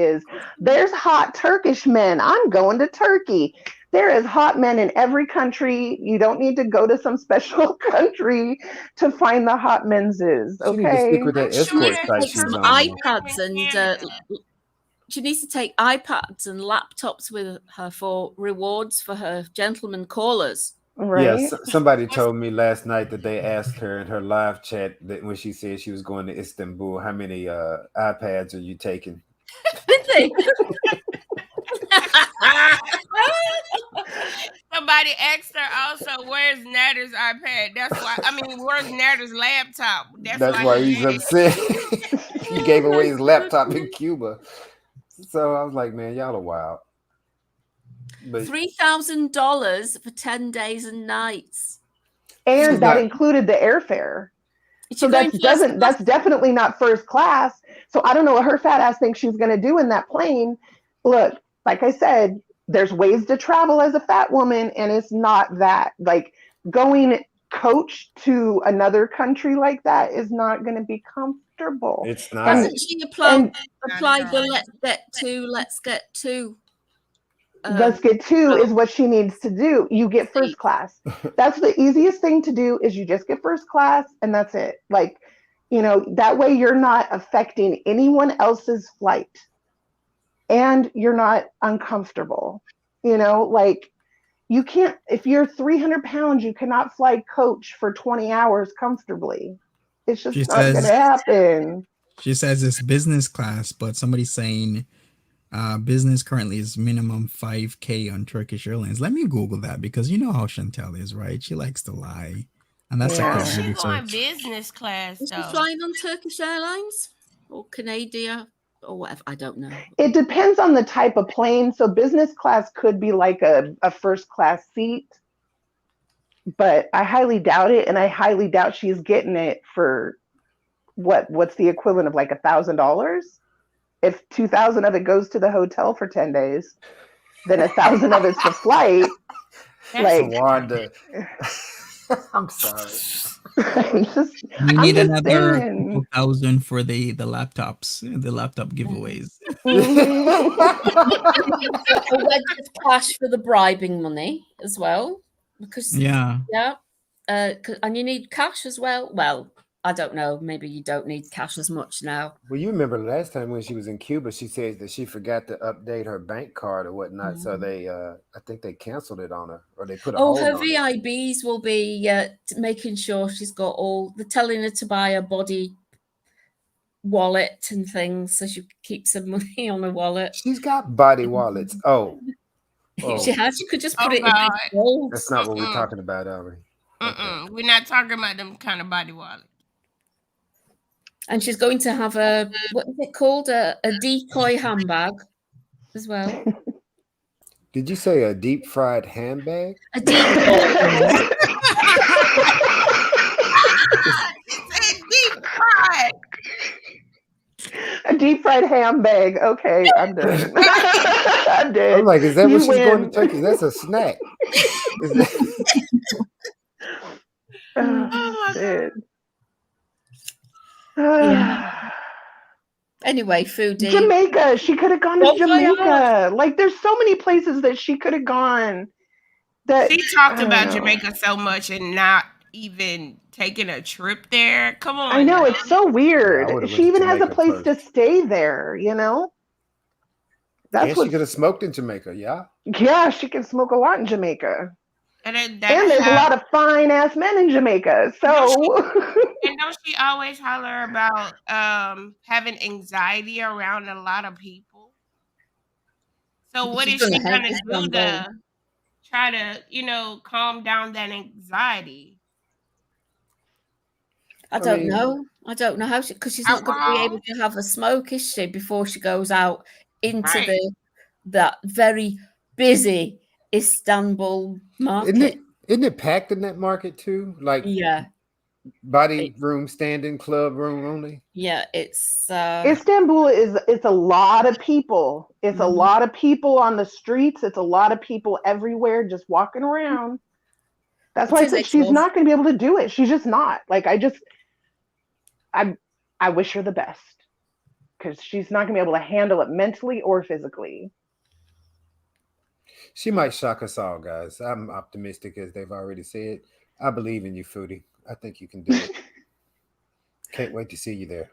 there's hot Turkish men. I'm going to Turkey. There is hot men in every country. You don't need to go to some special country to find the hot menses. Okay. She needs to stick with that escort site she's on. iPads and she needs to take iPads and laptops with her for rewards for her gentleman callers. Right? Somebody told me last night that they asked her in her live chat that when she said she was going to Istanbul, how many iPads are you taking? Somebody asked her also, where's Nader's iPad? That's why, I mean, where's Nader's laptop? That's why he's upset. He gave away his laptop in Cuba. So I was like, man, y'all are wild. But $3,000 for 10 days and nights. And that included the airfare. So that's definitely not first class. So I don't know what her fat ass thinks she's going to do in that plane. Look, like I said, there's ways to travel as a fat woman, and it's not that. Like, going coach to another country like that is not going to be comfortable. It's not. Hasn't she applied the let's get to? Let's get to is what she needs to do. You get first class. That's the easiest thing to do, is you just get first class, and that's it. Like, you know, that way you're not affecting anyone else's flight, and you're not uncomfortable. You know, like, you can't, if you're 300 pounds, you cannot fly coach for 20 hours comfortably. It's just not going to happen. She says it's business class, but somebody's saying business currently is minimum 5K on Turkish Airlines. Let me Google that, because you know how Chantelle is, right? She likes to lie. And that's she's going business class, though. Is she flying on Turkish Airlines or Canadian or whatever? I don't know. It depends on the type of plane. So business class could be like a first class seat, but I highly doubt it. And I highly doubt she's getting it for what's the equivalent of like $1,000. If 2,000 of it goes to the hotel for 10 days, then 1,000 of it's the flight. That's Wanda. I'm sorry. We need another 2,000 for the laptops, the laptop giveaways. A wedge of cash for the bribing money as well, because and you need cash as well. Well, I don't know. Maybe you don't need cash as much now. Well, you remember last time when she was in Cuba, she said that she forgot to update her bank card or whatnot. So they, I think they canceled it on her, or they put a hold her on VIBs will be making sure she's got they're telling her to buy a body wallet and things, so she keeps some money on her wallet. She's got body wallets. She has. You could just put it in gold. That's not what we're talking about, are we? Okay. We're not talking about them kind of body wallet. And she's going to have what is it called? A decoy handbag as well. Did you say a deep fried handbag? A decoy. Deep fried. A deep fried ham bag. Okay, I'm done. I'm dead. I'm like, is that what she's going to Turkey? That's a snack. Shit. Anyway, Foody. Jamaica. She could have gone to Jamaica. Like, there's so many places that she could have gone. That she talked about Jamaica so much and not even taking a trip there. Come on. I know, it's so weird. She even has a place to stay there, you know? That's what she could have smoked in Jamaica, yeah? Yeah, she can smoke a lot in Jamaica. And there's a lot of fine ass men in Jamaica. So and don't she always holler about having anxiety around a lot of people? So what is she gonna do to try to, calm down that anxiety? I don't know. I don't know how because she's not going to be able to have a smoke, is she, before she goes out into that very busy Istanbul market. Isn't it packed in that market too? Like body room, standing club room only. Yeah, it's Istanbul it's a lot of people. It's a lot of people on the streets. It's a lot of people everywhere just walking around. That's why I said she's not going to be able to do it. She's just not. Like, I wish her the best, because she's not going to be able to handle it mentally or physically. She might shock us all, guys. I'm optimistic, as they've already said. I believe in you, Foody. I think you can do it. Can't wait to see you there.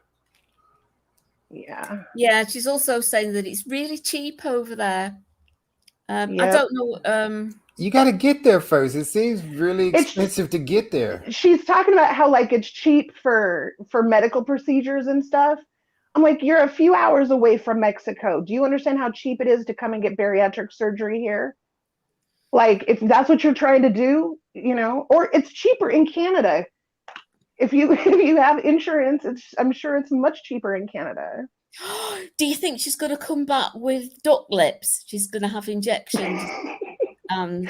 Yeah. Yeah, she's also saying that it's really cheap over there. I Yep. don't know. You got to get there first. It seems really It's- expensive to get there. She's talking about how like it's cheap for medical procedures and stuff. I'm like, you're a few hours away from Mexico. Do you understand how cheap it is to come and get bariatric surgery here? Like, if that's what you're trying to do, or it's cheaper in Canada. If you have insurance, I'm sure it's much cheaper in Canada. Do you think she's going to come back with duck lips? She's going to have injections and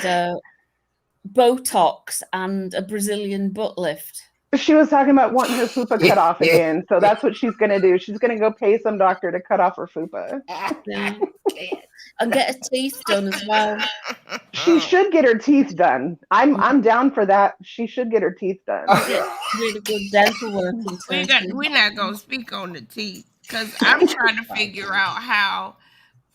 Botox and a Brazilian butt lift. She was talking about wanting her fupa cut off again, so that's what she's going to do. She's going to go pay some doctor to cut off her fupa. Yeah. And get her teeth done as well. She should get her teeth done. I'm down for that. She should get her teeth done. Get really good dental work in Turkey. We're not gonna speak on the teeth because I'm trying to figure out how,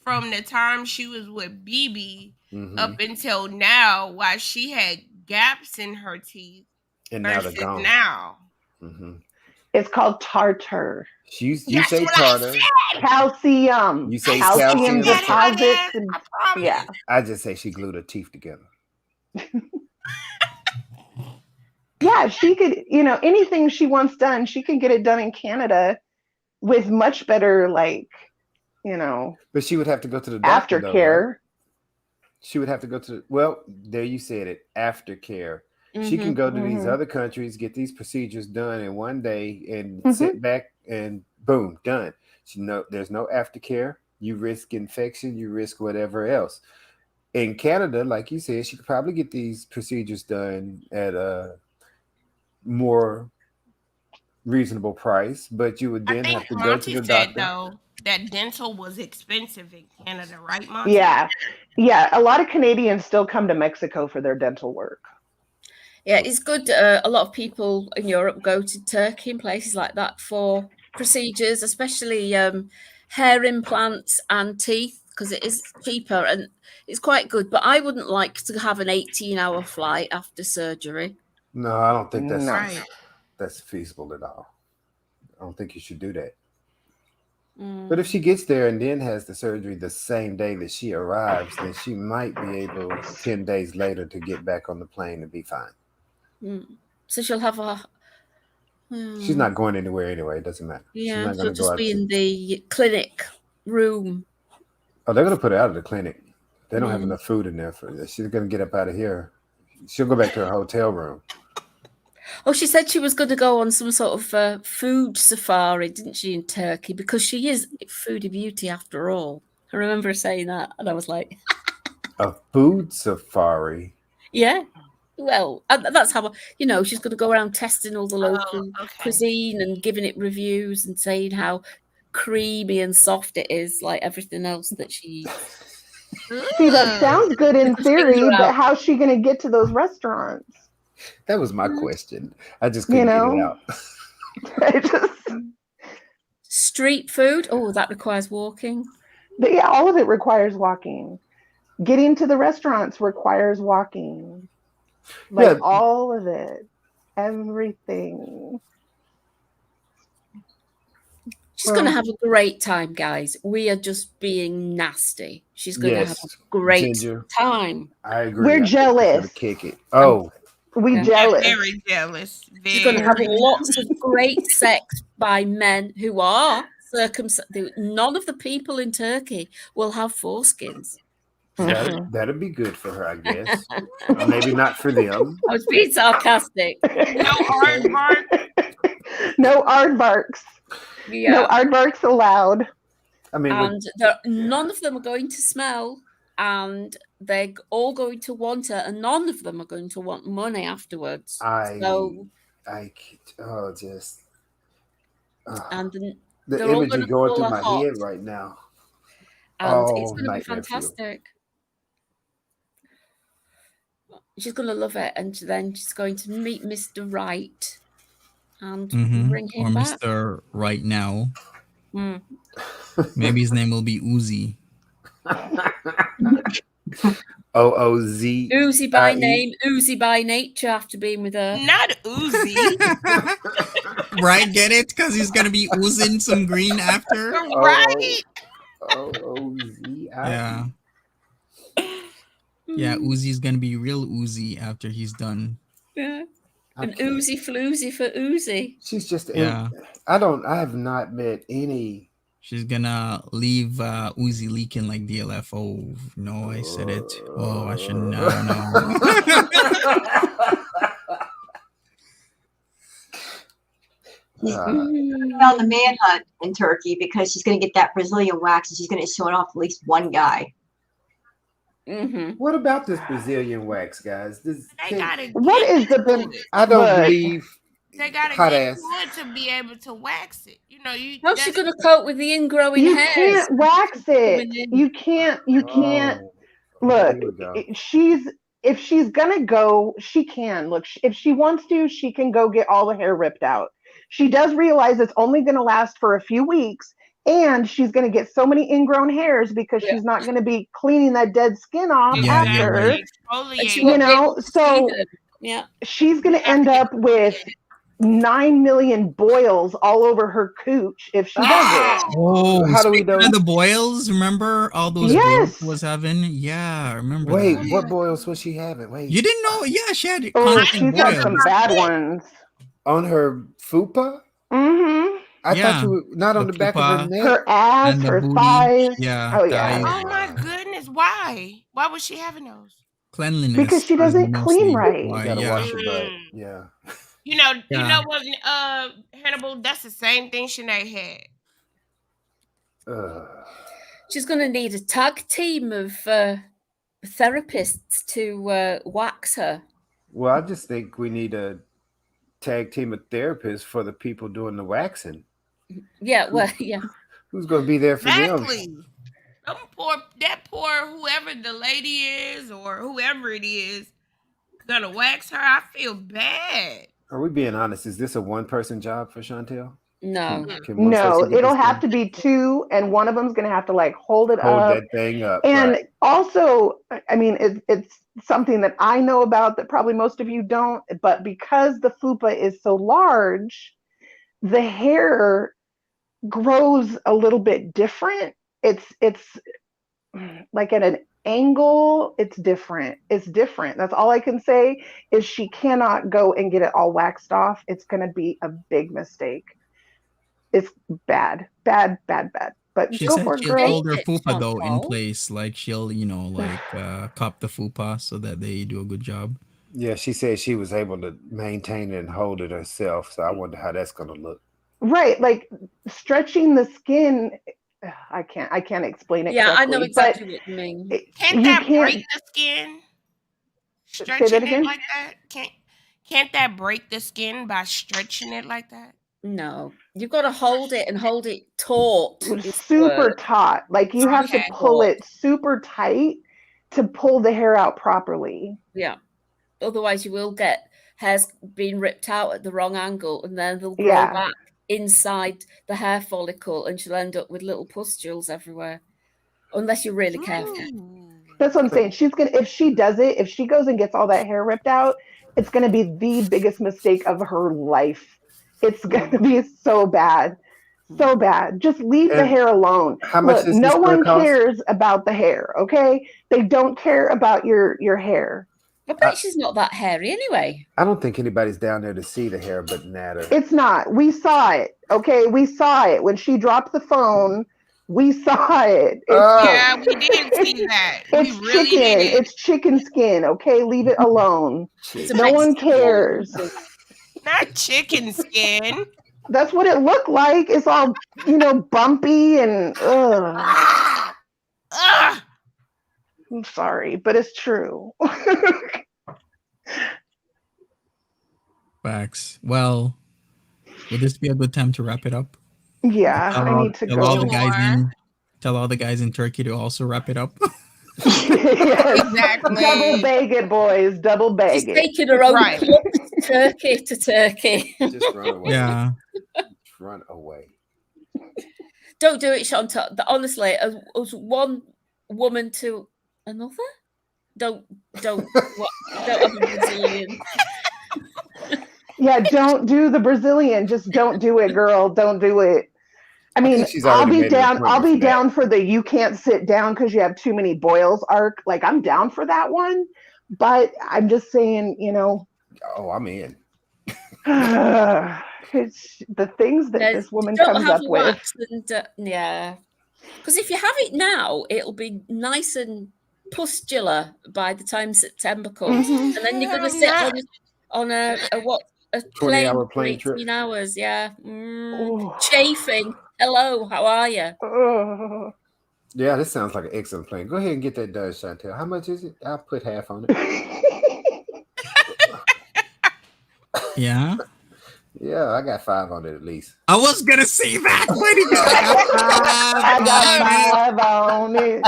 from the time she was with BB up until now, why she had gaps in her teeth And now they're versus gone. now. It's called tartar. You That's say what I tartar. Calcium. You say calcium calcium. deposits. And, yeah. I just say she glued her teeth together. Yeah, she could, anything she wants done, she can get it done in Canada with much better, But she would have to go to the doctor, aftercare. though, right? She would have to go to there you said it, aftercare. She can go to these other countries, get these procedures done in one day and sit back and boom, done. There's no aftercare. You risk infection, you risk whatever else. In Canada, like you said, she could probably get these procedures done at a more reasonable price, but you would then have to go to the doctor. Though, that dental was expensive in Canada, right, Monty? Yeah. A lot of Canadians still come to Mexico for their dental work. Yeah, it's good. A lot of people in Europe go to Turkey and places like that for procedures, especially hair implants and teeth, because it is cheaper and it's quite good. But I wouldn't like to have an 18-hour flight after surgery. No, I don't think that's Right. that's feasible at all. I don't think you should do that. But if she gets there and then has the surgery the same day that she arrives, then she might be able 10 days later to get back on the plane and be fine. So she'll have a... She's not going anywhere anyway. It doesn't matter. Yeah, She's not she'll going to go just out. be in the clinic room. Oh, they're going to put her out of the clinic. They don't have enough food in there for her. She's going to get up out of here. She'll go back to her hotel room. Oh, she said she was going to go on some sort of food safari, didn't she, in Turkey? Because she is foodie beauty after all. I remember her saying that, and I was like... A food safari? Yeah. Well, that's how, she's going to go around testing all the local cuisine and giving it reviews and saying how creamy and soft it is, like everything else that she eats. See, that sounds good in theory, but how's she going to get to those restaurants? That was my question. I just couldn't get it out. Street food? Oh, that requires walking. But yeah, all of it requires walking. Getting to the restaurants requires walking. All of it. Everything. She's going to have a great time, guys. We are just being nasty. She's going to have a great time. I agree. We're jealous. Kick it. Oh. We jealous. Very jealous. She's going to have lots of great sex by men who are circumcised. None of the people in Turkey will have foreskins. That'd be good for her, I guess. Maybe not for them. I was being sarcastic. No aardvark. No aardvarks. Yeah. No aardvarks allowed. I mean, and none of them are going to smell, and they're all going to want her, and none of them are going to want money afterwards. And the imagery going through my head right now. And it's going to be fantastic. She's going to love it, and then she's going to meet Mr. Right and bring him back. Mr. Right Now. Maybe his name will be Uzi. OOZ. Uzi by name, Uzi by nature after being with her. Not Uzi. Right, get it? Because he's going to be oozing some green after. Right. OOZ. Yeah. Yeah, Uzi's gonna be real Uzi after he's done. Yeah. I An can't. Uzi floozy for Uzi. She's just. Yeah. I have not met any. She's gonna leave Uzi leaking like DLFO. No, I said it. Oh, I should know. On the manhunt in Turkey because she's going to get that Brazilian wax and she's going to show it off at least one guy. Mm-hmm. What about this Brazilian wax, guys? What is the? I don't believe. They gotta hot get ass. good to be able to wax it. You know, How's she gonna cope with the ingrowing You hairs? can't wax it. You can't. Look, if she's gonna go, she can. Look, if she wants to, she can go get all the hair ripped out. She does realize it's only going to last for a few weeks, and she's going to get so many ingrown hairs because she's not going to be cleaning that dead skin off after. You know, so she's going to end up with 9 million boils all over her cooch if she does it. Oh, how do we know the boils? Remember all those boils was having? Yeah, I remember. Wait, that. what boils was she having? Wait, you didn't know? Yeah, she had. Oh, she's had some bad ones on her fupa. Mm-hmm. I thought you were not on the back of her neck, her ass, her thighs. Yeah. Oh yeah. Oh my goodness! Why? Why was she having those? Cleanliness. Because she doesn't clean right. You gotta wash your butt. Yeah. You know what, Hannibal? That's the same thing Sinead had. She's going to need a tag team of therapists to wax her. Well, I just think we need a tag team of therapists for the people doing the waxing. Yeah, well, yeah. Who's going to be there for them? That poor whoever the lady is or whoever it is gonna wax her. I feel bad. Are we being honest? Is this a one-person job for Chantelle? No. No, it'll have to be two, and one of them's going to have to like hold up. That thing up. And also, I mean, it's something that I know about that probably most of you don't, but because the fupa is so large, the hair grows a little bit different. It's like at an angle, it's different. That's all I can say is she cannot go and get it all waxed off. It's going to be a big mistake. It's bad. But she go said for it, she'll girl. hold her fupa though in place, like she'll cup the fupa so that they do a good job. Yeah, she said she was able to maintain it and hold it herself. So I wonder how that's going to look. Right, like stretching the skin. I can't explain it. Yeah, correctly, I know exactly what you mean. Can't that break the skin? Stretching again? it like that? Can't that break the skin by stretching it like that? No, you've got to hold it taut. Super taut. Like you have to pull it super tight to pull the hair out properly. Yeah. Otherwise, you will get hairs being ripped out at the wrong angle, and then they'll grow back inside the hair follicle, and she'll end up with little pustules everywhere. Unless you're really careful. That's what I'm saying. If she goes and gets all that hair ripped out, it's gonna be the biggest mistake of her life. It's gonna be so bad. So bad. Just leave the hair alone. How much does no this one cost? cares about the hair, okay? They don't care about your hair. I bet she's not that hairy anyway. I don't think anybody's down there to see the hair but Nader. It's not. We saw it. Okay, we saw it when she dropped the phone. We saw it. Yeah, we did see that. It's really chicken. did. It's chicken skin. Okay, leave it alone. No one cares. Not chicken skin. That's what it looked like. It's all bumpy and. I'm sorry, but it's true. Facts. Well, would this be a good time to wrap it up? Yeah, I need to go. Tell all the guys in Turkey to also wrap it up. Yes. Exactly. Double bag it, boys. Double bag She's it. taking her own turkey to Turkey. Just run away. Yeah. Just run away. Don't do it, Chantelle. Honestly, as one woman to another. Don't have a Brazilian. Yeah, don't do the Brazilian. Just don't do it, girl. Don't do it. I mean, think she's I'll already be made an down. I'll appointment be for that. down for the you can't sit down because you have too many boils arc. Like I'm down for that one, but I'm just saying, Oh, I'm in. it's the things that this woman comes up with. And, yeah, because if you have it now, it'll be nice and pustular by the time September comes, and then you're going to sit on a 20-hour for plane trip. 18 hours. Yeah, chafing. Hello, how are you? Yeah, this sounds like an excellent plan. Go ahead and get that done, Chantelle. How much is it? I'll put half on it. Yeah. Yeah, I got 5 on it at least. I was gonna say that. Where did you I got 5 on it.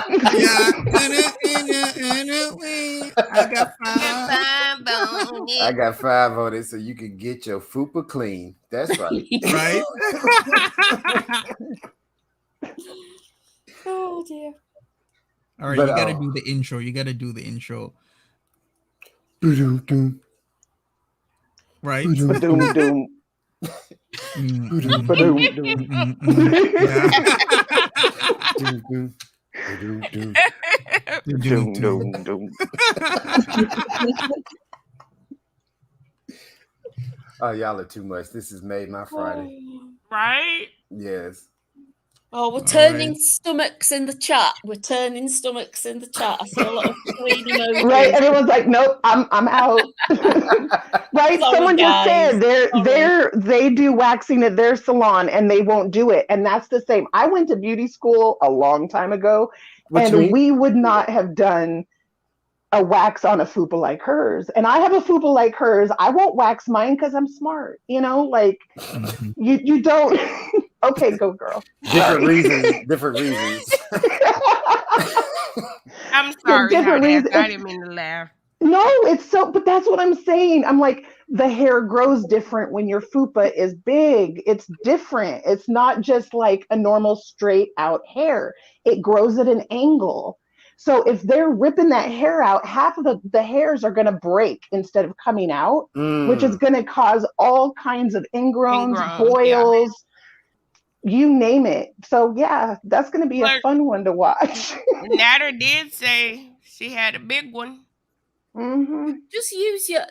I got 5. I got 5 on it, so you can get your fupa clean. That's right. Right? Oh dear. All right, But, you gotta do the intro. You gotta do the intro. Right? Doom doom. Oh, y'all are too much. This has made my Friday. Right? Yes. Oh, we're turning stomachs in the chat. I saw a lot of clean emojis. Right, everyone's like, nope, I'm out. Right, Sorry, someone just guys. said they do waxing at their salon and they won't do it, and that's the same. I went to beauty school a long time ago, we would not have done a wax on a fupa like hers, and I have a fupa like hers. I won't wax mine because I'm smart, you don't. Okay, go girl. Different reasons. I'm sorry, different reasons. I didn't mean to laugh. No, but that's what I'm saying. I'm like, the hair grows different when your fupa is big. It's different. It's not just like a normal straight out hair. It grows at an angle. So if they're ripping that hair out, half of the hairs are going to break instead of coming out, which is going to cause all kinds of ingrowns, boils, you name it. So yeah, that's going to be a fun one to watch. Nader did say she had a big one. Mm-hmm. Just use her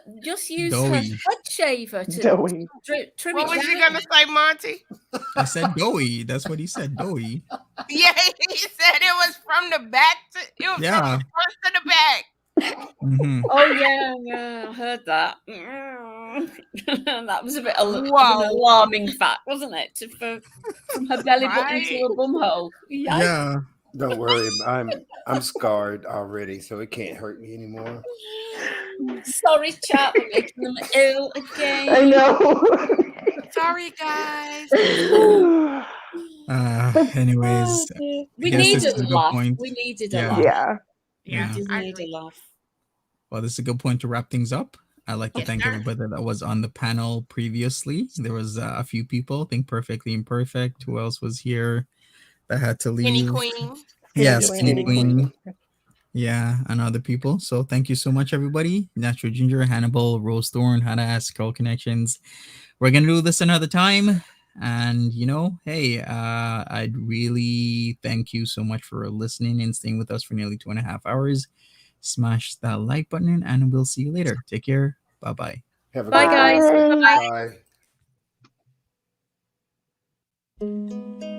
head shaver to trim what it was down. you gonna say, Monty? I said doughy. That's what he said, doughy. Yeah, he said it was from the back from the front to the back. Mm-hmm. Oh yeah, I heard that. That was a bit of an alarming fact, wasn't it? From her belly button to her bum hole. Yikes. Yeah. Don't worry, I'm scarred already, so it can't hurt me anymore. Sorry, chat, we're making them ill again. I know. Sorry, guys. Anyways, we needed a laugh. We needed a laugh. Yeah. We did need a laugh. Well, this is a good point to wrap things up. I'd like to thank everybody that was on the panel previously. There was a few people. I think Perfectly Imperfect. Who else was here that had to leave? Skinny Queen. Yes, Skinny Queen. Yeah, and other people. So thank you so much, everybody. Natural Ginger, Hannibal, Rose Thorn, Hannah Ask, Scroll Connections. We're going to do this another time. And, hey, I'd really thank you so much for listening and staying with us for nearly 2.5 hours. Smash that like button, and we'll see you later. Take care. Bye-bye. Bye, guys. Bye-bye. Bye.